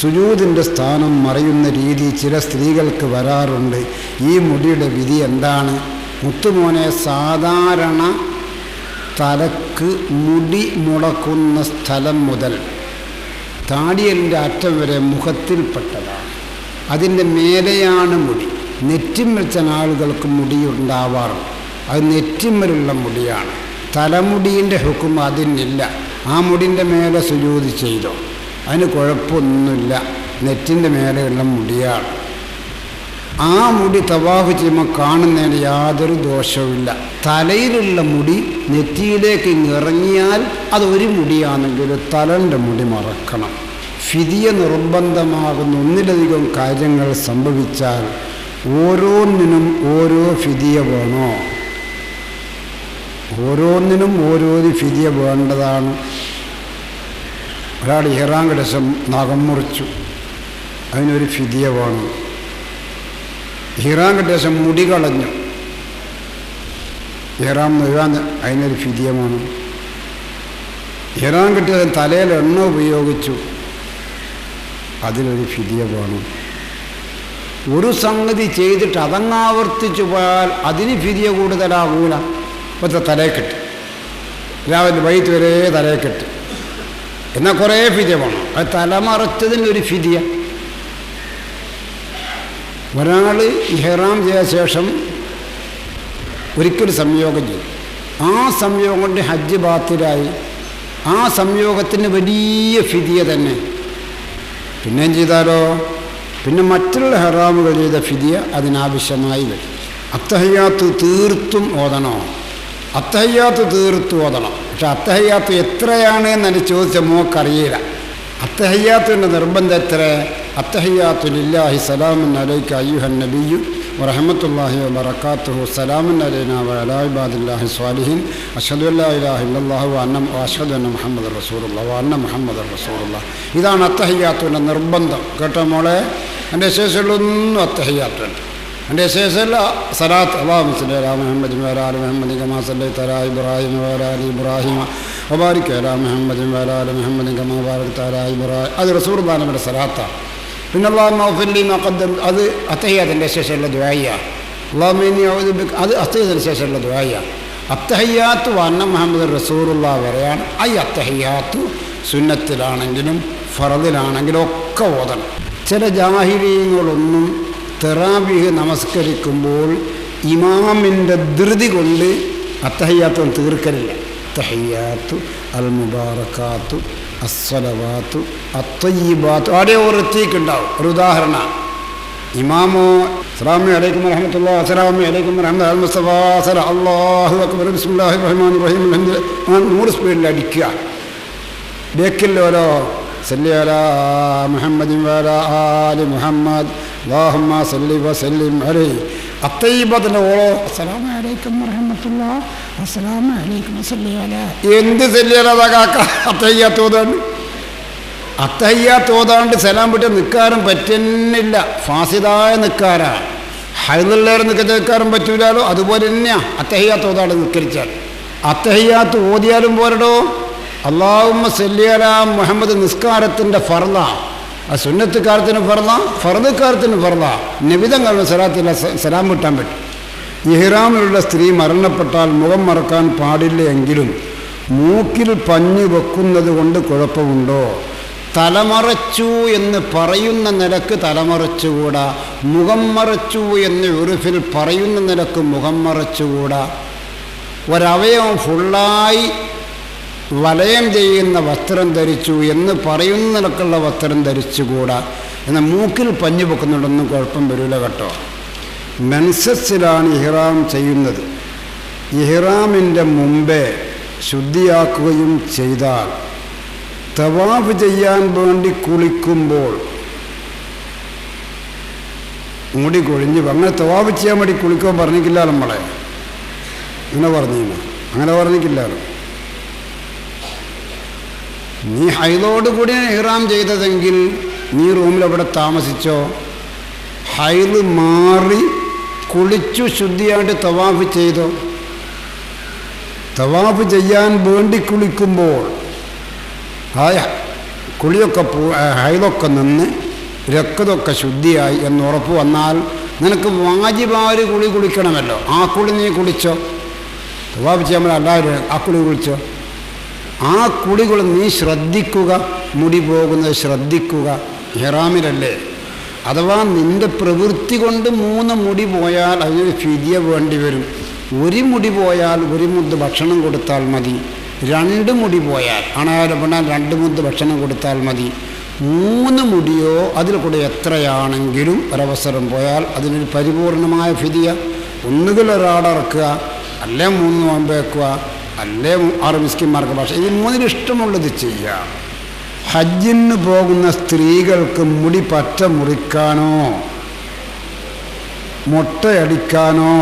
സുജൂദിൻ്റെ സ്ഥാനം മറയുന്ന രീതി ചില സ്ത്രീകൾക്ക് വരാറുണ്ട്. ഈ മുടിയുടെ വിധി എന്താണ്? മുത്തുമോനെ, സാധാരണ തലക്ക് മുടി മുളക്കുന്ന സ്ഥലം മുതൽ താടിയലിൻ്റെ അറ്റം വരെ മുഖത്തിൽപ്പെട്ടതാണ്. അതിൻ്റെ മേലെയാണ് മുടി. നെറ്റിമ്മൽ ചില ആളുകൾക്ക് മുടിയുണ്ടാവാറുണ്ട്, അത് നെറ്റിമ്മലുള്ള മുടിയാണ്. തലമുടീൻ്റെ ഹുക്കും അതിനില്ല. ആ മുടിൻ്റെ മേലെ സുജൂദ് ചെയ്തോ, അതിന് കുഴപ്പമൊന്നുമില്ല. നെറ്റിൻ്റെ മേലെയുള്ള മുടിയാണ്. ആ മുടി തവാഫ് ചെയ്യുമ്പോൾ കാണുന്നതിന് യാതൊരു ദോഷവുമില്ല. തലയിലുള്ള മുടി നെറ്റിയിലേക്ക് ഇറങ്ങിയാൽ അതൊരു മുടിയാണെങ്കിൽ തലൻ്റെ മുടി മറക്കണം. ഫിദിയ നിർബന്ധമാകുന്ന ഒന്നിലധികം കാര്യങ്ങൾ സംഭവിച്ചാൽ ഓരോന്നിനും ഓരോ ഫിദിയ വേണോ? ഓരോന്നിനും ഓരോരു ഫിദിയ വേണ്ടതാണ്. ഒരാൾ ഇഹ്റാം കടശം നഖം മുറിച്ചു, അതിനൊരു ഫിദിയ വേണം. ഇഹ്റാം കടശം മുടി കളഞ്ഞു, ഇഹ്റാം മുഴുവൻ, അതിനൊരു ഫിദിയ വേണം. ഇഹ്റാം കടശം തലയിൽ എണ്ണ ഉപയോഗിച്ചു, അതിലൊരു ഫിദിയ വേണം. ഒരു സംഗതി ചെയ്തിട്ട് അതങ്ങാവർത്തിച്ചു പോയാൽ അതിന് ഫിദിയ കൂടുതലാകൂല. ഇപ്പോഴത്തെ തലയെക്കെട്ട്, രാവിലെ വൈകിട്ട് വരെ തലയെക്കെട്ട്, എന്നാൽ കുറേ ഫിദിയ വേണം. അത് തലമറച്ചതിനൊരു ഫിദിയ. ഒരാൾ ഇഹ്റാം ചെയ്ത ശേഷം ഒരിക്കലും സംയോഗം ചെയ്തു, ആ സംയോഗം കൊണ്ട് ഹജ്ജ് ബാത്തിലായി. ആ സംയോഗത്തിന് വലിയ ഫിദിയ തന്നെ. പിന്നെയും ചെയ്താലോ? പിന്നെ മറ്റുള്ള ഹറാമുകൾ ചെയ്ത ഫിദിയ അതിനാവശ്യമായി വരും. അത്തഹയ്യാത്ത് തീർത്തും ഓതണോ? അത്തഹയ്യാത്ത് തീർത്തും ഓതണം. പക്ഷെ അത്തഹയ്യാത്ത് എത്രയാണ് എന്ന് ചോദിച്ച മോക്കറിയില്ല. അത്തഹയ്യാത്തിൻ്റെ നിർബന്ധം എത്ര? അത്തഹയ്യാത്തു ലില്ലാഹി സലാമുൻ അലൈക അയ്യുഹൻ നബിയ്യു വറഹ്മത്തുള്ളാഹി വബറകാതുഹു സലാമുൻ അലൈനാ വഅലാ ഇബാദില്ലാഹി സ്വാലിഹീൻ അഷ്ഹദു അല്ലാ ഇലാഹ ഇല്ലല്ലാഹു വഅഷ്ഹദു അന്ന മുഹമ്മദൻ റസൂലുള്ളാഹി വഅന്ന മുഹമ്മദൻ റസൂലുള്ളാഹി. ഇതാണ് അത്തഹയ്യാത്തിൻ്റെ നിർബന്ധം. കേട്ടോ മോളെ? എൻ്റെ ശേഷമുള്ളൊന്നും അത്തഹയ്യാത്തുണ്ട്. എൻ്റെ ശേഷമല്ല സലാത്ത്. അല്ലാഹുമ്മ സ്വല്ലി അലാ മുഹമ്മദിൻ വഅലാ ആലി മുഹമ്മദിൻ കമാ സ്വല്ലൈത അലാ ഇബ്രാഹിം വഅലാ ആലി ഇബ്രാഹിം വബാരിക് അലാ മുഹമ്മദിൻ വഅലാ ആലി മുഹമ്മദിൻ കമാ ബാരക്ത അലാ ഇബ്രാഹിം. അത് റസൂലുള്ളാഹിയുടെ സലാത്താണ്. പിന്നെ അല്ലാഹുമ്മ ഗ്ഫിർ ലി മാ ഖദ്ദം, അത് അത്തഹയ്യാത്തിൻ്റെ ശേഷമുള്ള ദുആയാണ്. അല്ലാഹുമ്മ ഇന്നി അഊദു ബിക, അത് അത്തഹയ്യാത്തിൻ്റെ ശേഷമുള്ള ദുആയാണ്. അത്തഹയ്യാത്ത് വഅന്ന മുഹമ്മദ് റസൂലുള്ളാഹി വരെയാണ്. ഈ അത്തഹയ്യാത്ത് സുന്നത്തിലാണെങ്കിലും ഫറദിലാണെങ്കിലും ഒക്കെ ഓതണം. ചില ജാഹിലീങ്ങളൊന്നും തറാവീഹ് നമസ്കരിക്കുമ്പോൾ ഇമാമിൻ്റെ ധൃതി കൊണ്ട് അത്തഹയ്യാത്ത് തീർക്കലില്ല. അത്തഹയ്യാത്തു അൽ മുബാറക്കാത്തു അസ്സലവാത്തു അത്തയ്യിബാത്തു അവിടെ ഓർത്തിക്കുണ്ടാവും. ഒരു ഉദാഹരണം, ഇമാമോ അസ്സലാമു അലൈക്കും വറഹ്മത്തുള്ളാഹി അസ്സലാമു അലൈക്കും വറഹ്മത്തുള്ളാഹി അൽ മുസ്തഫാ അല്ലാഹു അക്ബർ ബിസ്മില്ലാഹിർ റഹ്മാനിർ റഹീം അൽഹംദുലില്ലാഹ് 100 സ്പീഡിൽ അടിക്കുക. ബേക്കിലോരോ സല്ലി അലാ മുഹമ്മദിൻ വഅലാ ആലി മുഹമ്മദ് അല്ലാഹുമ്മ സല്ലി വസല്ലിം അലൈഹി. അത്തയ്യിബത്തിൻ്റെ ഓളോ അസ്സലാമു അലൈക്കും വറഹ്മത്തുള്ളാഹി അസ്സലാമു അലൈക്കും സല്ലി അലാ. എന്ത് സല്ലി അലാ കാക്ക? അത്തയ്യാത്ത് ഓതാണ്. അത്തയ്യാത്ത് ഓതാണ്ട് സലാം വിട്ട് നിൽക്കാനും പറ്റുന്നില്ല. ഫാസിദായ നിൽക്കാരാണ്. ഹൈദുള്ളേറെ നിൽക്കാനും പറ്റൂലോ. അതുപോലെ തന്നെയാണ് അത്തയ്യാത്ത് ഓതാണ്ട് നിൽക്കരിച്ചാൽ. അത്തയ്യാത്ത് ഓതിയാലും പോരടോ. അല്ലാഹുമ്മ സല്ലി അലാ മുഹമ്മദ് നിസ്കാരത്തിൻ്റെ ഫർളാണ്. ആ സുന്നത്തുകാരത്തിന് ഫർളാണ്, ഫർദുകാരത്തിന് ഫർളാണ്. നബിതങ്ങളുടെ സലാത്തിൽ സലാം വിട്ടാൻ പറ്റും. ഇഹ്റാമിലുള്ള സ്ത്രീ മരണപ്പെട്ടാൽ മുഖം മറക്കാൻ പാടില്ല എങ്കിലും മൂക്കിൽ പഞ്ഞു വെക്കുന്നത് കൊണ്ട് കുഴപ്പമുണ്ടോ? തലമറച്ചു എന്ന് പറയുന്ന നിലക്ക് തലമറച്ചുകൂടാ. മുഖം മറച്ചു എന്ന് ഉറുഫിൽ പറയുന്ന നിലക്ക് മുഖം മറച്ചുകൂടാ. ഒരവയവം ഫുള്ളായി വലയം ചെയ്യുന്ന വസ്ത്രം ധരിച്ചു എന്ന് പറയുന്ന നിലക്കുള്ള വസ്ത്രം ധരിച്ചുകൂടാ. എന്നാൽ മൂക്കിൽ പഞ്ഞു വെക്കുന്നുണ്ടൊന്നും കുഴപ്പം വരില്ല കേട്ടോ. മെൻസസിലാണ് ഇഹ്റാം ചെയ്യുന്നത്. ഇഹ്റാമിൻ്റെ മുമ്പേ ശുദ്ധിയാക്കുകയും ചെയ്താൽ തവാഫ് ചെയ്യാൻ വേണ്ടി കുളിക്കുമ്പോൾ മുടി കൊഴിഞ്ഞ് അങ്ങനെ തവാഫ് ചെയ്യാൻ വേണ്ടി കുളിക്കുമ്പോൾ പറഞ്ഞിട്ടില്ല നമ്മളെ. അങ്ങനെ പറഞ്ഞില്ല, അങ്ങനെ പറഞ്ഞിട്ടില്ലല്ലോ. നീ ഹൈദോടുകൂടി ഇഹ്റാം ചെയ്തതെങ്കിൽ നീ റൂമിലവിടെ താമസിച്ചോ. ഹൈദ് മാറി കുളിച്ചു ശുദ്ധിയായിട്ട് തവാഫ് ചെയ്തോ. തവാഫ് ചെയ്യാൻ വേണ്ടി കുളിക്കുമ്പോൾ ആ കുളിയൊക്കെ ഹൈദൊക്കെ നിന്ന് രക്തമൊക്കെ ശുദ്ധിയായി എന്ന് ഉറപ്പ് വന്നാൽ നിനക്ക് വാജിബാര് കുളിക്കണമല്ലോ. ആ കുളി നീ കുളിച്ചോ. തവാഫ് ചെയ്യാൻ എല്ലാവരും ആ കുളി കുളിച്ചോ. ആ കുളികൾ നീ ശ്രദ്ധിക്കുക. മുടി പോകുന്നത് ശ്രദ്ധിക്കുക. ഇഹ്റാമിലല്ലേ. അഥവാ നിൻ്റെ പ്രവൃത്തി കൊണ്ട് 3 മുടി പോയാൽ അതിനൊരു ഫിദിയ വേണ്ടി വരും. 1 മുടി പോയാൽ 1 മുദ്ദ് ഭക്ഷണം കൊടുത്താൽ മതി. 2 മുടി പോയാൽ ആണായാലും പെണ്ണാൽ 2 മുദ്ദ് ഭക്ഷണം കൊടുത്താൽ മതി. 3 മുടിയോ അതിൽ കൂടെ എത്രയാണെങ്കിലും ഒരവസരം പോയാൽ അതിനൊരു പരിപൂർണമായ ഫിദിയ. ഒന്നുകിൽ ഒരാടിറക്കുക, അല്ലേ 3 നോമ്പ് വെക്കുക, അല്ലേ 6 മിസ്കിന്മാർക്ക് ഭാഷ. ഇത് 3 ഇഷ്ടമുള്ളത് ചെയ്യുക. ഹജ്ജിന് പോകുന്ന സ്ത്രീകൾക്ക് മുടി പറ്റ മുറിക്കാനോ മുട്ടയടിക്കാനോ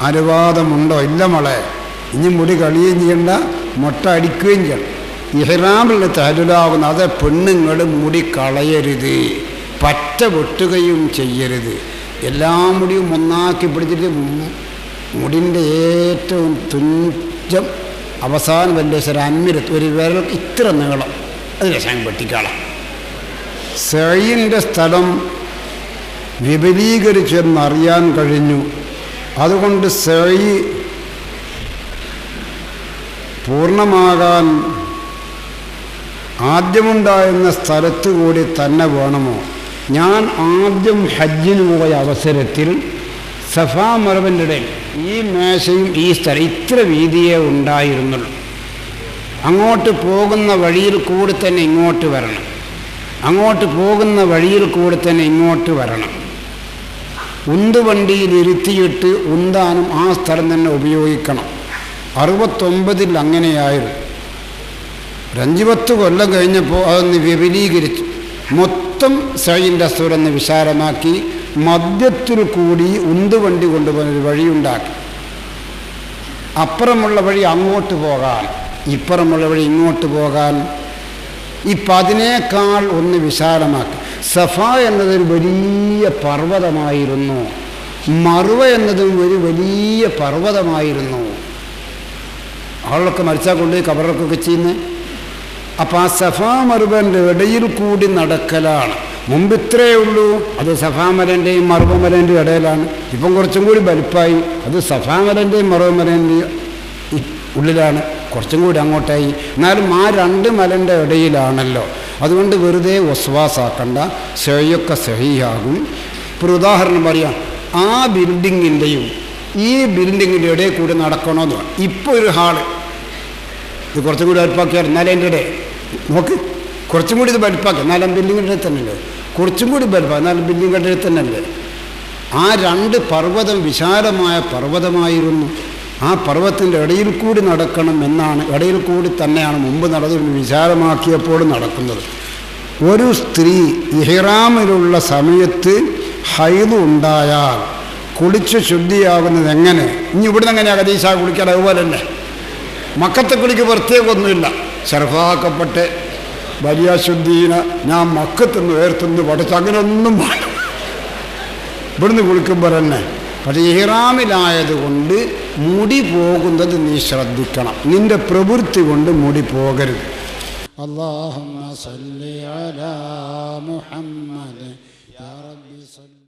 അനുവാദമുണ്ടോ? ഇല്ല മോളെ. ഇനി മുടി കളിയുകയും ചെയ്യണ്ട, മുട്ട അടിക്കുകയും ചെയ്യണം. ഇഹ്റാമിൽ തഹല്ലുലാകുന്ന അത് പെണ്ണുങ്ങൾ മുടി കളയരുത്, പറ്റ വെട്ടുകയും ചെയ്യരുത്. എല്ലാ മുടിയും ഒന്നാക്കി പിടിച്ചിട്ട് മുടിൻ്റെ ഏറ്റവും തുഞ്ചം അവസാനം വലിയ അന്മിരത്ത് ഒരു വിരൽ ഇത്ര നീളം അതിൻ്റെ ശാൻ വെട്ടിക്കാളാം. സഈൻ്റെ സ്ഥലം വിപുലീകരിച്ചെന്നറിയാൻ കഴിഞ്ഞു. അതുകൊണ്ട് സഈ പൂർണ്ണമാകാൻ ആദ്യമുണ്ടായിരുന്ന സ്ഥലത്ത് കൂടി തന്നെ വേണമോ? ഞാൻ ആദ്യം ഹജ്ജിന് പോയ അവസരത്തിൽ സഫാ മർവൻ്റെ ഇടയിൽ ഈ മേശയും ഈ സ്ഥലം ഇത്ര വീതിയേ ഉണ്ടായിരുന്നുള്ളൂ. അങ്ങോട്ട് പോകുന്ന വഴിയിൽ കൂടി തന്നെ ഇങ്ങോട്ട് വരണം, അങ്ങോട്ട് പോകുന്ന വഴിയിൽ കൂടി തന്നെ ഇങ്ങോട്ട് വരണം. ഉന്തുവണ്ടിയിൽ ഇരുത്തിയിട്ട് ഉന്താനും ആ സ്ഥലം തന്നെ ഉപയോഗിക്കണം. 69 അങ്ങനെയായിരുന്നു. 5-10 കൊല്ലം കഴിഞ്ഞപ്പോൾ അതൊന്ന് വിപുലീകരിച്ചു. മൊത്തം സഈൻ്റെ സ്ഥലം വിശാലമാക്കി മധ്യത്തിൽ കൂടി ഉന്തുവണ്ടി കൊണ്ടുപോകുന്നൊരു വഴിയുണ്ടാക്കി. അപ്പുറമുള്ള വഴി അങ്ങോട്ട് പോകാൻ, ഇപ്പുറമുള്ള വഴി ഇങ്ങോട്ട് പോകാൻ. ഇപ്പം അതിനേക്കാൾ ഒന്ന് വിശാലമാക്കി. സഫ എന്നതൊരു വലിയ പർവ്വതമായിരുന്നു, മറുവ എന്നതും ഒരു വലിയ പർവ്വതമായിരുന്നു. ആളൊക്കെ മരിച്ചാൽ കൊണ്ടുപോയി കബറൊക്കെ ചെയ്യുന്നത്. അപ്പം ആ സഫാ മറുവൻ്റെ ഇടയിൽ കൂടി നടക്കലാണ്. മുമ്പ് ഇത്രയേ ഉള്ളൂ, അത് സഫാമലൻ്റെയും മറുവമലൻ്റെയും ഇടയിലാണ്. ഇപ്പം കുറച്ചും കൂടി വലുപ്പമായി, അത് സഫാമലൻ്റെയും മറുവമലൻ്റെയും ഉള്ളിലാണ്, കുറച്ചും കൂടി അങ്ങോട്ടായി. എന്നാലും ആ 2 മലൻ്റെ ഇടയിലാണല്ലോ. അതുകൊണ്ട് വെറുതെ വസ്വാസാക്കണ്ട, സഹിയൊക്കെ സഹിയാകും. ഇപ്പോൾ ഉദാഹരണം പറയാം, ആ ബിൽഡിങ്ങിൻ്റെയും ഈ ബിൽഡിങ്ങിൻ്റെ ഇടയിൽ കൂടി നടക്കണമെന്ന്. ഇപ്പോൾ ഒരു ഹാള് ഇത് കുറച്ചും കൂടി വലുപ്പാക്കിയാൽ എന്നാലും എൻ്റെ ഇടയിൽ നോക്ക്, കുറച്ചും കൂടി ഇത് വലുപ്പാക്കി എന്നാലും ബിൽഡിങ്ങിൻ്റെ ഇടയിൽ തന്നെയല്ലേ, കുറച്ചും കൂടി വലുപ്പാക്കി എന്നാലും ബിൽഡിങ്ങിൻ്റെ ഇടയിൽ തന്നെയല്ലേ. ആ 2 പർവ്വതം വിശാലമായ പർവ്വതമായിരുന്നു. ആ പർവ്വതത്തിൻ്റെ ഇടയിൽ കൂടി നടക്കണം എന്നാണ്, ഇടയിൽ കൂടി തന്നെയാണ് മുമ്പ് നടന്നത്, വിശാലമാക്കിയപ്പോൾ നടക്കുന്നത്. ഒരു സ്ത്രീ ഇഹ്റാമിലുള്ള സമയത്ത് ഹൈദ് ഉണ്ടായാൽ കുളിച്ച് ശുദ്ധിയാകുന്നത് എങ്ങനെ? ഇനി ഇവിടുന്ന് എങ്ങനെയാണ് ഹദീസ കുളിക്കാൻ? അതുപോലെ തന്നെ മക്കത്തെ കുളിക്ക് പ്രത്യേകമൊന്നുമില്ല. ശർഫാക്കപ്പെട്ട് വലിയ ശുദ്ധീനെ ഞാൻ മക്കത്തുനിന്ന് ഉയർത്തുന്നു പഠിച്ച് അങ്ങനെയൊന്നും വേണം, ഇവിടുന്ന് കുളിക്കുമ്പോൾ തന്നെ. പക്ഷേ ഇഹ്റാമിലായതുകൊണ്ട് മുടി പോകുന്നത് നീ ശ്രദ്ധിക്കണം. നിന്റെ പ്രവൃത്തി കൊണ്ട് മുടി പോകരുത്. അല്ലാഹുമ്മ സല്ലി അലാ മുഹമ്മദ് യാ റബ്ബി.